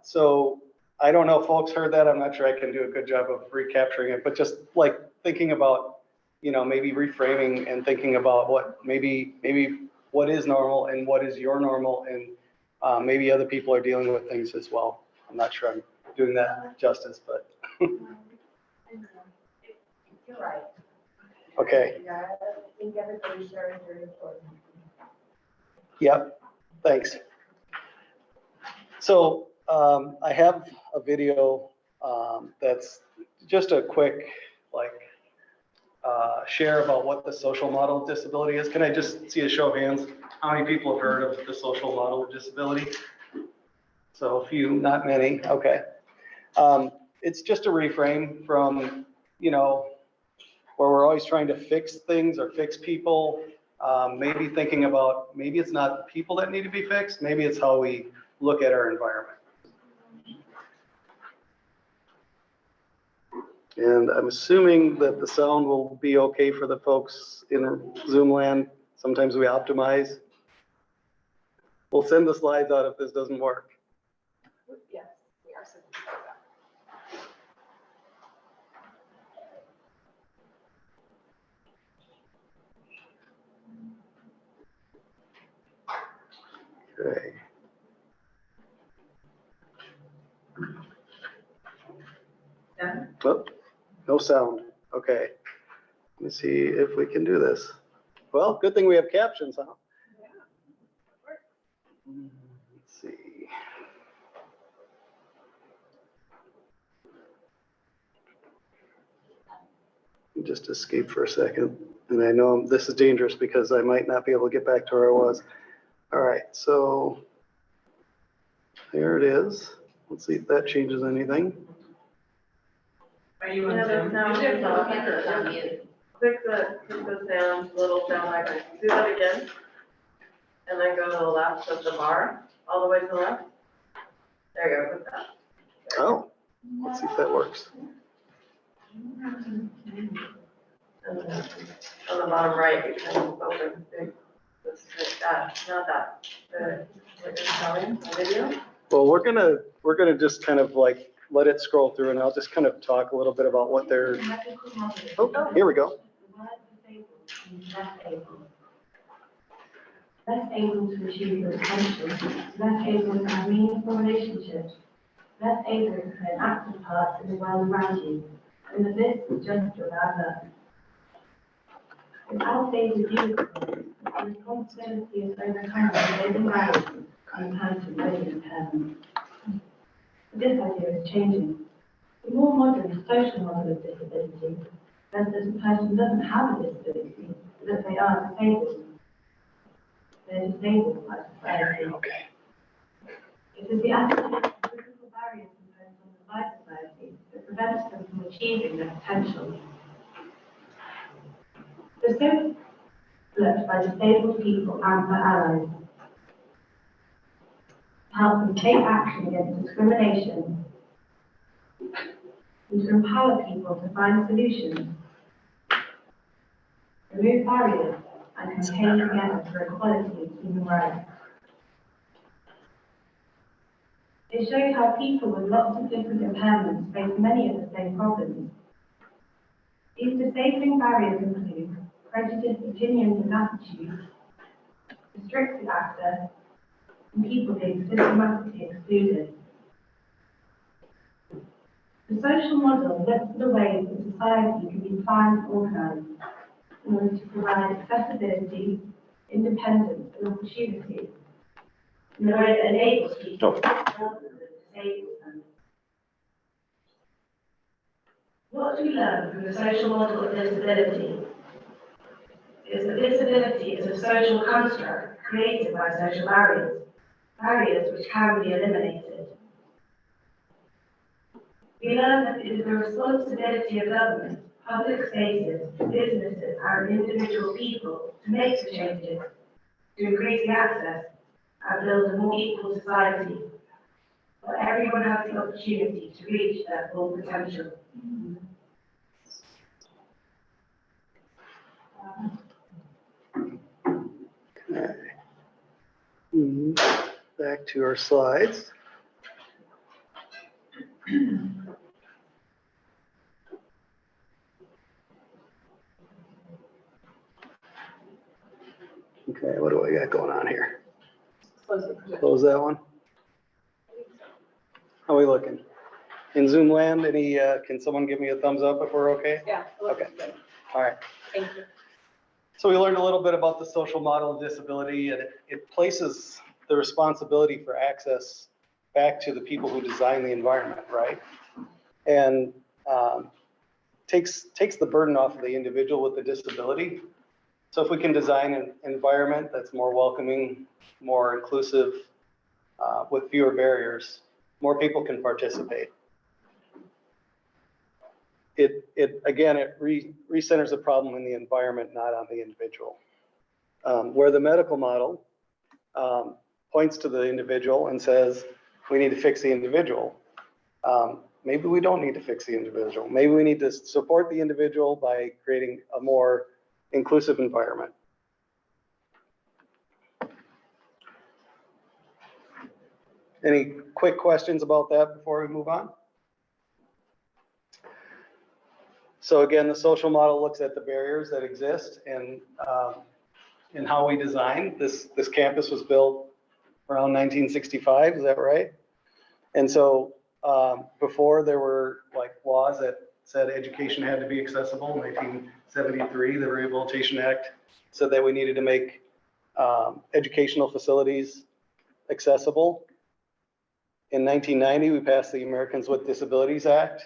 So I don't know if folks heard that. I'm not sure I can do a good job of recapturing it, but just like thinking about, you know, maybe reframing and thinking about what maybe what is normal and what is your normal, and maybe other people are dealing with things as well. I'm not sure I'm doing that justice, but. You're right. Okay. Yeah, I think everybody's very, very important. Yep. Thanks. So I have a video that's just a quick share about what the social model of disability is. Can I just see a show of hands? How many people have heard of the social model of disability? So a few, not many. Okay. It's just a reframe from, you know, where we're always trying to fix things or fix people. Maybe thinking about, maybe it's not the people that need to be fixed, maybe it's how we look at our environment. And I'm assuming that the sound will be okay for the folks in Zoom land. Sometimes we optimize. We'll send the slides out if this doesn't work. Yes, we are sending Okay. Yeah. Oh, no sound. Okay. Let me see if we can do this. Well, good thing we have captions, huh? Let's see. Just escape for a second. And I know this is dangerous because I might not be able to get back to where I was. All right, so there it is. Let's see if that changes anything. Are you on Zoom? Click the sound, little sound icon. Do that again. And then go to the left of the bar, all the way to the left. There you go, put that. Oh, let's see if that works. And then on the bottom right, you can open this, that, not that, the, what you're showing, the video. Well, we're gonna just kind of like let it scroll through, and I'll just kind of talk a little bit about what they're. Oh, here we go. Less able to achieve their potential, less able to have meaningful relationships, less able to play an active part in the world around you, and the list is just without luck. Without days of youth, the responsibility is overcoming the living barriers and hands to living impairment. This idea is changing. The more modern social model of disability says that a person doesn't have a disability, that they are disabled. They're disabled by society. Okay. It is the attitude of physical barriers imposed on them by society that prevents them from achieving their potential. The scope looked by disabled people and their allies to help them take action against discrimination and to empower people to find solutions, remove barriers, and campaign together for equality and human rights. It showed how people with lots of different impairments face many of the same problems. These disabling barriers include prejudiced opinions and attitudes, restricted access, and people being systematically excluded. The social model looks at the ways that society can be planned and organised in order to provide accessibility, independence, and opportunity in a way that enables people to help them disable them. What do we learn from the social model of disability is that disability is a social construct created by social barriers, barriers which can be eliminated. We learn that it is the responsibility of government, public spaces, businesses, and individual people to make the changes, to increase the access, and build a more equal society, where everyone has the opportunity to reach their full potential. Okay. Back to our slides. Okay, what do I got going on here? Close that one. How are we looking? In Zoom land, any, can someone give me a thumbs up if we're okay? Yeah. Okay. All right. Thank you. So we learned a little bit about the social model of disability, and it places the responsibility for access back to the people who design the environment, right? And takes the burden off of the individual with the disability. So if we can design an environment that's more welcoming, more inclusive, with fewer barriers, more people can participate. recenters the problem in the environment, not on the individual. Where the medical model points to the individual and says, we need to fix the individual. Maybe we don't need to fix the individual. Maybe we need to support the individual by creating a more inclusive environment. Any quick questions about that before we move on? So again, the social model looks at the barriers that exist and how we design. This campus was built around 1965, is that right? And so before there were like laws that said education had to be accessible. In 1973, the Rehabilitation Act said that we needed to make educational facilities accessible. In 1990, we passed the Americans with Disabilities Act.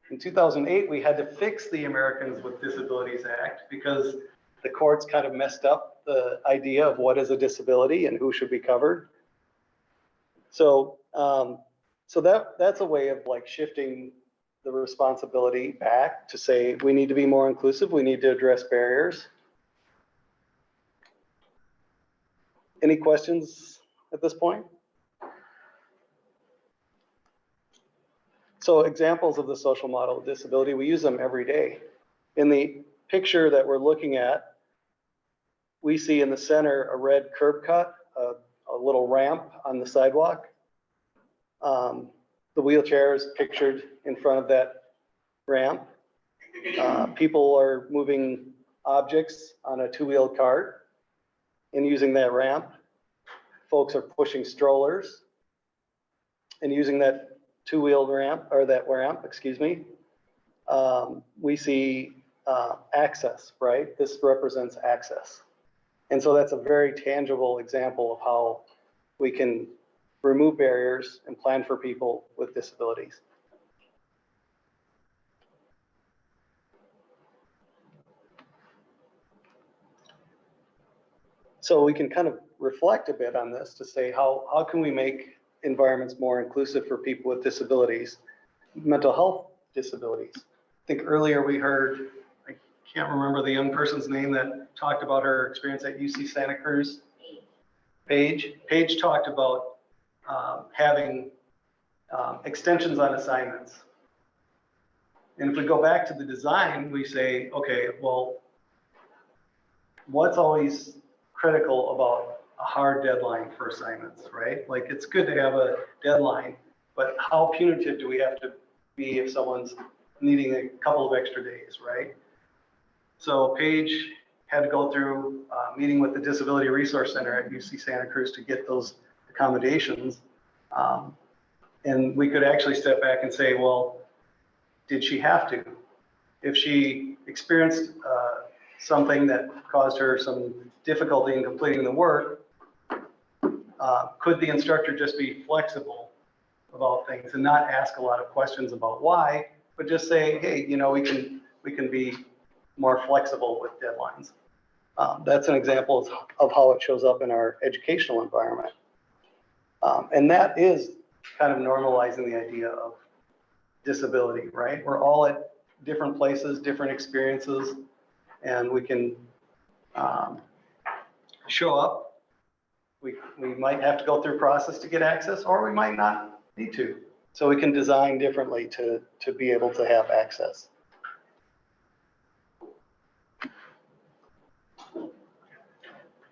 In 2008, we had to fix the Americans with Disabilities Act because the courts kind of messed up the idea of what is a disability and who should be covered. So, that's a way of like shifting the responsibility back to say we need to be more inclusive. We need to address barriers. Any questions at this point? So examples of the social model of disability, we use them every day. In the picture that we're looking at, we see in the center a red curb cut, a little ramp on the sidewalk. The wheelchair is pictured in front of that ramp. People are moving objects on a two-wheeled cart and using that ramp. Folks are pushing strollers and using that two-wheeled ramp, or that ramp, excuse me. We see access, right? This represents access. And so that's a very tangible example of how we can remove barriers and plan for people with disabilities. So we can kind of reflect a bit on this to say how can we make environments more inclusive for people with disabilities, mental health disabilities. I think earlier we heard, I can't remember the young person's name that talked about her experience at UC Santa Cruz. Paige talked about having extensions on assignments. And if we go back to the design, we say, okay, well, what's always critical about a hard deadline for assignments, right? Like it's good to have a deadline, but how punitive do we have to be if someone's needing a couple of extra days, right? So Paige had to go through a meeting with the Disability Resource Center at UC Santa Cruz to get those accommodations. And we could actually step back and say, well, did she have to? If she experienced something that caused her some difficulty in completing the work, could the instructor just be flexible about things and not ask a lot of questions about why, but just say, hey, you know, we can be more flexible with deadlines. That's an example of how it shows up in our educational environment. And that is kind of normalizing the idea of disability, right? We're all at different places, different experiences, and we can show up. We might have to go through a process to get access, or we might not need to. So we can design differently to be able to have access.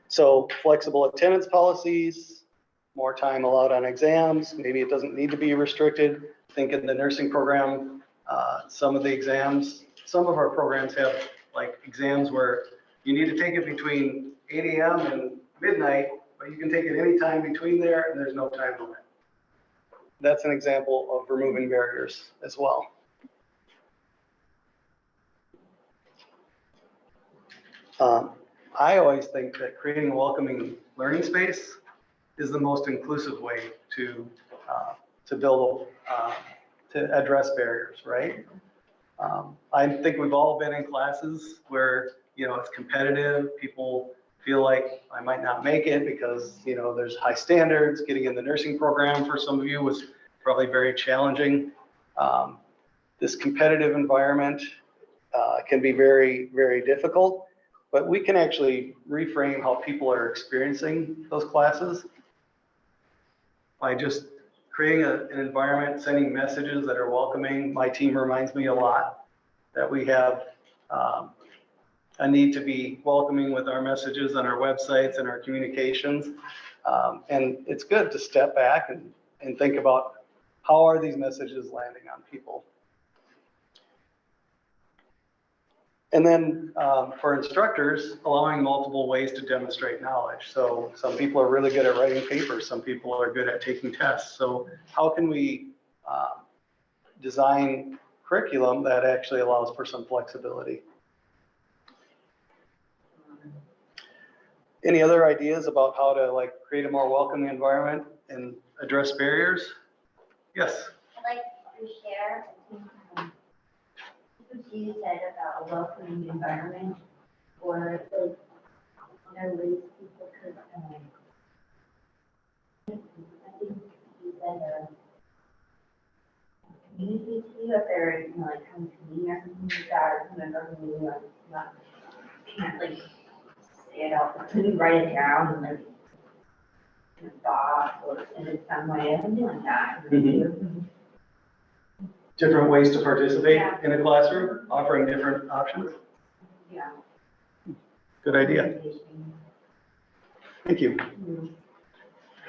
So flexible attendance policies, more time allowed on exams. Maybe it doesn't need to be restricted. I think in the nursing program, some of the exams, some of our programs have like exams where you need to take it between 8 a.m. and midnight, but you can take it any time between there and there's no time limit. That's an example of removing barriers as well. I always think that creating a welcoming learning space is the most inclusive way to build, to address barriers, right? I think we've all been in classes where, you know, it's competitive. People feel like I might not make it because, you know, there's high standards. Getting in the nursing program for some of you was probably very challenging. this competitive environment can be very, very difficult, but we can actually reframe how people are experiencing those classes by just creating an environment, sending messages that are welcoming. My team reminds me a lot that we have a need to be welcoming with our messages on our websites and our communications. And it's good to step back and think about how are these messages landing on people. And then for instructors, allowing multiple ways to demonstrate knowledge. So some people are really good at writing papers, some people are good at taking tests. So how can we design curriculum that actually allows for some flexibility? Any other ideas about how to like create a more welcoming environment and address barriers? Yes. I'd like to share, what you said about a welcoming environment, or the, ways people could, I think you said communicate to you if they're, like coming to me or something like that, or whoever who like can't like say it out, can you write it down and like in a thought or in some way, something like that. Different ways to participate in a classroom, offering different options. Yeah. Good idea. Thank you.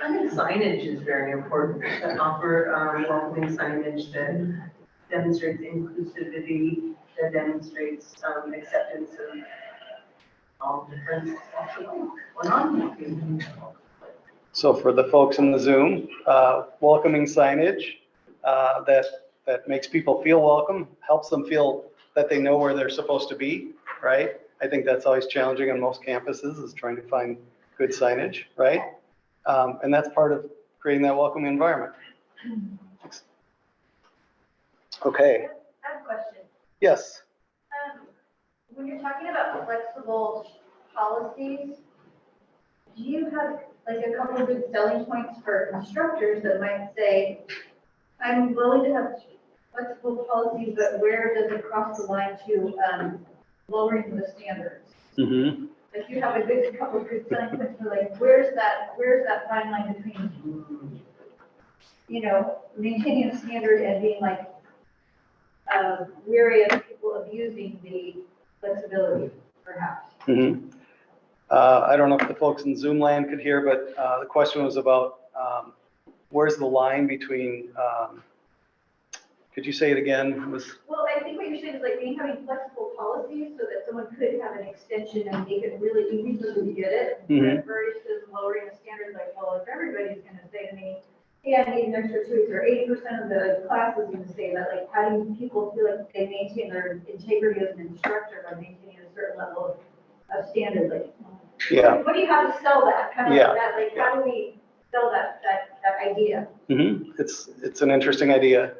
I think signage is very important, to offer welcoming signage that demonstrates inclusivity, that demonstrates acceptance of all different So for the folks in the Zoom, welcoming signage that makes people feel welcome, helps them feel that they know where they're supposed to be, right? I think that's always challenging on most campuses, is trying to find good signage, right? And that's part of creating that welcoming environment. Thanks. Okay. I have a question. Yes. When you're talking about flexible policies, do you have like a couple of good selling points for instructors that might say, I'm willing to have flexible policies, but where does it cross the line to lowering the standards? Mm-hmm. Like you have a good couple of good selling points for like, where's that fine line between, maintaining a standard and being like wary of people abusing the flexibility, perhaps. Mm-hmm. I don't know if the folks in Zoom land could hear, but the question was about where's the line between, could you say it again? It was, well, I think what you're saying is like having flexible policies so that someone could have an extension and make it really easy so that you get it. Mm-hmm. Versus lowering the standards, like, well, if everybody's going to say to me, hey, I need an extra 2 weeks, or 80% of the class is going to say that, like, how do people feel like they maintain their integrity as an instructor by maintaining a certain level of standard? Like, yeah. What do you have to sell that? Kind of like that, like, how do we sell that idea? Mm-hmm. It's an interesting idea.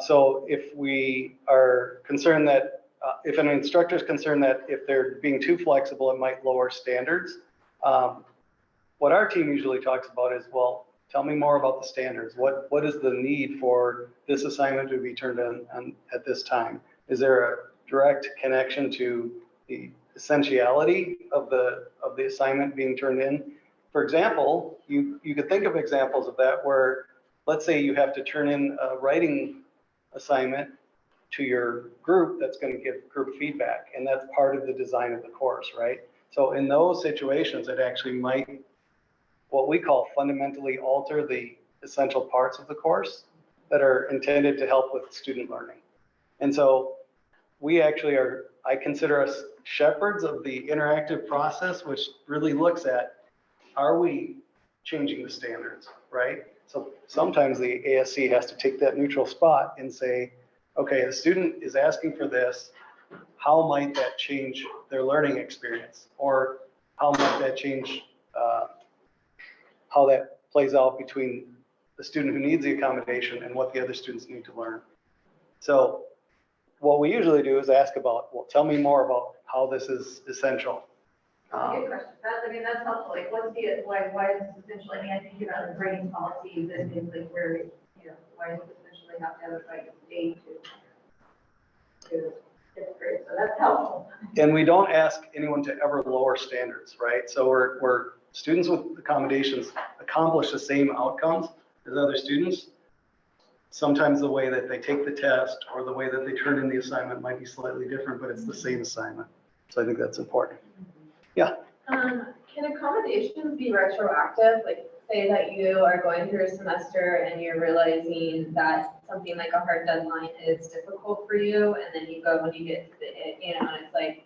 So if we are concerned that, if an instructor is concerned that if they're being too flexible, it might lower standards. What our team usually talks about is, well, tell me more about the standards. What is the need for this assignment to be turned in at this time? Is there a direct connection to the essentiality of the assignment being turned in? For example, you could think of examples of that where, let's say you have to turn in a writing assignment to your group that's going to give group feedback, and that's part of the design of the course, right? So in those situations, it actually might, what we call, fundamentally alter the essential parts of the course that are intended to help with student learning. And so we actually are, I consider us shepherds of the interactive process, which really looks at, are we changing the standards, right? So sometimes the ASC has to take that neutral spot and say, okay, the student is asking for this. How might that change their learning experience? Or how might that change how that plays out between the student who needs the accommodation and what the other students need to learn? So what we usually do is ask about, well, tell me more about how this is essential. Good question. That's helpful. Like, what's the, why is this essential? I mean, I think about the grading policies and things like where, why does it essentially have to have a date to that's helpful. And we don't ask anyone to ever lower standards, right? So we're students with accommodations accomplish the same outcomes as other students. Sometimes the way that they take the test or the way that they turn in the assignment might be slightly different, but it's the same assignment. So I think that's important. Yeah. Can accommodations be retroactive? Like, say that you are going through a semester and you're realizing that something like a hard deadline is difficult for you, and then you go when you get to the, you know, and it's like,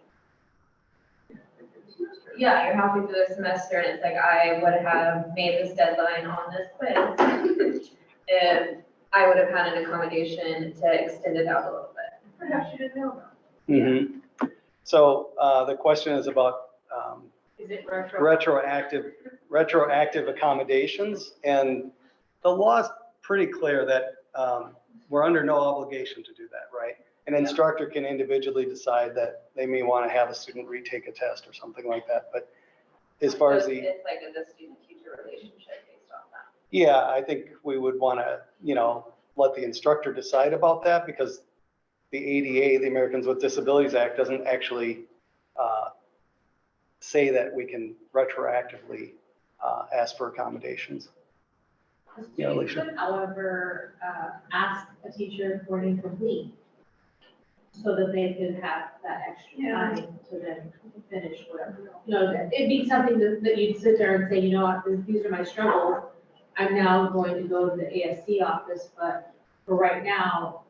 yeah, you're halfway through the semester and it's like, I would have made this deadline on this quiz if I would have had an accommodation to extend it out a little bit. Perhaps you didn't know that. Mm-hmm. So the question is about Is it retroactive accommodations, and the law is pretty clear that we're under no obligation to do that, right? An instructor can individually decide that they may want to have a student retake a test or something like that, but as far as the, it's like the student-teacher relationship based on that. yeah, I think we would want to, you know, let the instructor decide about that, because the ADA, the Americans with Disabilities Act, doesn't actually say that we can retroactively ask for accommodations. Yeah, You Alicia. could, however, ask a teacher for an incomplete so that they could have that extra time to then finish whatever. You know, it'd be something that you'd sit there and say, you know what, these are my struggles. I'm now going to go to the ASC office, but for right now,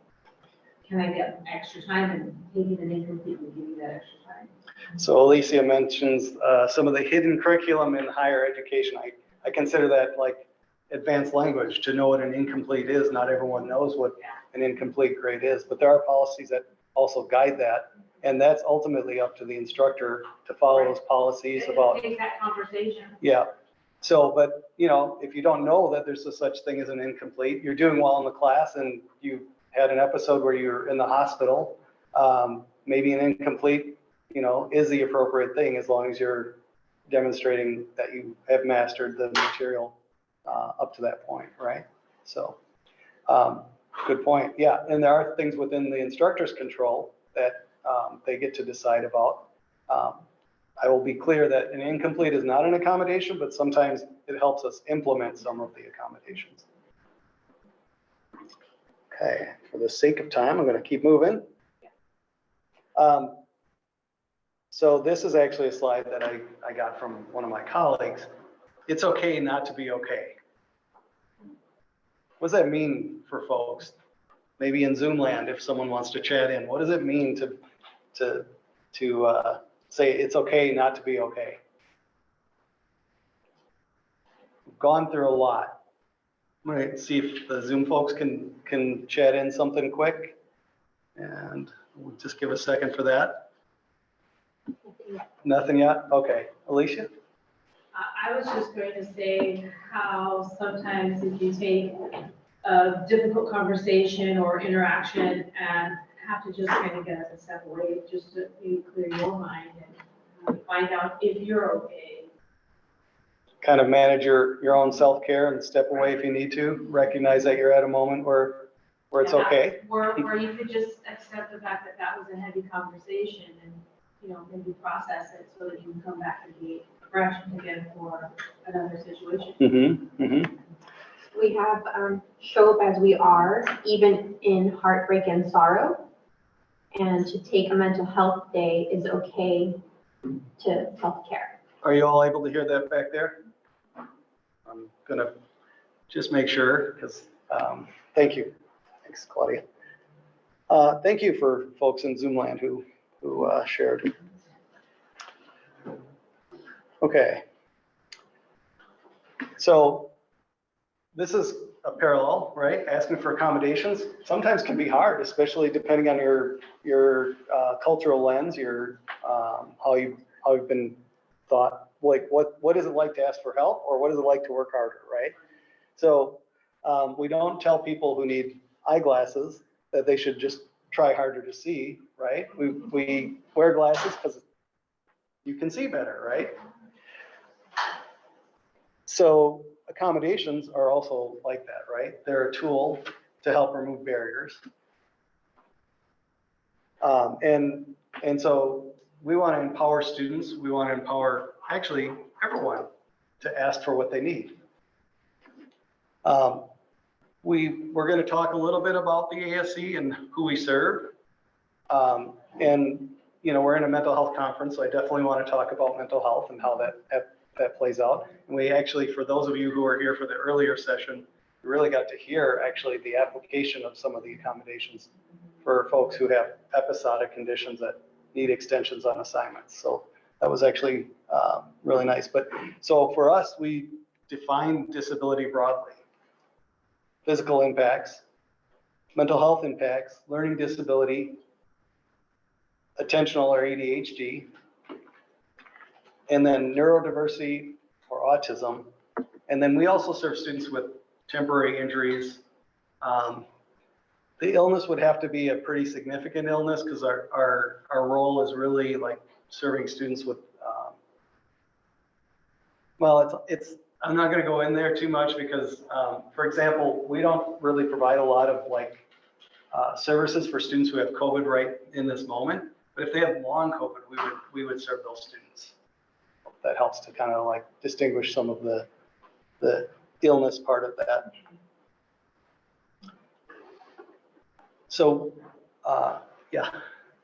can I get extra time, and taking an incomplete will give you that extra time. So Alicia mentions some of the hidden curriculum in higher education. I consider that like advanced language. To know what an incomplete is, not everyone knows what an incomplete grade is, but there are policies that also guide that. And that's ultimately up to the instructor to follow those policies about. Take that conversation. Yeah. So, but you know, if you don't know that there's a such thing as an incomplete, you're doing well in the class and you had an episode where you're in the hospital, maybe an incomplete, you know, is the appropriate thing as long as you're demonstrating that you have mastered the material up to that point, right? So, good point. Yeah, and there are things within the instructor's control that they get to decide about. I will be clear that an incomplete is not an accommodation, but sometimes it helps us implement some of the accommodations. Okay, for the sake of time, I'm going to keep moving. So this is actually a slide that I got from one of my colleagues. It's okay not to be okay. What does that mean for folks? Maybe in Zoom land, if someone wants to chat in, what does it mean to say it's okay not to be okay? We've gone through a lot. I'm going to see if the Zoom folks can chat in something quick, and we'll just give a second for that. Nothing yet? Okay. Alicia? I was just going to say how sometimes if you take a difficult conversation or interaction and have to just kind of get a step away, just to clear your mind and find out if you're okay. Kind of manage your own self-care and step away if you need to. Recognize that you're at a moment where it's okay. Where you could just accept the fact that that was a heavy conversation and, you know, maybe process it so that you can come back and be fresh again for another situation. Mm-hmm. Mm-hmm. We have show up as we are, even in heartbreak and sorrow. And to take a mental health day is okay to self-care. Are you all able to hear that back there? I'm gonna just make sure, because thank you. Thanks, Claudia. Thank you for folks in Zoom land who shared. Okay. So this is a parallel, right? Asking for accommodations sometimes can be hard, especially depending on your cultural lens, your how you've been thought. Like what is it like to ask for help, or what is it like to work harder, right? So we don't tell people who need eyeglasses that they should just try harder to see, right? We wear glasses because you can see better, right? So accommodations are also like that, right? They're a tool to help remove barriers. And so we want to empower students. We want to empower actually everyone to ask for what they need. We're going to talk a little bit about the ASC and who we serve. And, you know, we're in a mental health conference, so I definitely want to talk about mental health and how that plays out. And we actually, for those of you who are here for the earlier session, we really got to hear actually the application of some of the accommodations for folks who have episodic conditions that need extensions on assignments. So that was actually really nice. But so for us, we define disability broadly: physical impacts, mental health impacts, learning disability, attentional or ADHD, and then neurodiversity or autism. And then we also serve students with temporary injuries. The illness would have to be a pretty significant illness because our role is really like serving students with, well, I'm not going to go in there too much because, for example, we don't really provide a lot of like services for students who have COVID right in this moment. But if they have long COVID, we would serve those students. That helps to kind of like distinguish some of the illness part of that. So, yeah.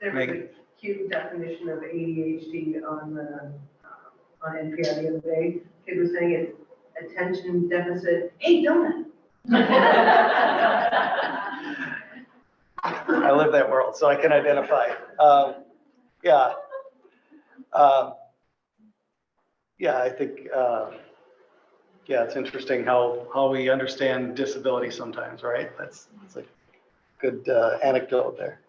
There was a cute definition of ADHD on NPR the other day. It was saying it's attention deficit. Hey, donut. I live that world, so I can identify. Yeah. Yeah, I think, yeah, it's interesting how we understand disability sometimes, right? That's a good anecdote there.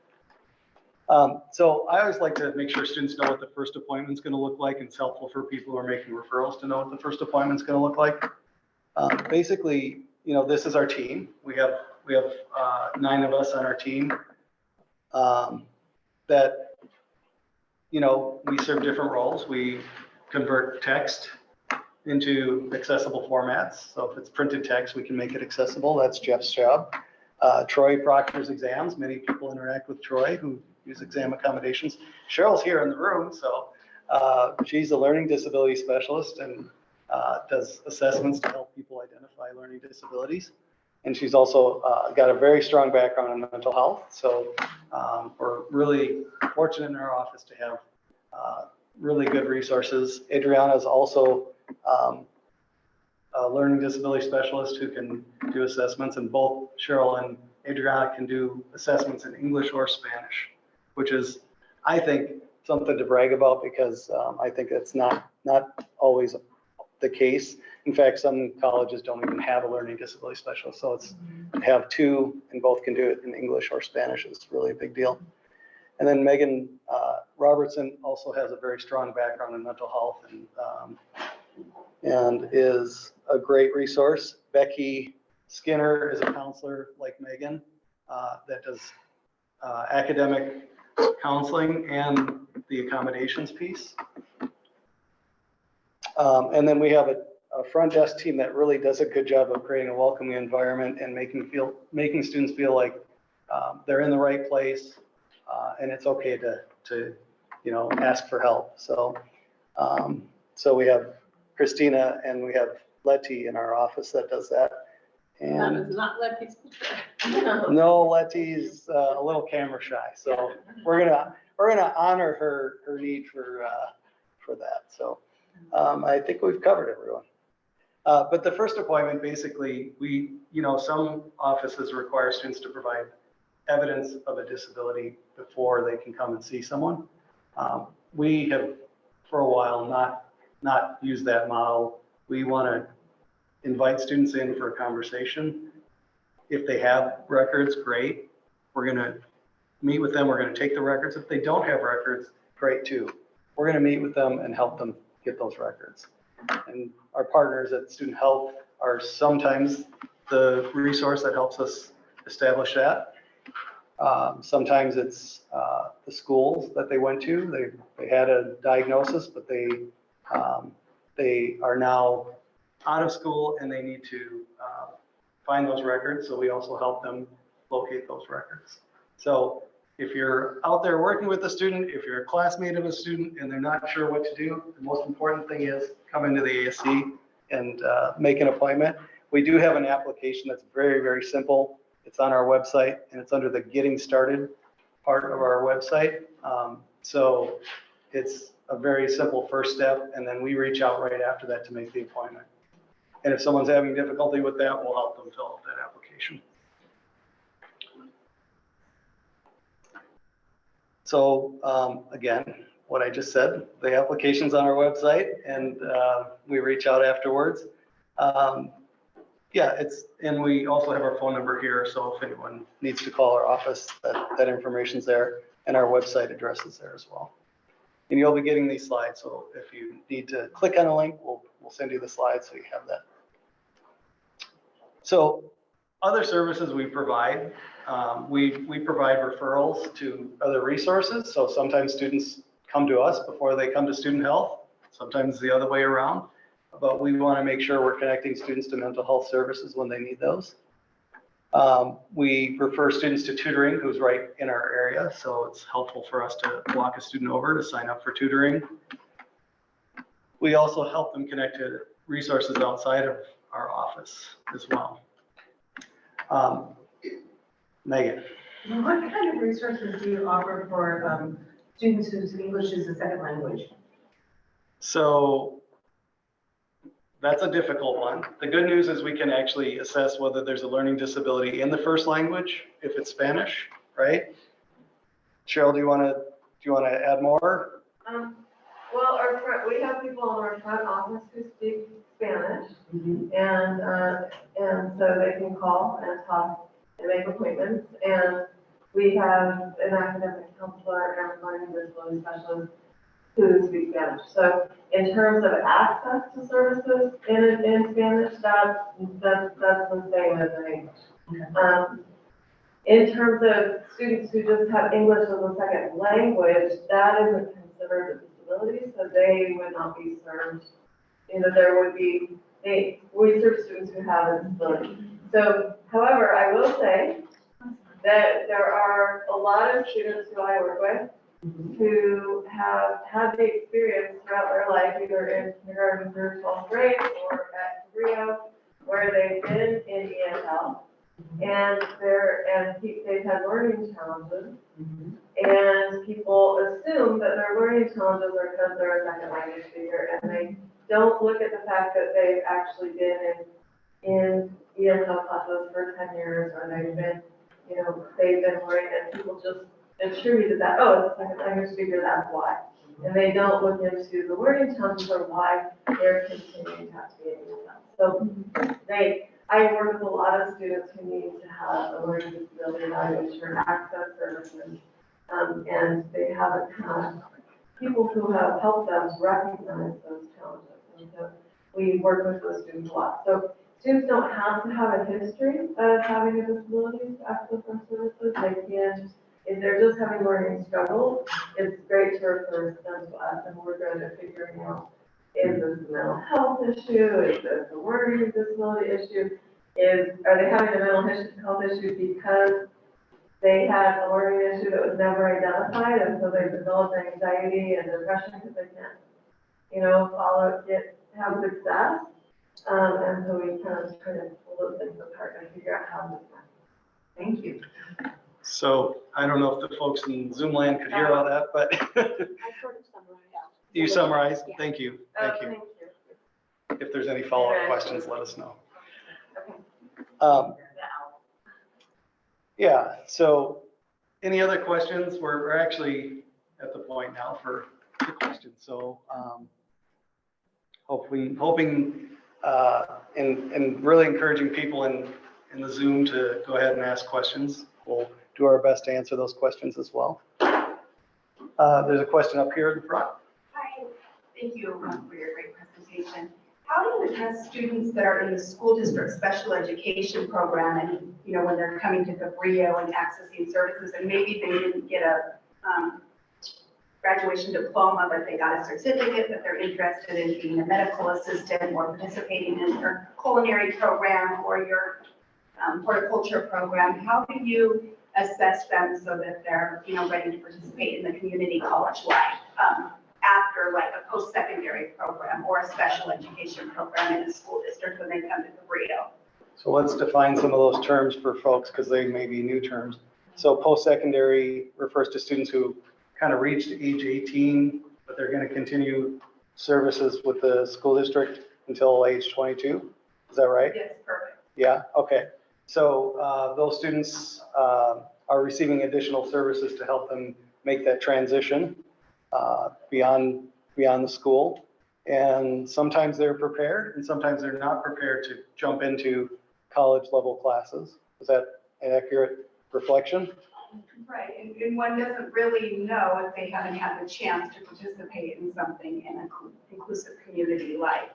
So I always like to make sure students know what the first appointment's going to look like. It's helpful for people who are making referrals to know what the first appointment's going to look like. Basically, you know, this is our team. We have 9 of us on our team that, you know, we serve different roles. We convert text into accessible formats. So if it's printed text, we can make it accessible. That's Jeff's job. Troy proctors exams. Many people interact with Troy who use exam accommodations. Cheryl's here in the room, so she's a learning disability specialist and does assessments to help people identify learning disabilities. And she's also got a very strong background in mental health. So we're really fortunate in our office to have really good resources. Adriana is also a learning disability specialist who can do assessments, and both Cheryl and Adriana can do assessments in English or Spanish, which is, I think, something to brag about because I think it's not always the case. In fact, some colleges don't even have a learning disability specialist. So it's to have 2 and both can do it in English or Spanish is really a big deal. And then Megan Robertson also has a very strong background in mental health and is a great resource. Becky Skinner is a counselor like Megan that does academic counseling and the accommodations piece. And then we have a front desk team that really does a good job of creating a welcoming environment and making students feel like they're in the right place and it's okay to you know, ask for help. So so we have Christina and we have Letty in our office that does that. And That is not Letty's picture. no, Letty's a little camera shy, so we're gonna honor her need for that. So I think we've covered everyone. But the first appointment, basically, you know, some offices require students to provide evidence of a disability before they can come and see someone. We have, for a while, not used that model. We want to invite students in for a conversation. If they have records, great. We're going to meet with them. We're going to take the records. If they don't have records, great too. We're going to meet with them and help them get those records. And our partners at Student Health are sometimes the resource that helps us establish that. Sometimes it's the schools that they went to. They had a diagnosis, but they are now out of school and they need to find those records. So we also help them locate those records. So if you're out there working with a student, if you're a classmate of a student and they're not sure what to do, the most important thing is come into the ASC and make an appointment. We do have an application that's very, very simple. It's on our website and it's under the Getting Started part of our website. So it's a very simple first step, and then we reach out right after that to make the appointment. And if someone's having difficulty with that, we'll help them fill out that application. So again, what I just said, the application's on our website, and we reach out afterwards. Yeah, and we also have our phone number here, so if anyone needs to call our office, that information's there, and our website address is there as well. And you'll be getting these slides, so if you need to click on a link, we'll send you the slides so you have that. So other services we provide, we provide referrals to other resources. So sometimes students come to us before they come to student health, sometimes the other way around. But we want to make sure we're connecting students to mental health services when they need those. We refer students to tutoring, who's right in our area, so it's helpful for us to walk a student over to sign up for tutoring. We also help them connect to resources outside of our office as well. Megan. What kind of resources do you offer for students whose English is a second language? So that's a difficult one. The good news is we can actually assess whether there's a learning disability in the first language, if it's Spanish, right? Cheryl, do you want to add more? Well, we have people in our front office who speak Spanish, and so they can call and talk and make appointments. And we have an academic counselor and learning disability specialist who speak Spanish. So in terms of access to services in Spanish, that's the same as in English. In terms of students who just have English as a second language, that isn't considered a disability, so they would not be served. There would be, we serve students who have a disability. So, however, I will say that there are a lot of students who I work with who have had the experience throughout their life, either in kindergarten through 12th grade or at Rio, where they've been in ESL, and they've had learning challenges, and people assume that their learning challenges are because they're a second language speaker, and they don't look at the fact that they've actually been in ESL classes for 10 years, or they've been learning, and people just attributed that, oh, it's a second language speaker, that's why. And they don't look into the learning challenges or why they're continuing to have to be in ESL. So I work with a lot of students who need to have a learning disability evaluation or access services, and they haven't had people who have helped them recognize those challenges. And so we work with those students a lot. So students don't have to have a history of having a disability to access our services. They can, if they're just having learning struggles, it's great to refer them to us, and we're good at figuring out, is this a mental health issue? Is this a learning disability issue? Are they having a mental health issue because they had a learning issue that was never identified, and so they developed anxiety and depression because they can't, have success? And so we kind of try to pull those things apart and figure out how to do that. Thank you. So I don't know if the folks in Zoom land could hear all that, but you summarized. Yeah. Thank you. Thank Thank you. you. If there's any follow-up questions, let us know. Yeah, so any other questions? We're actually at the point now for the questions. So hoping and really encouraging people in the Zoom to go ahead and ask questions. We'll do our best to answer those questions as well. There's a question up here in the front. Hi, thank you for your great presentation. How do you address students that are in the school district special education program and, when they're coming to Cabrillo and accessing services, and maybe they didn't get a graduation diploma, but they got a certificate that they're interested in being a medical assistant or participating in your culinary program or your horticulture program? How do you assess them so that they're, ready to participate in the community college life, after like a post-secondary program or a special education program in the school district when they come to Cabrillo. So let's define some of those terms for folks because they may be new terms. So post-secondary refers to students who kind of reached age 18, but they're going to continue services with the school district until age 22. Is that right? Yes, perfect. Yeah, okay. So those students are receiving additional services to help them make that transition beyond the school. And sometimes they're prepared and sometimes they're not prepared to jump into college level classes. Is that an accurate reflection? Right, and one doesn't really know if they haven't had the chance to participate in something in an inclusive community life,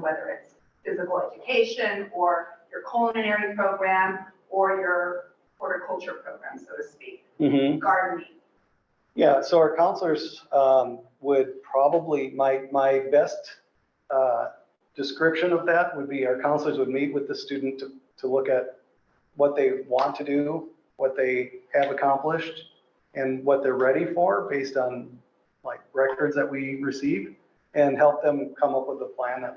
whether it's physical education or your culinary program or your horticulture program, so to speak, gardening. Yeah, so our counselors would probably, my best description of that would be our counselors would meet with the student to look at what they want to do, what they have accomplished, and what they're ready for based on like records that we receive, and help them come up with a plan that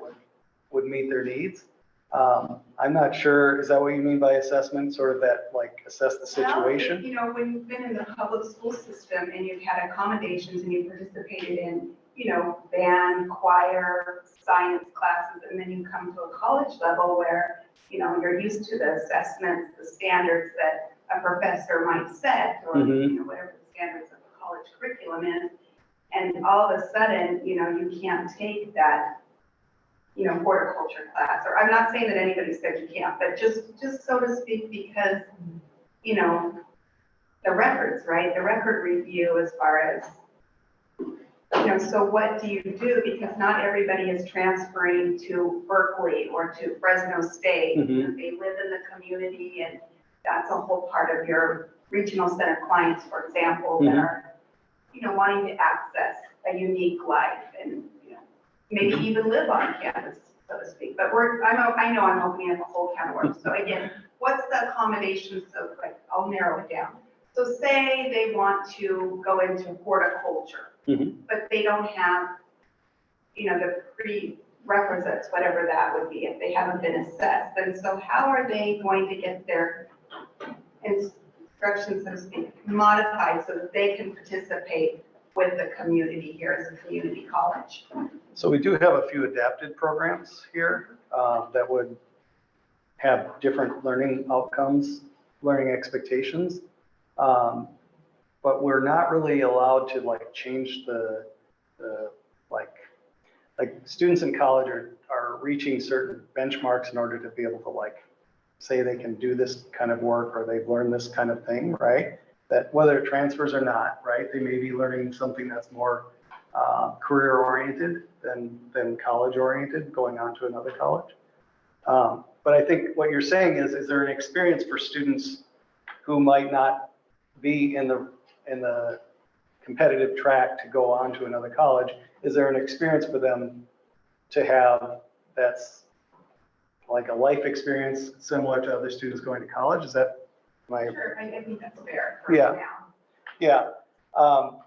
would meet their needs. I'm not sure, is that what you mean by assessment, sort of that like assess the situation? Well, when you've been in the public school system and you've had accommodations and you participated in, band, choir, science classes, and then you come to a college level where, you're used to the assessments, the standards that a professor might set, or, whatever the standards of the college curriculum is. And all of a sudden, you can't take that, horticulture class, or I'm not saying that anybody said you can't, but just so to speak, because, the records, right? The record review as far as, so what do you do? Because not everybody is transferring to Berkeley or to Fresno State. They live in the community, and that's a whole part of your regional center clients, for example, that are, wanting to access a unique life and, maybe even live on campus, so to speak. But I know I'm opening up a whole can of worms. So again, what's the accommodations of, like, I'll narrow it down. So say they want to go into horticulture, but they don't have, the prerequisites, whatever that would be, if they haven't been assessed. And so how are they going to get their instructions, so to speak, modified so that they can participate with the community here as a community college? So we do have a few adapted programs here that would have different learning outcomes, learning expectations. But we're not really allowed to like change the like students in college are reaching certain benchmarks in order to be able to like say they can do this kind of work or they've learned this kind of thing, right? That whether it transfers or not, right? They may be learning something that's more career oriented than college oriented, going on to another college. But I think what you're saying is there an experience for students who might not be in the competitive track to go on to another college? Is there an experience for them to have that's like a life experience similar to other students going to college? Is that my? Sure, I think that's fair. Yeah. Yeah.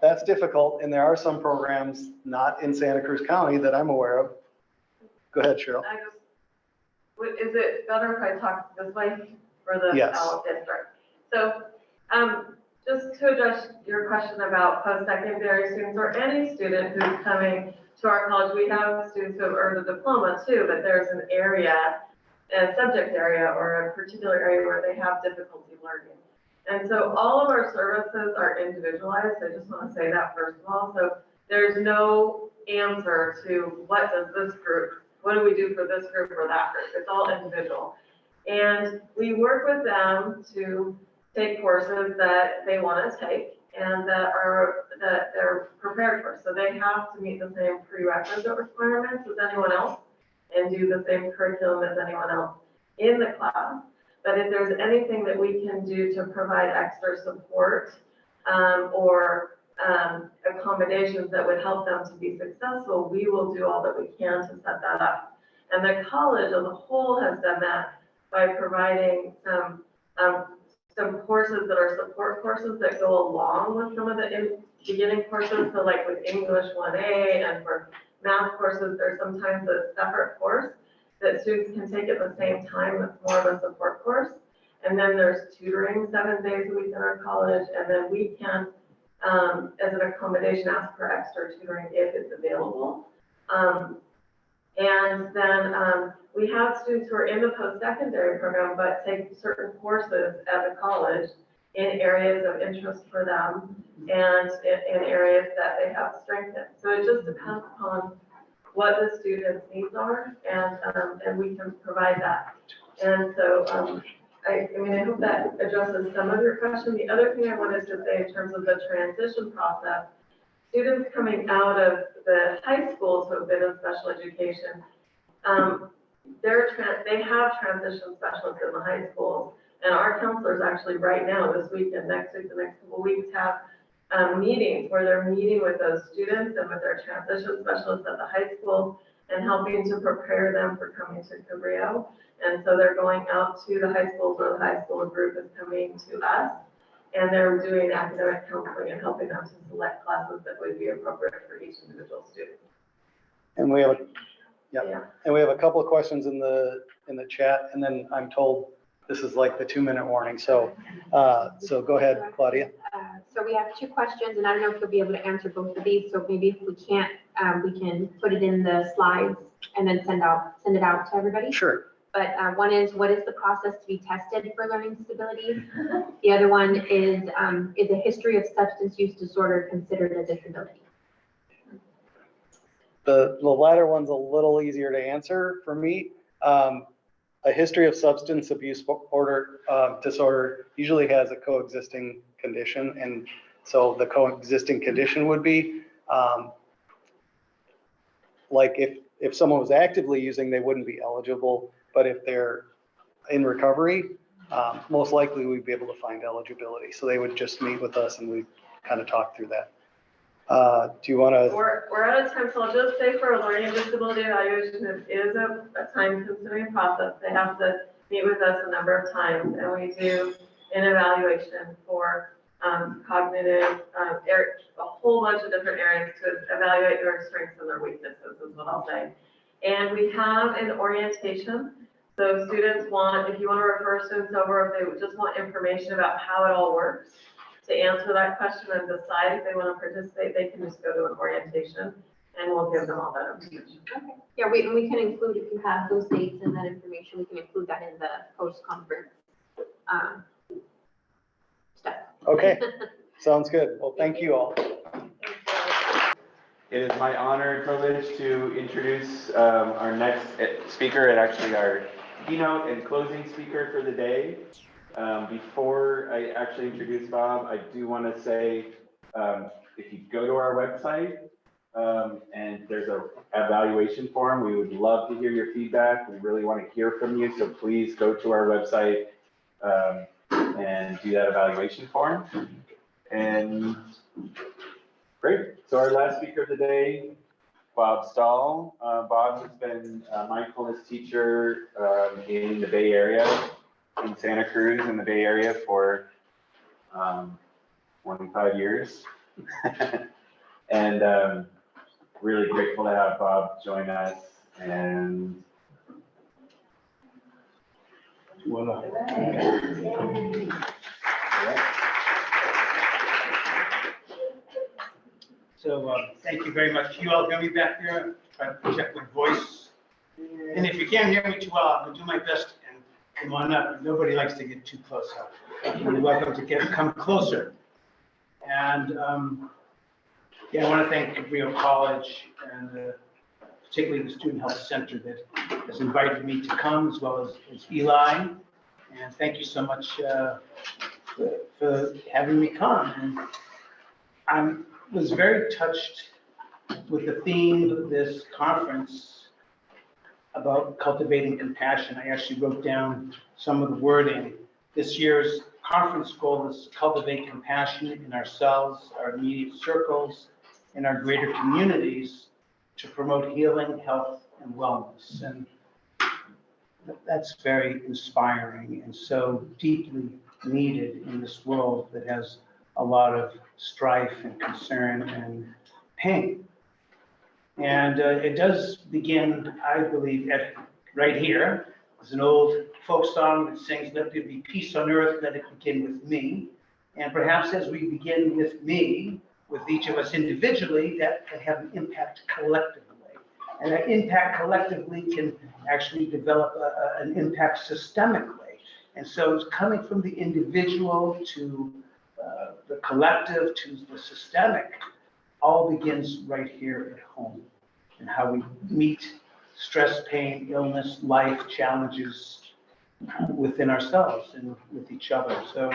That's difficult. And there are some programs not in Santa Cruz County that I'm aware of. Go ahead, Cheryl. Is it better if I talk this way for the Yes. district? So, just to address your question about post-secondary students or any student who's coming to our college, we have students who have earned a diploma too, but there's an area, a subject area or a particular area where they have difficulty learning. And so all of our services are individualized. I just want to say that first of all. So there's no answer to what does this group, what do we do for this group or that group? It's all individual. And we work with them to take courses that they want to take and that they're prepared for. So they have to meet the same prerequisite requirements as anyone else and do the same curriculum as anyone else in the class. But if there's anything that we can do to provide extra support or accommodations that would help them to be successful, we will do all that we can to set that up. And the college as a whole has done that by providing some course courses that are support courses that go along with some of the beginning courses. So like with English 1A and for math courses, there's sometimes a separate course that students can take at the same time. That's more of a support course. And then there's tutoring 7 days a week in our college. And then we can, as an accommodation, ask for extra tutoring if it's available. And then we have students who are in the post-secondary program, but take certain courses at the college in areas of interest for them and in areas that they have strength in. So it just depends upon what the student's needs are, and we can provide that. And so, I mean, I hope that addresses some of your question. The other thing I wanted to say in terms of the transition process, students coming out of the high schools who have been in special education, they have transition specialists in the high schools, and our counselors actually right now, this week and next week, the next couple of weeks, have meetings where they're meeting with those students and with their transition specialists at the high school and helping to prepare them for coming to Cabrillo. And so they're going out to the high schools, or the high school group is coming to us, and they're doing academic counseling and helping them to select classes that would be appropriate for each individual student. And we have and we have a couple of questions in the chat, and then I'm told this is like the 2-minute warning. So go ahead, Claudia. So we have 2 questions, and I don't know if you'll be able to answer both of these. So maybe if we can't, we can put it in the slides and then send it out to everybody. Sure. But one is, what is the process to be tested for learning disabilities? The other one is a history of substance use disorder considered a disability? The latter one's a little easier to answer for me. A history of substance abuse disorder usually has a coexisting condition. And so the coexisting condition would be like if someone was actively using, they wouldn't be eligible. But if they're in recovery, most likely we'd be able to find eligibility. So they would just meet with us and we kind of talk through that. Do you want to? We're out of time, so I'll just say for a learning disability evaluation, it is a time-consuming process. They have to meet with us a number of times, and we do an evaluation for cognitive, a whole bunch of different areas to evaluate their strengths and their weaknesses, is what I'll say. And we have an orientation. So students if you want to refer students over, if they just want information about how it all works, to answer that question and decide if they want to participate, they can just go to an orientation and we'll give them all that information. Okay. Yeah, we can include, if you have those dates and that information, we can include that in the post-conference stuff. Okay, sounds good. Well, thank you all. It is my honor and privilege to introduce our next speaker, and actually our keynote and closing speaker for the day. Before I actually introduce Bob, I do want to say, if you go to our website and there's an evaluation form, we would love to hear your feedback. We really want to hear from you. So please go to our website and do that evaluation form. And great. So our last speaker of the day, Bob Stahl. Bob has been a mindfulness teacher in the Bay Area, in Santa Cruz in the Bay Area for 25 years. And really grateful to have Bob join us. And So thank you very much. You all hear me back there? Try to project my voice. And if you can't hear me too well, I'm gonna do my best and come on up. Nobody likes to get too close up. You're welcome to come closer. And yeah, I want to thank Cabrillo College and particularly the Student Health Center that has invited me to come, as well as Eli. And thank you so much for having me come. And I was very touched with the theme of this conference about cultivating compassion. I actually wrote down some of the wording. This year's conference goal is to cultivate compassion in ourselves, our immediate circles, and our greater communities to promote healing, health, and wellness. And that's very inspiring and so deeply needed in this world that has a lot of strife and concern and pain. And it does begin, I believe, right here. There's an old folk song that sings, "Let there be peace on earth, let it begin with me." And perhaps as we begin with me, with each of us individually, that can have an impact collectively. And that impact collectively can actually develop an impact systemically. And so it's coming from the individual to the collective to the systemic, all begins right here at home, and how we meet stress, pain, illness, life challenges within ourselves and with each other. So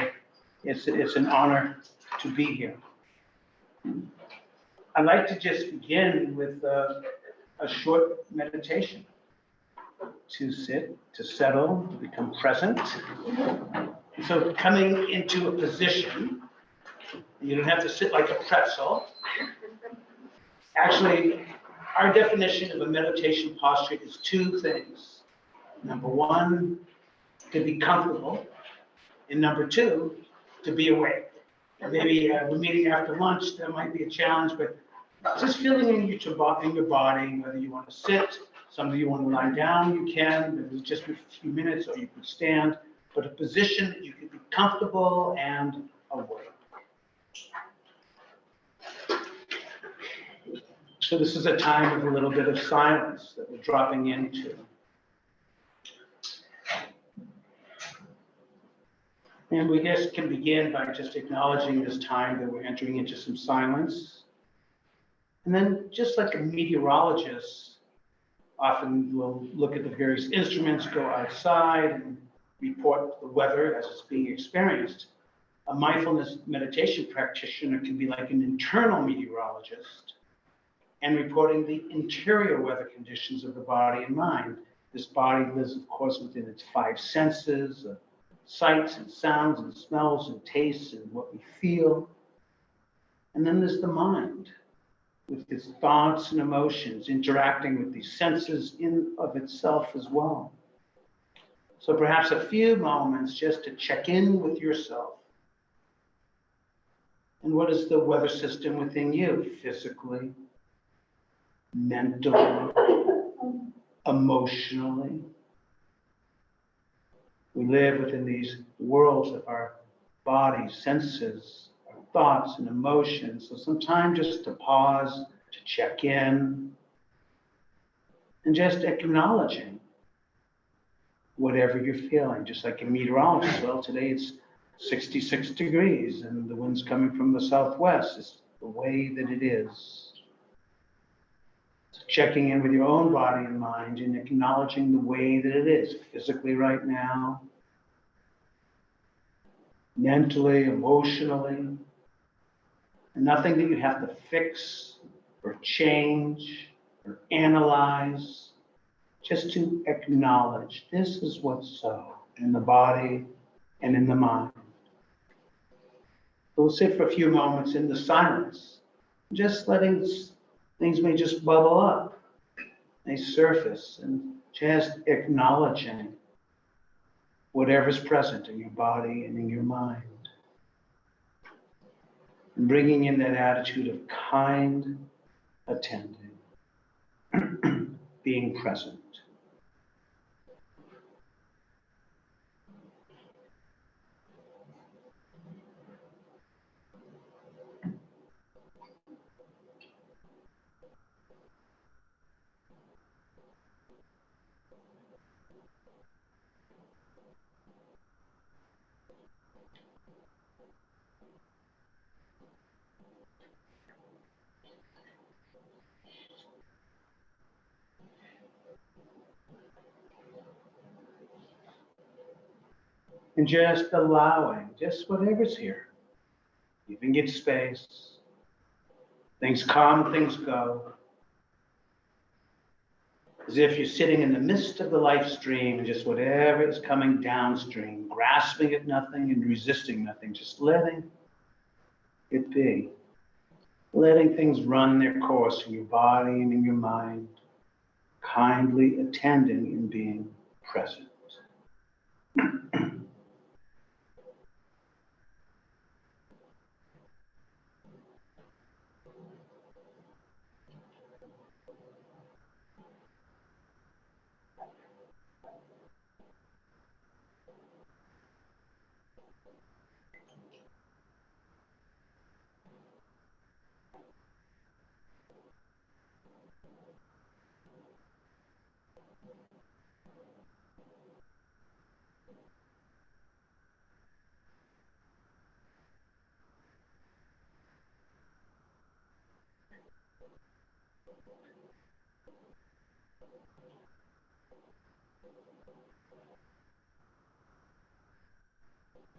it's an honor to be here. I'd like to just begin with a short meditation to sit, to settle, to become present. So coming into a position, you don't have to sit like a pretzel. Actually, our definition of a meditation posture is two things. Number one, to be comfortable, and number two, to be awake. Maybe we're meeting after lunch, that might be a challenge, but just feeling in your body, whether you want to sit, some of you want to lie down, you can, maybe just a few minutes, or you could stand, but a position that you can be comfortable and awake. So this is a time of a little bit of silence that we're dropping into. And we just can begin by just acknowledging this time that we're entering into some silence. And then just like a meteorologist often will look at the various instruments, go outside and report the weather as it's being experienced. A mindfulness meditation practitioner can be like an internal meteorologist and reporting the interior weather conditions of the body and mind. This body lives, of course, within its five senses, sights and sounds and smells and tastes and what we feel. And then there's the mind with its thoughts and emotions interacting with these senses in of itself as well. So perhaps a few moments just to check in with yourself. And what is the weather system within you, physically, mentally, emotionally? We live within these worlds of our bodies, senses, our thoughts and emotions. So sometimes just to pause, to check in, and just acknowledging whatever you're feeling, just like a meteorologist. Well, today it's 66 degrees and the wind's coming from the southwest. It's the way that it is. So checking in with your own body and mind and acknowledging the way that it is physically right now, mentally, emotionally, and nothing that you have to fix or change or analyze, just to acknowledge this is what's so in the body and in the mind. We'll sit for a few moments in the silence, just letting things may just bubble up, they surface, and just acknowledging whatever's present in your body and in your mind. And bringing in that attitude of kind attending, being present. And just allowing, just whatever's here, giving it space. Things come, things go. As if you're sitting in the midst of the life stream and just whatever is coming downstream, grasping at nothing and resisting nothing, just letting it be. Letting things run their course in your body and in your mind, kindly attending and being present.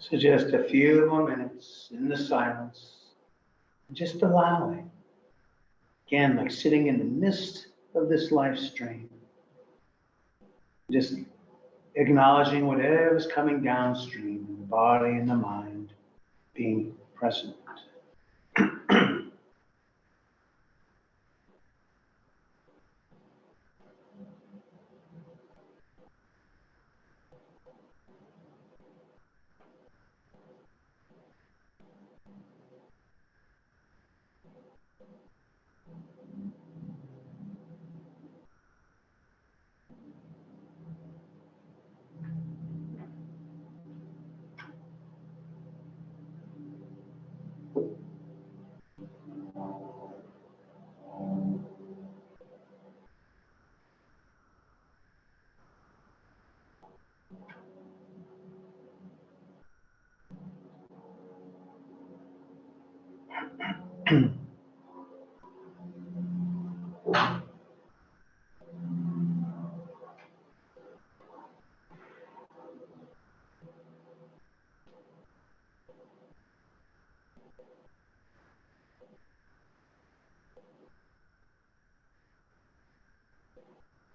So just a few more minutes in the silence, just allowing. Again, like sitting in the midst of this life stream. Just acknowledging whatever's coming downstream in the body and the mind, being present.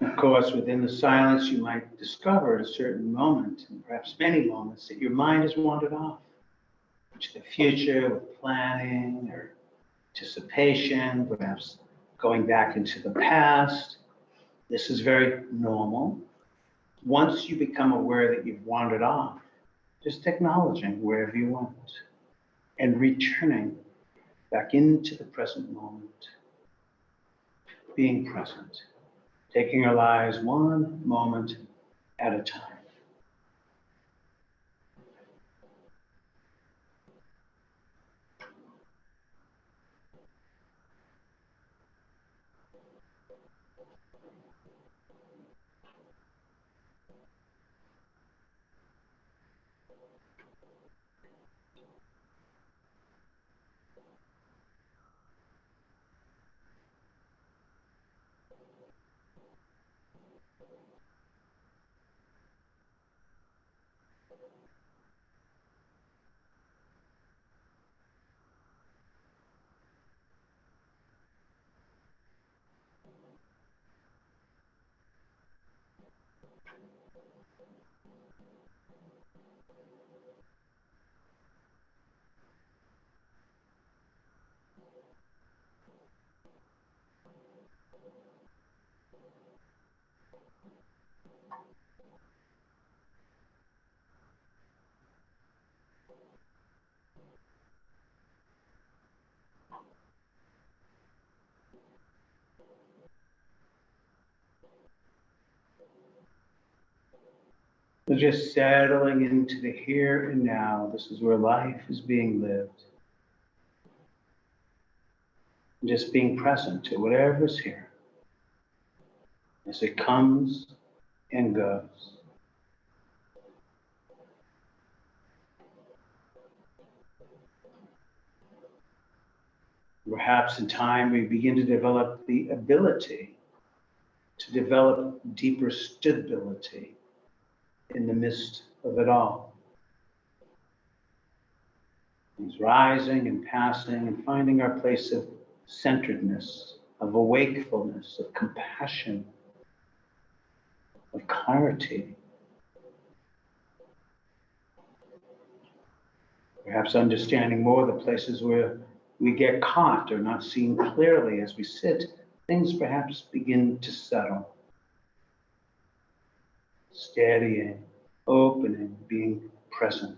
Of course, within the silence, you might discover at a certain moment, and perhaps many moments, that your mind has wandered off into the future with planning or anticipation, perhaps going back into the past. This is very normal. Once you become aware that you've wandered off, just acknowledging wherever you went and returning back into the present moment, being present. Taking our lives one moment at a time. We're just settling into the here and now. This is where life is being lived. And just being present to whatever's here as it comes and goes. Perhaps in time we begin to develop the ability to develop deeper stability in the midst of it all. Things rising and passing and finding our place of centeredness, of awakefulness, of compassion, of clarity. Perhaps understanding more the places where we get caught or not seen clearly as we sit, things perhaps begin to settle. Steadying, opening, being present.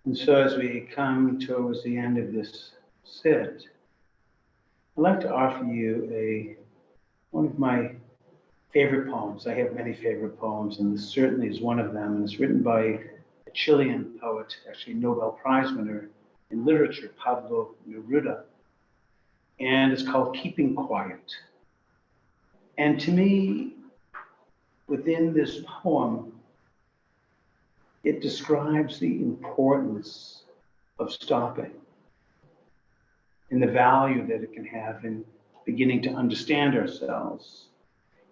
And so as we come towards the end of this sit, I'd like to offer you one of my favorite poems. I have many favorite poems, and this certainly is one of them. And it's written by a Chilean poet, actually Nobel Prize winner in literature, Pablo Neruda. And it's called Keeping Quiet. And to me, within this poem, it describes the importance of stopping and the value that it can have in beginning to understand ourselves.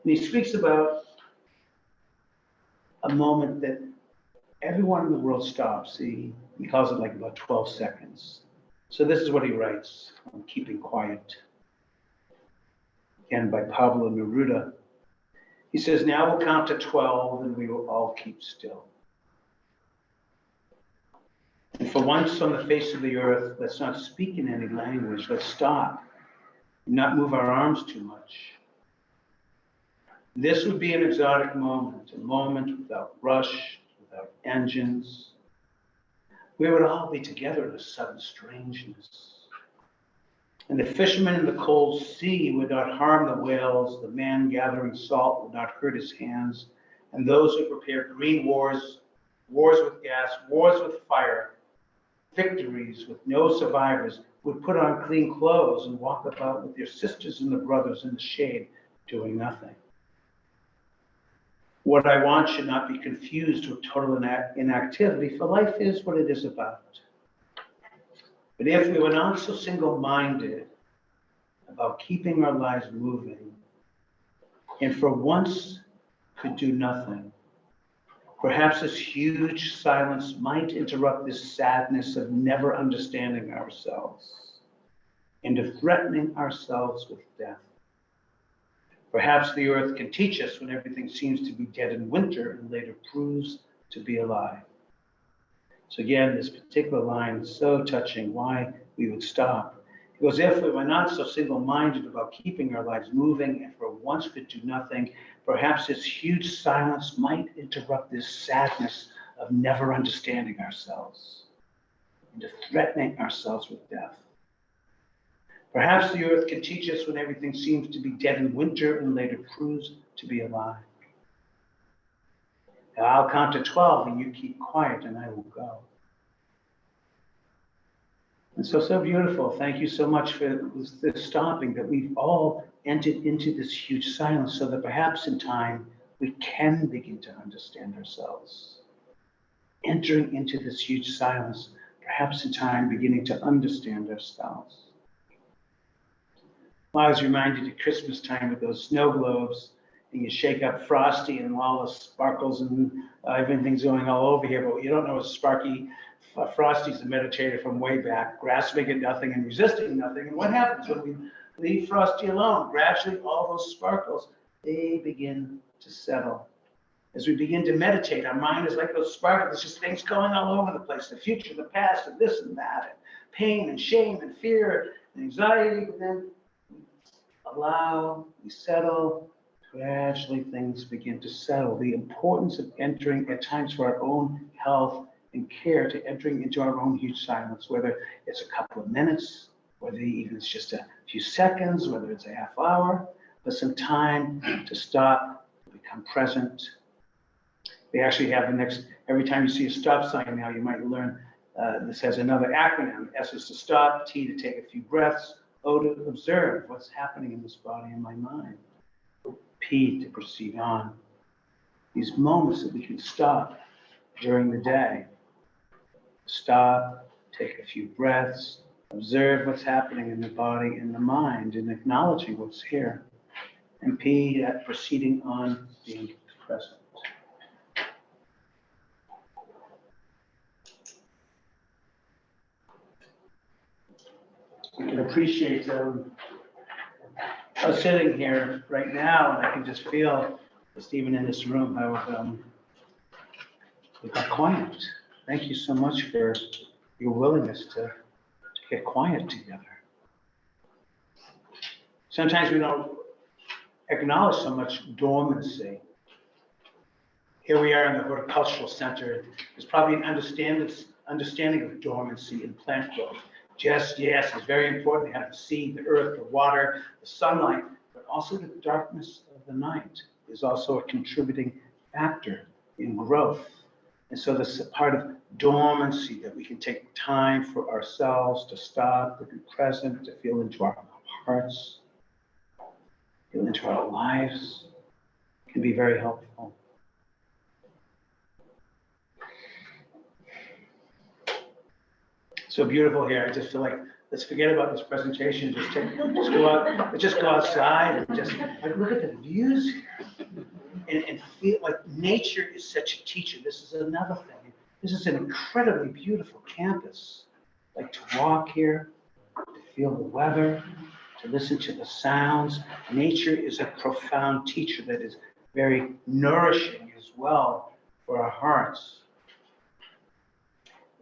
And he speaks about a moment that everyone in the world stops. He calls it like about 12 seconds. So this is what he writes on Keeping Quiet. Again, by Pablo Neruda. He says, now we'll count to 12 and we will all keep still. And for once on the face of the earth, let's not speak in any language. Let's stop and not move our arms too much. This would be an exotic moment, a moment without rush, without engines. We would all be together in a sudden strangeness. And the fisherman in the cold sea would not harm the whales, the man gathering salt would not hurt his hands, and those who prepare green wars, wars with gas, wars with fire, victories with no survivors, would put on clean clothes and walk about with their sisters and their brothers in the shade, doing nothing. What I want should not be confused with total inactivity, for life is what it is about. But if we were not so single-minded about keeping our lives moving, and for once could do nothing, perhaps this huge silence might interrupt this sadness of never understanding ourselves and of threatening ourselves with death. Perhaps the earth can teach us when everything seems to be dead in winter and later proves to be alive. So again, this particular line is so touching, why we would stop. It goes, if we were not so single-minded about keeping our lives moving and for once could do nothing, perhaps this huge silence might interrupt this sadness of never understanding ourselves and of threatening ourselves with death. Perhaps the earth can teach us when everything seems to be dead in winter and later proves to be alive. Now I'll count to 12 and you keep quiet and I will go. And so beautiful. Thank you so much for this stopping, that we've all entered into this huge silence so that perhaps in time we can begin to understand ourselves. Entering into this huge silence, perhaps in time beginning to understand ourselves. Well, I was reminded at Christmas time with those snow globes, and you shake up Frosty and all the sparkles and everything's going all over here, but what you don't know is Frosty's a meditator from way back, grasping at nothing and resisting nothing. And what happens when we leave Frosty alone? Gradually, all those sparkles, they begin to settle. As we begin to meditate, our mind is like those sparkles. There's just things going all over the place, the future, the past, and this and that, and pain and shame and fear and anxiety. But then we settle, gradually things begin to settle. The importance of entering at times for our own health and care, to entering into our own huge silence, whether it's a couple of minutes, whether even it's just a few seconds, whether it's a half hour, but some time to stop, become present. They actually have every time you see a stop sign now, you might learn this has another acronym. S is to stop, T to take a few breaths, O to observe what's happening in this body and my mind, P to proceed on. These moments that we can stop during the day Stop, take a few breaths, observe what's happening in the body and the mind, and acknowledging what's here. And P, that proceeding on being present. You can appreciate us sitting here right now, and I can just feel, just even in this room, how we got quiet. Thank you so much for your willingness to get quiet together. Sometimes we don't acknowledge so much dormancy. Here we are in the horticultural center. There's probably an understanding of dormancy in plant growth. Yes, it's very important to have the seed, the earth, the water, the sunlight, but also the darkness of the night is also a contributing factor in growth. And so this is a part of dormancy, that we can take time for ourselves to stop, to be present, to feel into our hearts, feel into our lives, can be very helpful. So beautiful here. I just feel like, let's forget about this presentation. Just go out, let's just go outside and just look at the views here and feel like nature is such a teacher. This is another thing. This is an incredibly beautiful campus. Like to walk here, to feel the weather, to listen to the sounds. Nature is a profound teacher that is very nourishing as well for our hearts.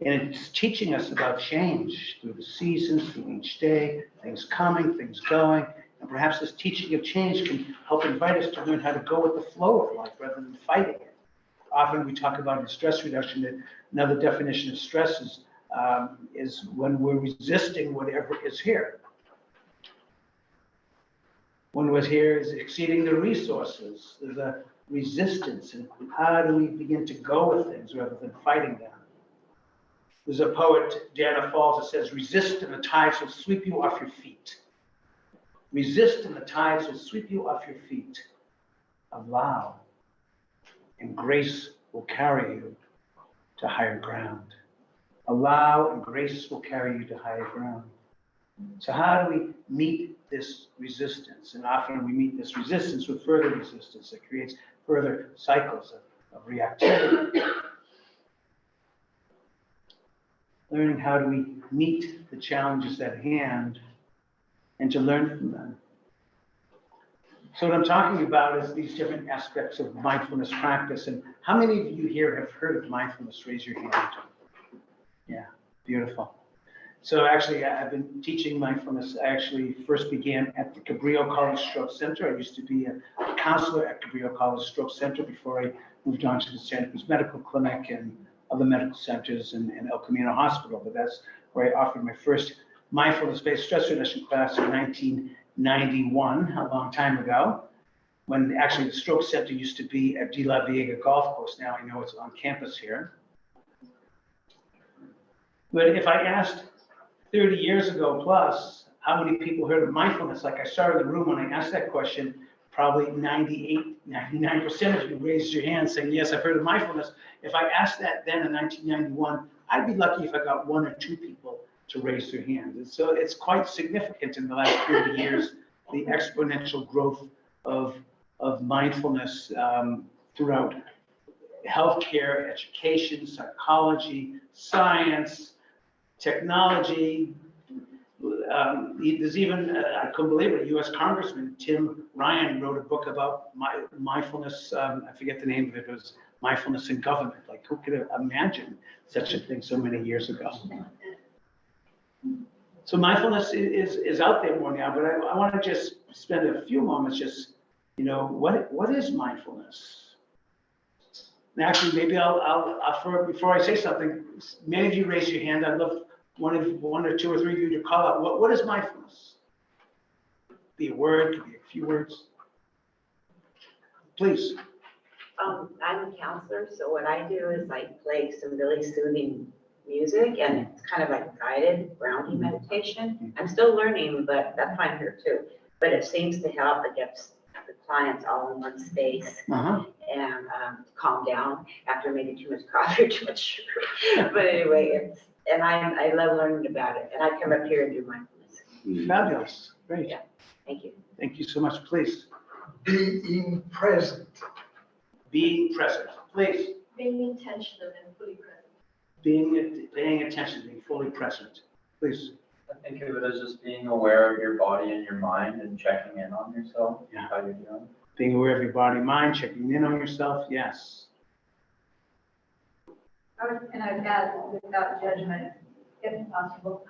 And it's teaching us about change through the seasons, through each day, things coming, things going. And perhaps this teaching of change can help invite us to learn how to go with the flow of life rather than fighting it. Often we talk about in stress reduction that another definition of stress is when we're resisting whatever is here. When what's here is exceeding the resources, there's a resistance. And how do we begin to go with things rather than fighting them? There's a poet, Diana Falls, that says, resist and the tides will sweep you off your feet. Resist and the tides will sweep you off your feet. Allow, and grace will carry you to higher ground. Allow, and grace will carry you to higher ground. So how do we meet this resistance? And often we meet this resistance with further resistance that creates further cycles of reactivity. Learning how do we meet the challenges at hand and to learn from them. So what I'm talking about is these different aspects of mindfulness practice. And how many of you here have heard of mindfulness? Raise your hand. Yeah, beautiful. So actually, I've been teaching mindfulness. I actually first began at the Cabrillo College Stroke Center. I used to be a counselor at Cabrillo College Stroke Center before I moved on to the Santa Cruz Medical Clinic and other medical centers and El Camino Hospital. But that's where I offered my first mindfulness-based stress reduction class in 1991, a long time ago, when actually the Stroke Center used to be at De La Viega Golf Course. Now I know it's on campus here. But if I asked 30 years ago plus, how many people heard of mindfulness? Like I saw in the room when I asked that question, probably 98, 99% of you raised your hand saying, yes, I've heard of mindfulness. If I asked that then in 1991, I'd be lucky if I got 1 or 2 people to raise their hands. And so it's quite significant in the last 30 years, the exponential growth of mindfulness throughout healthcare, education, psychology, science, technology. There's even, I couldn't believe it, a US Congressman, Tim Ryan, wrote a book about mindfulness. I forget the name of it. It was Mindfulness in Government. Like, who could have imagined such a thing so many years ago? So mindfulness is out there more now, but I want to just spend a few moments just, what is mindfulness? And actually, maybe before I say something, many of you raise your hand. I'd love one or 2 or 3 of you to call out, what is mindfulness? Be a word, could be a few words. Please. I'm a counselor, so what I do is I play some really soothing music, and it's kind of like guided grounding meditation. I'm still learning, but that's fine here too. But it seems to help. It gets the clients all in one space and calm down after maybe too much coffee or too much sugar. But anyway, I love learning about it, and I come up here and do mindfulness. Fabulous, great. Yeah, thank you. Thank you so much, please. Being present. Being present, please. Being intentional and fully present. Paying attention, being fully present, please. I think of it as just being aware of your body and your mind and checking in on yourself, how you're doing. Being aware of your body, mind, checking in on yourself, yes. And I've added without judgment, if possible.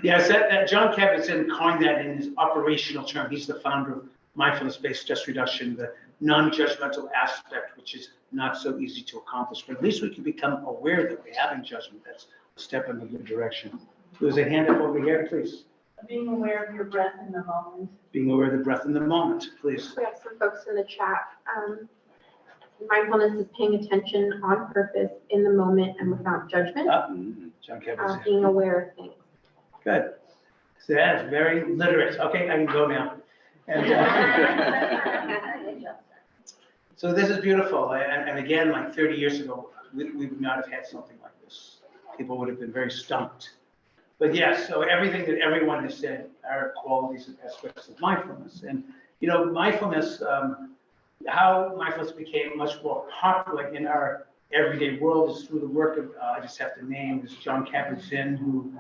Yes, that John Kabat-Zinn coined that in his operational term. He's the founder of mindfulness-based stress reduction, the non-judgmental aspect, which is not so easy to accomplish. But at least we can become aware that we're having judgment. That's a step in a good direction. There's a hand up over here, please. Being aware of your breath in the moment. Being aware of the breath in the moment, please. We have some folks in the chat. Mindfulness is paying attention on purpose in the moment and without judgment. John Kabat-Zinn. Being aware of things. Good. So that's very literate. Okay, I can go now. And, so this is beautiful. And again, like 30 years ago, we would not have had something like this. People would have been very stumped. But yes, so everything that everyone has said are qualities and aspects of mindfulness. And, you know, mindfulness, how mindfulness became much more popular in our everyday world is through the work of, I just have to name, is John Kabat-Zinn, who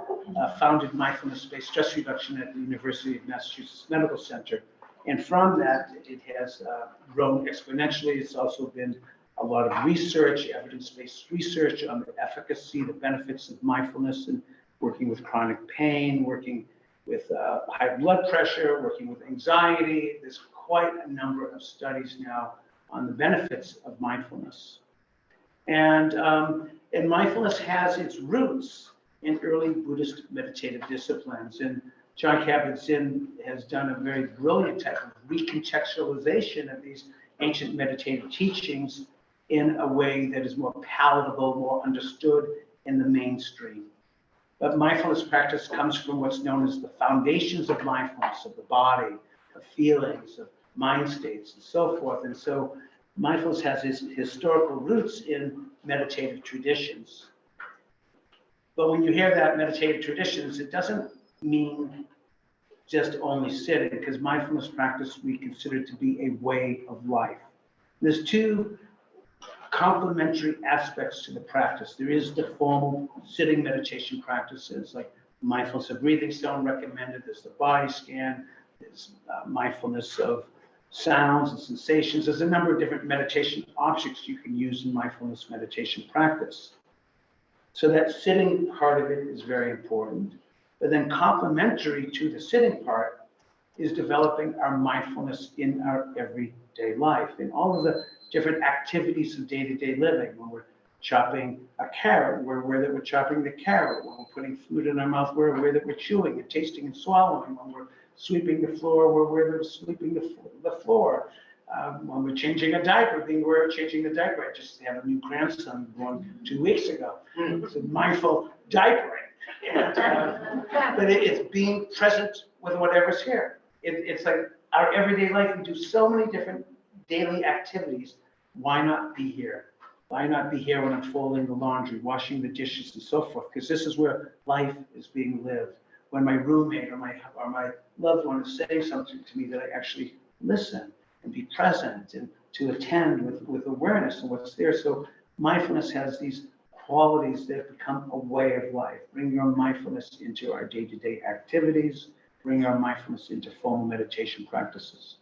founded mindfulness-based stress reduction at the University of Massachusetts Medical Center. And from that, it has grown exponentially. It's also been a lot of research, evidence-based research on the efficacy, the benefits of mindfulness, and working with chronic pain, working with high blood pressure, working with anxiety. There's quite a number of studies now on the benefits of mindfulness. And mindfulness has its roots in early Buddhist meditative disciplines. And John Kabat-Zinn has done a very brilliant type of recontextualization of these ancient meditative teachings in a way that is more palatable, more understood in the mainstream. But mindfulness practice comes from what's known as the foundations of mindfulness, of the body, of feelings, of mind states, and so forth. And so mindfulness has its historical roots in meditative traditions. But when you hear that meditative traditions, it doesn't mean just only sitting, because mindfulness practice we consider to be a way of life. There's two complementary aspects to the practice. There is the formal sitting meditation practices like mindfulness of breathing stone recommended. There's the body scan. There's mindfulness of sounds and sensations. There's a number of different meditation objects you can use in mindfulness meditation practice. So that sitting part of it is very important. But then complementary to the sitting part is developing our mindfulness in our everyday life, in all of the different activities of day-to-day living. When we're chopping a carrot, we're aware that we're chopping the carrot. When we're putting food in our mouth, we're aware that we're chewing and tasting and swallowing. When we're sweeping the floor, we're aware that we're sweeping the floor. When we're changing a diaper, being aware of changing the diaper. I just have a new grandson born 2 weeks ago. It's a mindful diapering. And, but it's being present with whatever's here. It's like our everyday life. We do so many different daily activities. Why not be here? Why not be here when I'm folding the laundry, washing the dishes, and so forth? Because this is where life is being lived. When my roommate or my loved one is saying something to me, that I actually listen and be present and to attend with awareness of what's there. So mindfulness has these qualities that become a way of life. Bring your mindfulness into our day-to-day activities. Bring our mindfulness into formal meditation practices.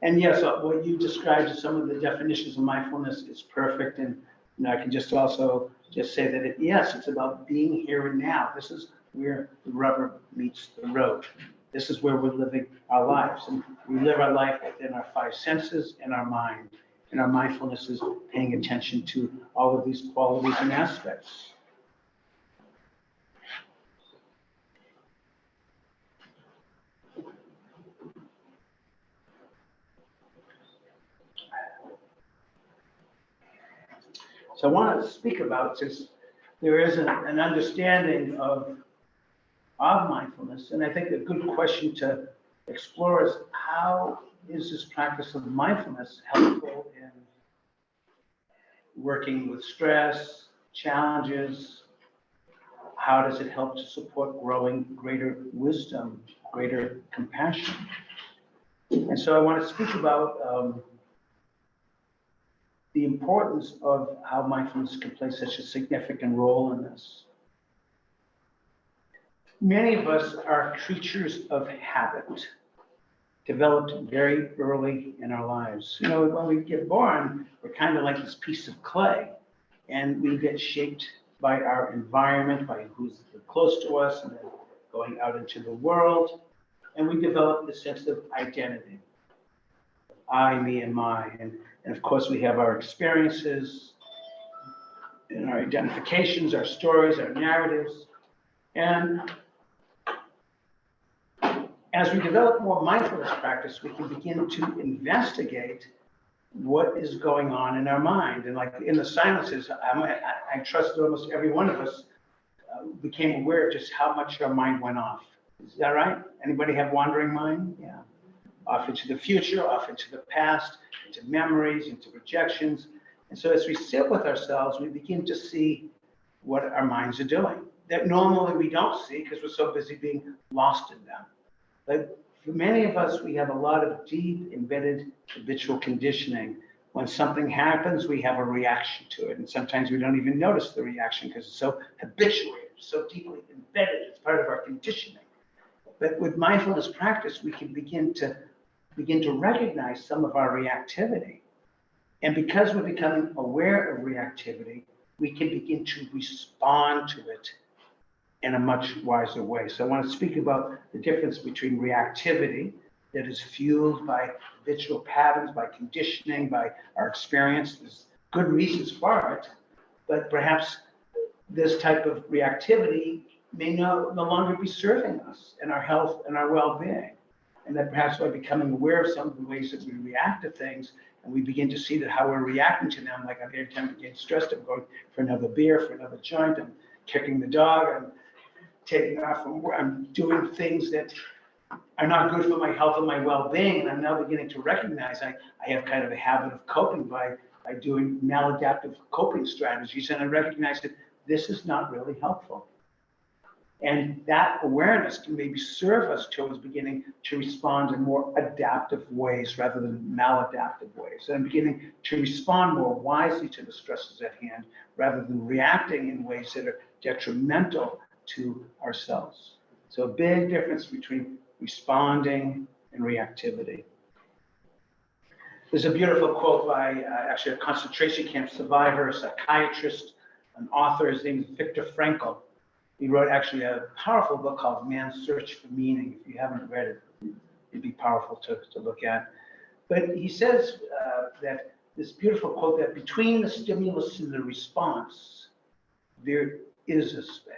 And yes, what you described as some of the definitions of mindfulness is perfect. And I can just also just say that yes, it's about being here and now. This is where the rubber meets the road. This is where we're living our lives. And we live our life within our five senses and our mind. And our mindfulness is paying attention to all of these qualities and aspects. So I want to speak about, since there is an understanding of mindfulness, and I think a good question to explores how is this practice of mindfulness helpful in working with stress, challenges? How does it help to support growing greater wisdom, greater compassion? And so I want to speak about the importance of how mindfulness can play such a significant role in this. Many of us are creatures of habit, developed very early in our lives. You know, when we get born, we're kind of like this piece of clay, and we get shaped by our environment, by who's close to us, and then going out into the world, and we develop this sense of identity. I, me, and my, and of course we have our experiences, and our identifications, our stories, our narratives, and as we develop more mindfulness practice, we can begin to investigate what is going on in our mind. And like in the silences, I trust that almost every one of us became aware of just how much our mind went off. Is that right? Anybody have wandering mind? Yeah. Off into the future, off into the past, into memories, into projections. And so as we sit with ourselves, we begin to see what our minds are doing that normally we don't see because we're so busy being lost in them. But for many of us, we have a lot of deep embedded habitual conditioning. When something happens, we have a reaction to it. And sometimes we don't even notice the reaction because it's so habituated, so deeply embedded. It's part of our conditioning. But with mindfulness practice, we can begin to recognize some of our reactivity. And because we're becoming aware of reactivity, we can begin to respond to it in a much wiser way. So I want to speak about the difference between reactivity that is fueled by habitual patterns, by conditioning, by our experience. There's good reasons for it, but perhaps this type of reactivity may no longer be serving us and our health and our well-being. And that perhaps by becoming aware of some of the ways that we react to things, and we begin to see that how we're reacting to them, like every time I get stressed, I'm going for another beer, for another joint, I'm kicking the dog, I'm taking off from work, I'm doing things that are not good for my health and my well-being, and I'm now beginning to recognize I have kind of a habit of coping by doing maladaptive coping strategies, and I recognize that this is not really helpful. And that awareness can maybe serve us towards beginning to respond in more adaptive ways rather than maladaptive ways. And I'm beginning to respond more wisely to the stresses at hand rather than reacting in ways that are detrimental to ourselves. So a big difference between responding and reactivity. There's a beautiful quote by actually a concentration camp survivor, a psychiatrist, an author. His name is Viktor Frankl. He wrote actually a powerful book called Man's Search for Meaning. If you haven't read it, it'd be powerful to look at. But he says that this beautiful quote that between the stimulus and the response, there is a space.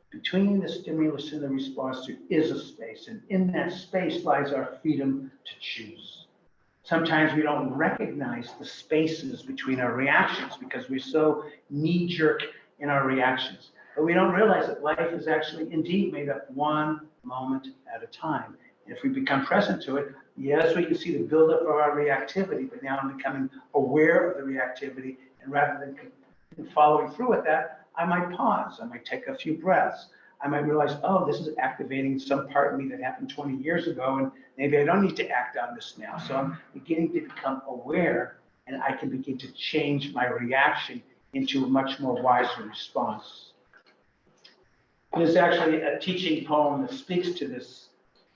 Between the stimulus and the response, there is a space. And in that space lies our freedom to choose. Sometimes we don't recognize the spaces between our reactions because we're so knee-jerk in our reactions. But we don't realize that life is actually indeed made up one moment at a time. And if we become present to it, yes, we can see the buildup of our reactivity, but now I'm becoming aware of the reactivity, and rather than following through with that, I might pause, I might take a few breaths. I might realize, oh, this is activating some part of me that happened 20 years ago, and maybe I don't need to act on this now. So I'm beginning to become aware, and I can begin to change my reaction into a much more wiser response. There's actually a teaching poem that speaks to this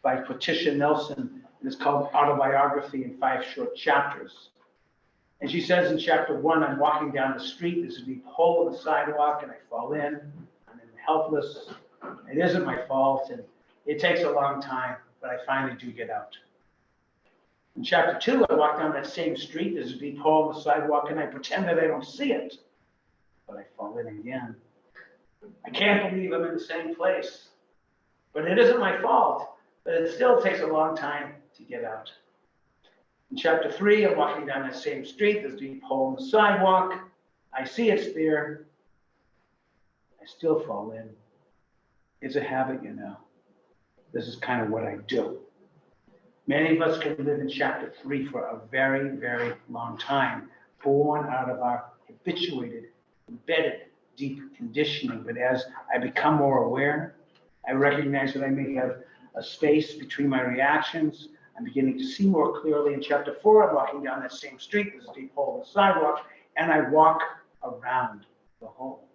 by Patricia Nelson, and it's called Autobiography in 5 Short Chapters. And she says in chapter 1, I'm walking down the street, there's a deep hole in the sidewalk, and I fall in, I'm helpless, it isn't my fault, and it takes a long time, but I finally do get out. In chapter 2, I walk down that same street, there's a deep hole in the sidewalk, and I pretend that I don't see it, but I fall in again. I can't believe I'm in the same place, but it isn't my fault, but it still takes a long time to get out. In chapter 3, I'm walking down that same street, there's a deep hole in the sidewalk, I see it's there, I still fall in. It's a habit, you know. This is kind of what I do. Many of us can live in chapter 3 for a very, very long time, born out of our habituated, embedded, deep conditioning. But as I become more aware, I recognize that I may have a space between my reactions. I'm beginning to see more clearly. In chapter 4, I'm walking down that same street, there's a deep hole in the sidewalk, and I walk around the hole.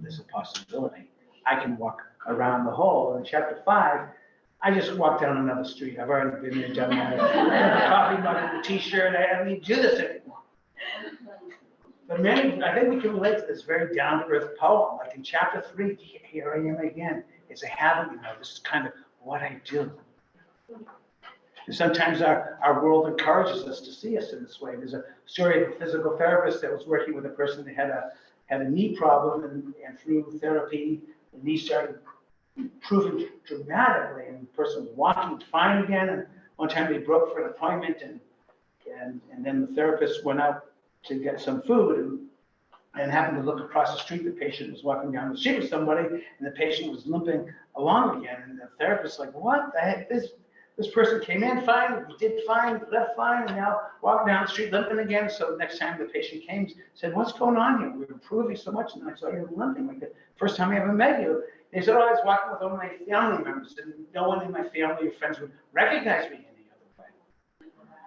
There's a possibility. I can walk around the hole. In chapter 5, I just walk down another street. I've already been there, done that. I have a coffee mug and a t-shirt. I don't need to do this anymore. But I think we can relate to this very down-to-earth poem. Like in chapter 3, here I am again. It's a habit, this is kind of what I do. And sometimes our world encourages us to see us in this way. There's a story of a physical therapist that was working with a person that had a knee problem, and through therapy, the knee started improving dramatically, and the person was walking fine again. And one time they broke for an appointment, and then the therapist went out to get some food and happened to look across the street. The patient was walking down the street with somebody, and the patient was limping along again. And the therapist's like, what the heck? This person came in fine, he did fine, left fine, and now walking down the street limping again. So next time the patient came, said, what's going on here? We're improving so much, and I saw you limping like the first time I ever met you. And he said, oh, I was walking with all my family members, and no one in my family or friends would recognize me any other way.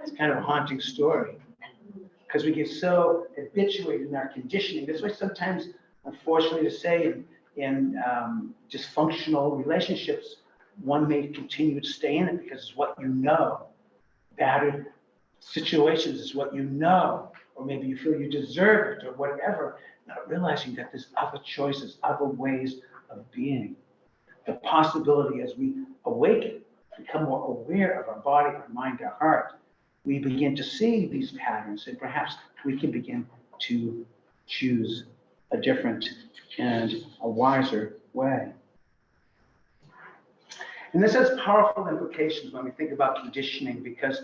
It's kind of a haunting story, because we get so habituated in our conditioning. That's why sometimes, unfortunately to say, in dysfunctional relationships, one may continue to stay in it because it's what you know. Battered situations is what you know, or maybe you feel you deserve it or whatever, not realizing that there's other choices, other ways of being. The possibility as we awaken, become more aware of our body, our mind, our heart, we begin to see these patterns, and perhaps we can begin to choose a different and a wiser way. And this has powerful implications when we think about conditioning, because,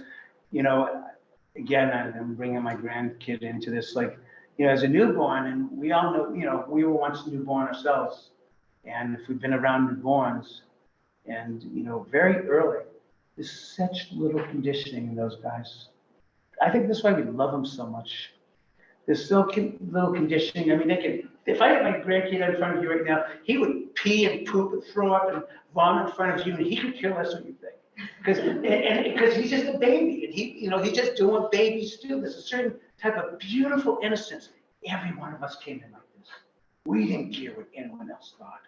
again, I'm bringing my grandkid into this, as a newborn, and we all know, we were once newborn ourselves, and if we've been around newborns, and, very early, there's such little conditioning in those guys. I think that's why we love them so much. There's so little conditioning. I mean, if I had my grandkid in front of you right now, he would pee and poop and throw up and vomit in front of you, and he could care less what you think. Because he's just a baby, and he's just doing what babies do. There's a certain type of beautiful innocence. Every one of us came in like this. We didn't care what anyone else thought.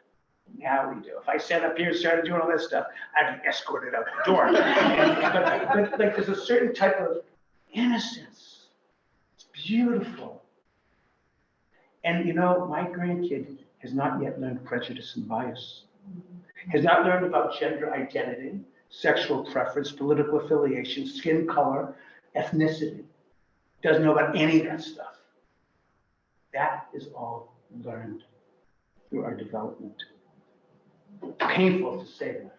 Now we do. If I sat up here and started doing all this stuff, I'd be escorted out the door. but there's a certain type of innocence. It's beautiful. And my grandkid has not yet learned prejudice and bias. Has not learned about gender identity, sexual preference, political affiliation, skin color, ethnicity. Doesn't know about any of that stuff. That is all learned through our development. Painful to say that.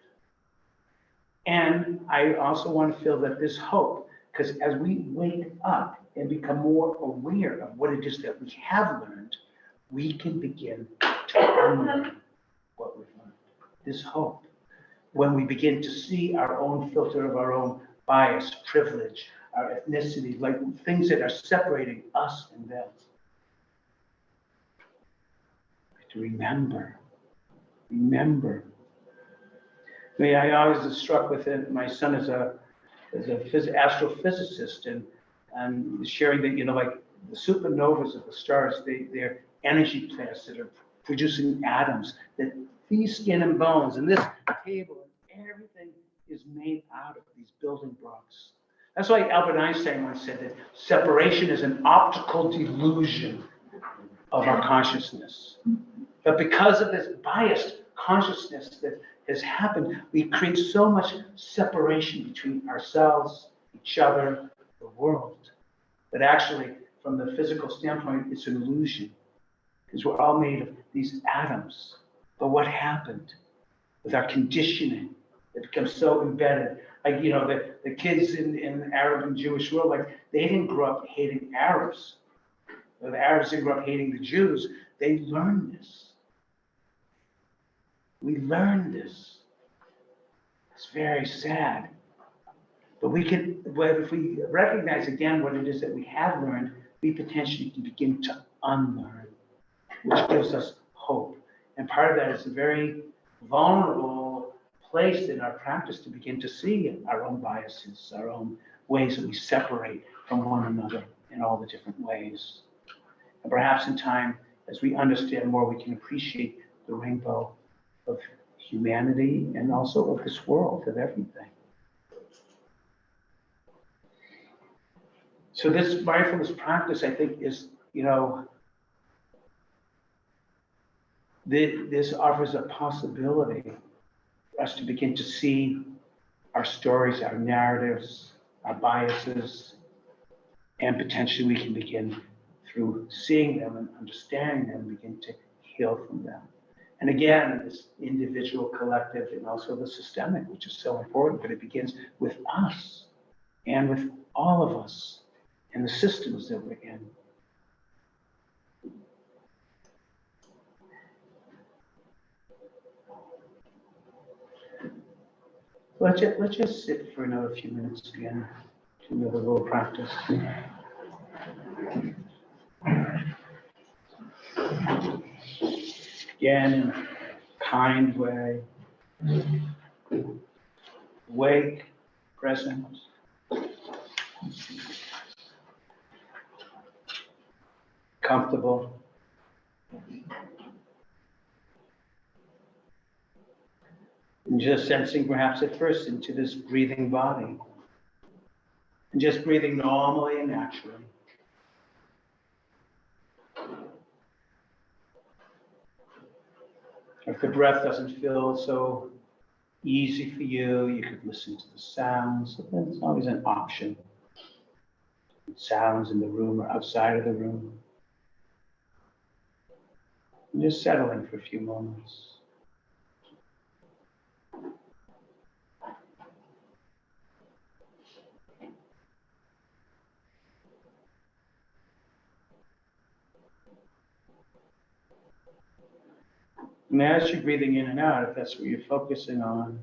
And I also want to feel that this hope, because as we wake up and become more aware of what it is that we have learned, we can begin to unlearn what we've learned. This hope, when we begin to see our own filter of our own bias, privilege, our ethnicity, like things that are separating us and them. To remember. I mean, I always was struck with it. My son is a astrophysicist, and sharing that, like the supernovas of the stars, they're energy plants that are producing atoms, that these skin and bones and this table and everything is made out of these building blocks. That's why Albert Einstein once said that separation is an optical delusion of our consciousness. But because of this biased consciousness that has happened, we create so much separation between ourselves, each other, the world. But actually, from the physical standpoint, it's an illusion, because we're all made of these atoms. But what happened with our conditioning? It becomes so embedded. Like, the kids in the Arab and Jewish world, they didn't grow up hating Arabs. The Arabs didn't grow up hating the Jews. They learned this. We learn this. very sad. But if we recognize again what it is that we have learned, we potentially can begin to unlearn, which gives us hope. And part of that is a very vulnerable place in our practice to begin to see our own biases, our own ways that we separate from one another in all the different ways. And perhaps in time, as we understand more, we can appreciate the rainbow of humanity and also of this world, of everything. So this mindfulness practice, I think, is, this offers a possibility for us to begin to see our stories, our narratives, our biases, and potentially we can begin through seeing them and understanding them, begin to heal from them. And again, this individual, collective, and also the systemic, which is so important, but it begins with us and with all of us and the systems that we're in. Let's just sit for another few minutes again, to another little practice. Again, in a kind way, awake, present. Comfortable. And just sensing perhaps at first into this breathing body. And just breathing normally and naturally. If the breath doesn't feel so easy for you, you could listen to the sounds. It's always an option. Sounds in the room or outside of the room. And just settling for a few moments. And as you're breathing in and out, if that's what you're focusing on,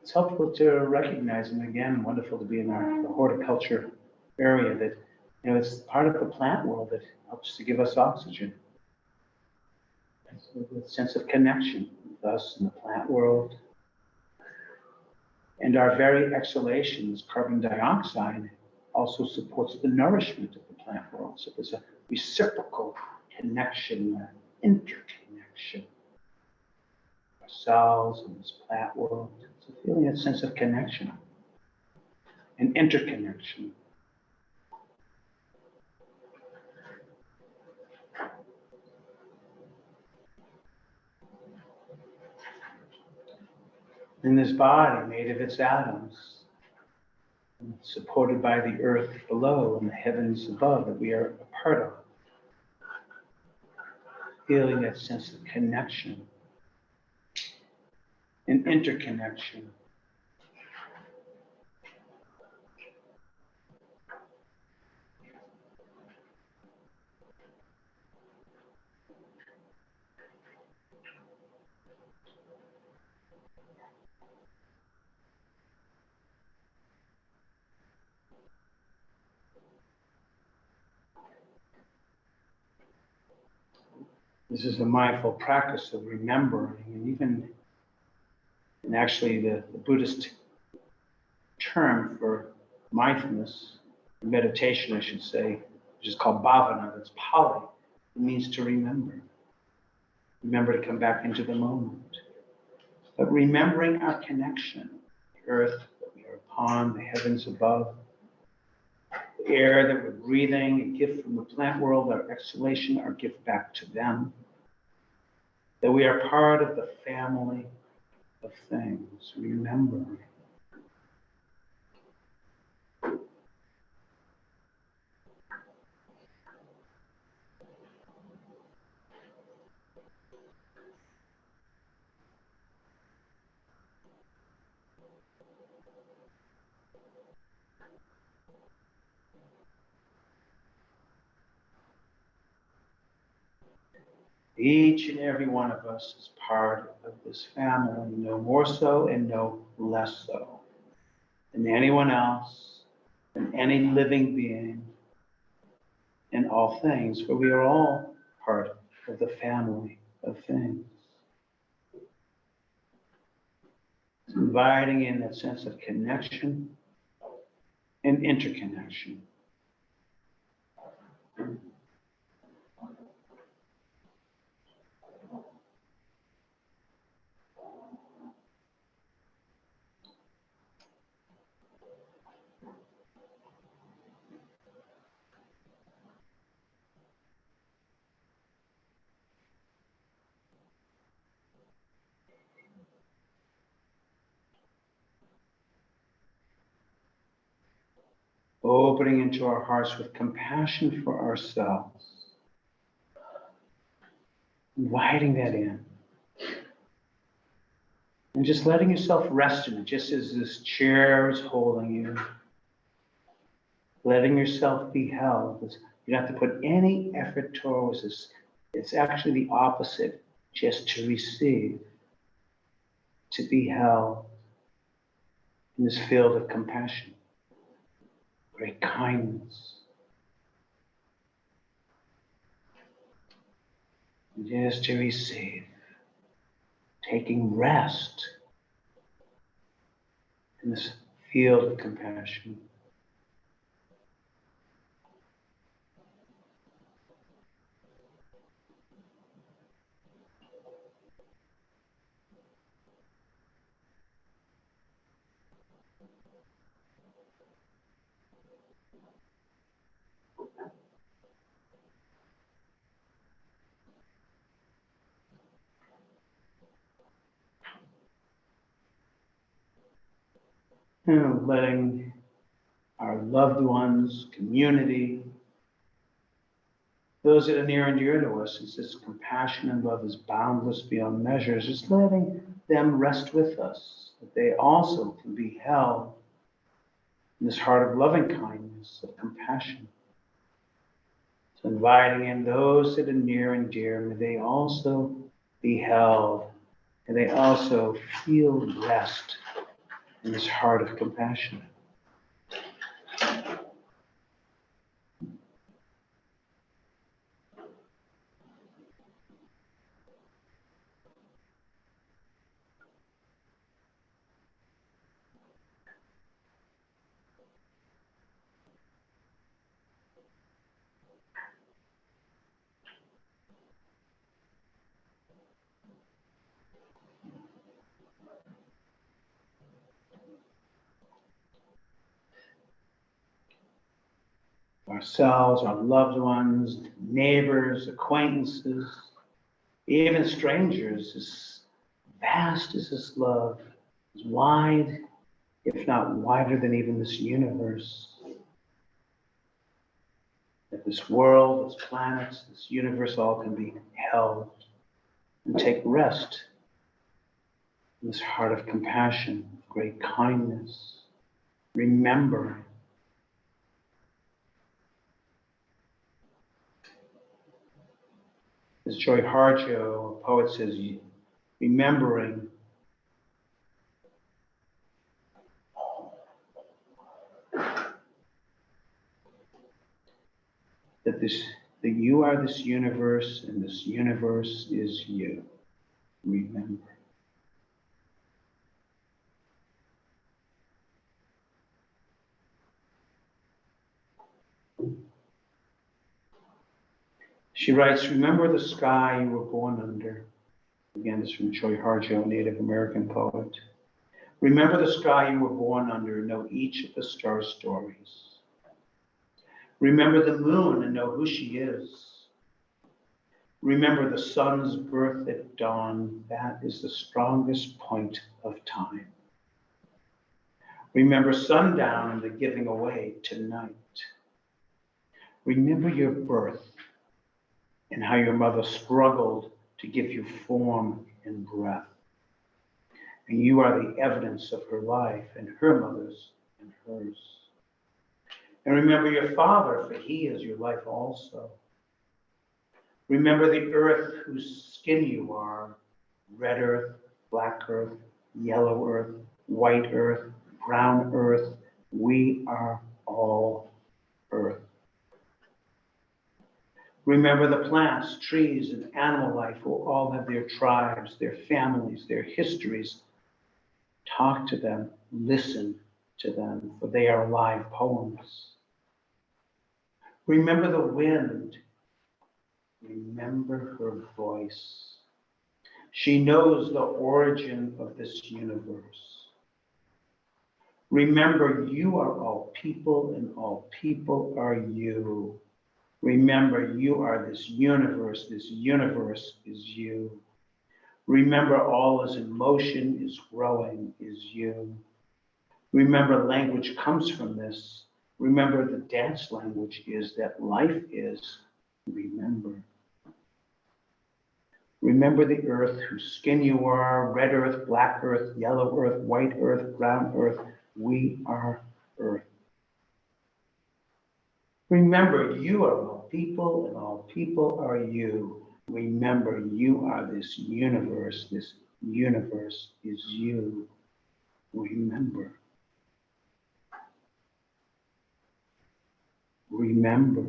it's helpful to recognize, and again, wonderful to be in the horticulture area, that it's part of the plant world that helps to give us oxygen. So a sense of connection with us and the plant world. And our very exhalations, carbon dioxide, also supports the nourishment of the plant world. So there's a reciprocal connection, interconnection. Ourselves and this plant world. So feeling a sense of connection and interconnection. In this body made of its atoms, supported by the earth below and the heavens above that we are a part of. Feeling that sense of connection and interconnection. This is a mindful practice of remembering, and actually the Buddhist term for mindfulness, meditation I should say, which is called bhavana, that's Pali. It means to remember. Remember to come back into the moment. But remembering our connection, the earth that we are upon, the heavens above, the air that we're breathing, a gift from the plant world, our exhalation, our gift back to them. That we are part of the family of things. Remember. Each and every one of us is part of this family, no more so and no less so than anyone else, than any living being in all things, for we are all part of the family of things. It's inviting in that sense of connection and interconnection. Opening into our hearts with compassion for ourselves. Inviting that in. And just letting yourself rest in it, just as this chair is holding you. Letting yourself be held. You don't have to put any effort towards this. It's actually the opposite, just to receive, to be held in this field of compassion. Great kindness. And just to receive, taking rest in this field of compassion. And letting our loved ones, community, those that are near and dear to us, since this compassion and love is boundless beyond measures, just letting them rest with us, that they also can be held in this heart of loving kindness, of compassion. So inviting in those that are near and dear, may they also be held, and they also feel rest in this heart of compassion. Ourselves, our loved ones, neighbors, acquaintances, even strangers, as vast as this love, as wide, if not wider than even this universe. That this world, this planets, this universe all can be held and take rest in this heart of compassion, great kindness, remembering. As Joy Harjo, a poet, says, remembering that you are this universe and this universe is you. Remember. She writes, remember the sky you were born under. Again, this is from Joy Harjo, Native American poet. Remember the sky you were born under, know each of the star stories. Remember the moon and know who she is. Remember the sun's birth at dawn. That is the strongest point of time. Remember sundown and the giving away tonight. Remember your birth and how your mother struggled to give you form and breath. And you are the evidence of her life and her mother's and hers. And remember your father, for he is your life also. Remember the earth whose skin you are, red earth, black earth, yellow earth, white earth, brown earth. We are all earth. Remember the plants, trees, and animal life who all have their tribes, their families, their histories. Talk to them, listen to them, for they are alive poems. Remember the wind. Remember her voice. She knows the origin of this universe. Remember, you are all people, and all people are you. Remember, you are this universe is you. Remember, all is in motion, is growing, is you. Remember, language comes from this. Remember, the dance language is that life is remember. Remember the earth whose skin you are, red earth, black earth, yellow earth, white earth, brown earth. We are earth. Remember, you are all people, and all people are you. Remember, you are this universe is you. Remember. Remember.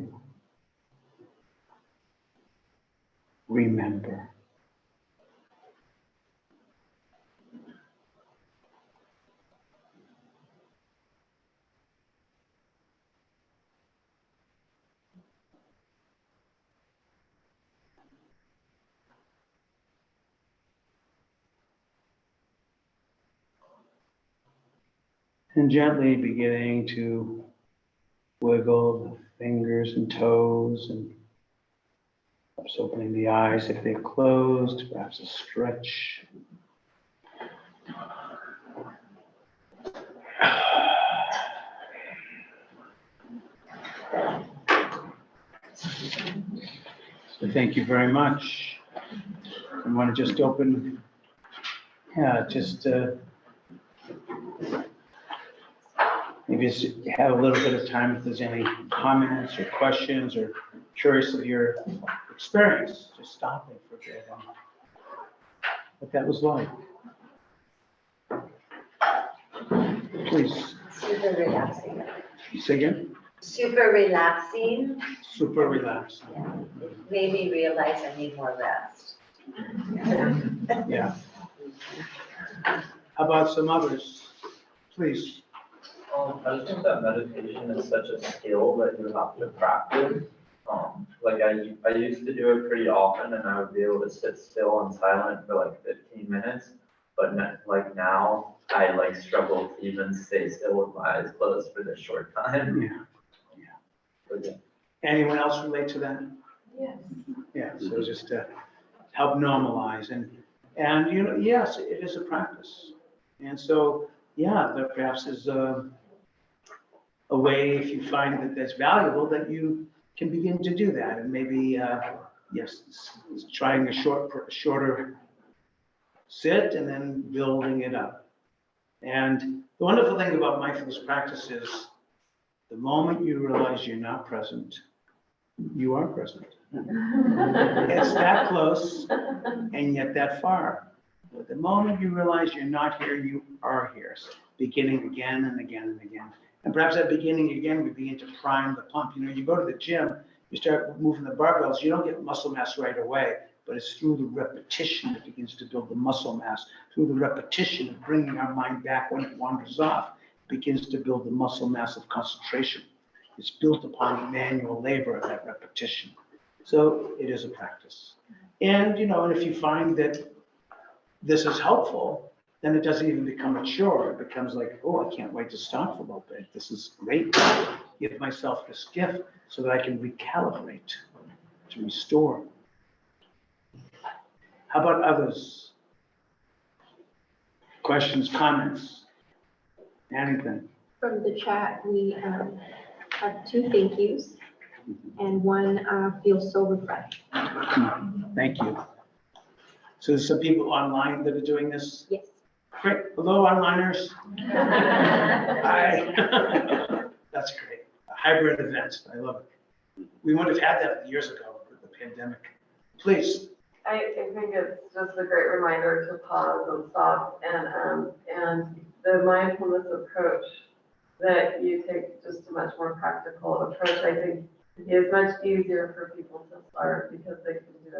Remember. And gently beginning to wiggle the fingers and toes, and perhaps opening the eyes if they're closed, perhaps a stretch. So thank you very much. I want to just open, maybe just have a little bit of time if there's any comments or questions or curious of your experience. Just stop it for a bit. What that was like. Please. Super relaxing. Say again? Super relaxing. Super relaxing. Yeah. Made me realize I need more rest. Yeah. How about some others? Please. I think that meditation is such a skill that you have to practice. Like I used to do it pretty often, and I would be able to sit still and silent for like 15 minutes. But now I struggle to even stay still with my eyes closed for this short time. Yeah. Anyone else relate to that? Yes. Yeah. So just to help normalize and yes, it is a practice. And so there perhaps is a way, if you find that that's valuable, that you can begin to do that. And maybe, trying a shorter sit and then building it up. And the wonderful thing about mindfulness practice is the moment you realize you're not present, you are present. It's that close and yet that far. But the moment you realize you're not here, you are here. So beginning again and again and again. And perhaps at beginning again, we begin to prime the pump. You go to the gym, you start moving the barbells, you don't get muscle mass right away, but it's through the repetition that begins to build the muscle mass. Through the repetition of bringing our mind back when it wanders off, it begins to build the muscle mass of concentration. It's built upon manual labor of that repetition. So it is a practice. And, and if you find that this is helpful, then it doesn't even become a chore. It becomes like, oh, I can't wait to stop for a little bit. This is great. Give myself this gift so that I can recalibrate, to restore. How about others? Questions, comments, anything? From the chat, we have 2 thank yous, and one feels so refreshed. Thank you. So there's some people online that are doing this? Yes. Great. Hello, onliners. Hi. That's great. A hybrid event. I love it. We would have had that years ago with the pandemic. Please. I think it's just a great reminder to pause and stop and the mindfulness approach that you take, just a much more practical approach, I think is much easier for people to start because they can do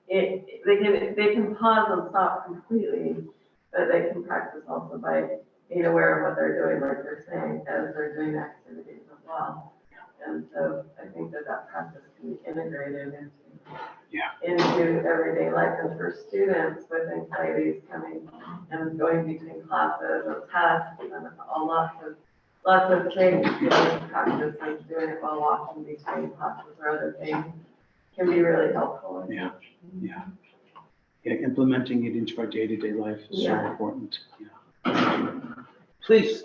it. They can pause and stop completely, but they can practice also by being aware of what they're doing, like you're saying, as they're doing activities as well. And so I think that practice can be integrated into everyday life. And for students with anxieties coming and going between classes and tests and lots of things, practice and doing it while walking between classes or other things can be really helpful. Yeah. Implementing it into our day-to-day life is so important. Please.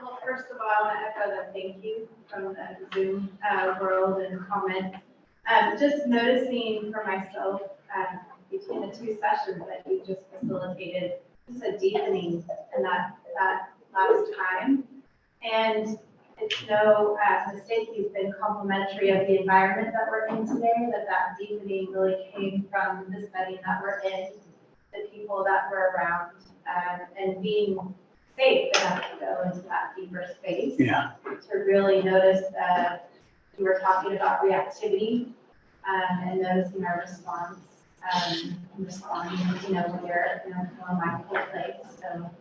Well, first of all, I want to echo the thank you from the Zoom world and comments. Just noticing for myself between the two sessions that you just facilitated, just a deepening in that last time. And it's no mistake you've been complimentary of the environment that we're in today, that deepening really came from the setting that we're in, the people that we're around, and being safe enough to go into that deeper space. To really notice that we were talking about reactivity and noticing our response, and responding, when you're in a more mindful place. So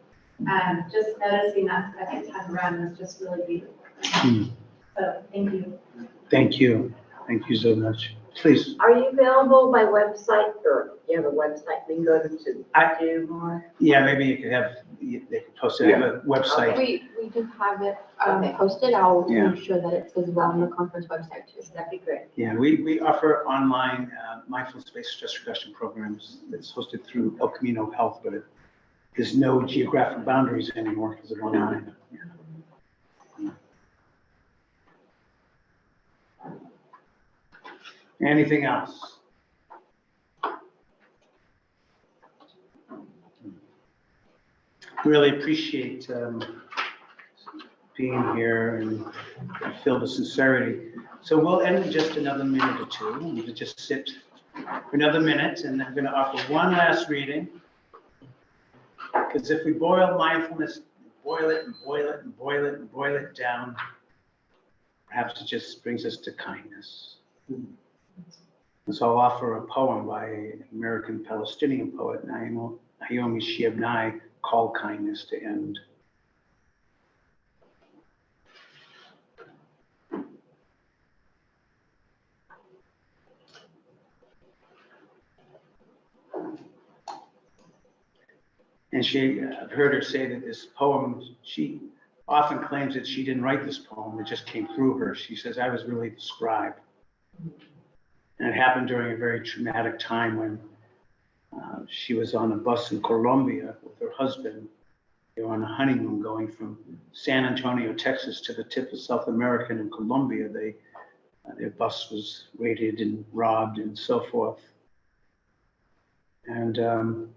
just noticing that second time around was just really beautiful. So thank you. Thank you. Thank you so much. Please. Are you available by website, or you have a website we can go to do more? Yeah, maybe you could have, they could post it on a website. We do have it posted. I'll make sure that it's visible on the conference website too. That'd be great. Yeah, we offer online mindfulness-based stress reduction programs that's hosted through El Camino Health, but there's no geographic boundaries anymore because they're online. Anything else? Really appreciate being here and feel the sincerity. So we'll end in just another minute or two. We'll just sit for another minute, and then I'm going to offer one last reading. Because if we boil mindfulness, boil it and boil it and boil it and boil it down, perhaps it just brings us to kindness. So I'll offer a poem by an American Palestinian poet, Naomi Shihab, called Kindness to End. And I've heard her say that this poem, she often claims that she didn't write this poem, it just came through her. She says, I was really the scribe. And it happened during a very traumatic time when she was on a bus in Colombia with her husband. They were on a honeymoon going from San Antonio, Texas to the tip of South America and in Colombia. Their bus was raided and robbed and so forth. And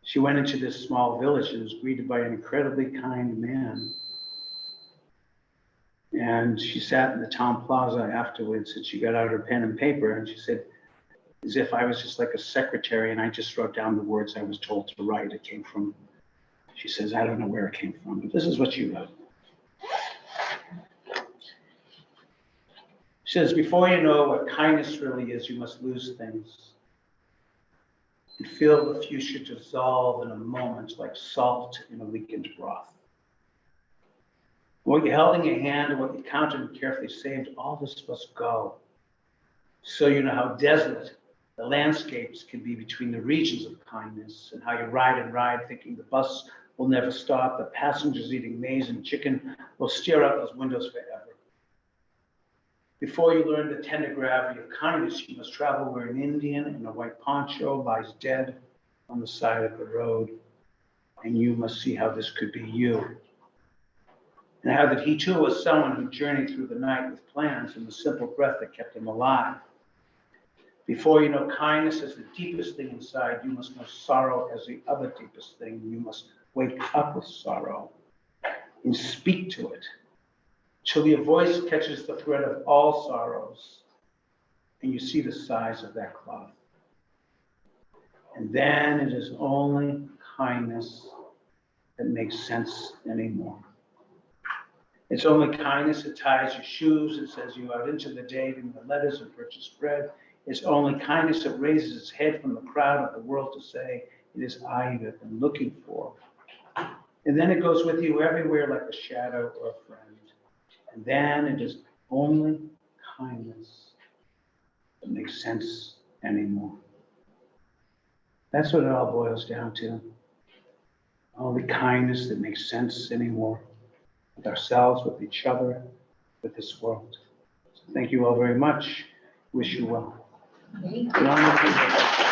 she went into this small village and was greeted by an incredibly kind man. And she sat in the town plaza afterwards, and she got out her pen and paper, and she said, as if I was just like a secretary, and I just wrote down the words I was told to write. It came from, she says, I don't know where it came from, but this is what she wrote. She says, before you know what kindness really is, you must lose things. And feel the future dissolve in a moment like salt in a weakened broth. What you held in your hand and what you counted and carefully saved, all this must go. So you know how desolate the landscapes can be between the regions of kindness, and how you ride and ride thinking the bus will never stop, the passengers eating maize and chicken will stare out those windows forever. Before you learn the tender gravity of kindness, you must travel where an Indian in a white poncho lies dead on the side of the road, and you must see how this could be you. And how that he too was someone who journeyed through the night with plans and the simple breath that kept him alive. Before you know kindness as the deepest thing inside, you must know sorrow as the other deepest thing. You must wake up with sorrow and speak to it till your voice catches the thread of all sorrows and you see the size of that cloth. And then it is only kindness that makes sense anymore. It's only kindness that ties your shoes and says you out into the day, in the letters and purchase bread. It's only kindness that raises its head from the crowd of the world to say, it is I you have been looking for. And then it goes with you everywhere like a shadow or a friend. And then it is only kindness that makes sense anymore. That's what it all boils down to. Only kindness that makes sense anymore. With ourselves, with each other, with this world. So thank you all very much. Wish you well. Thank you.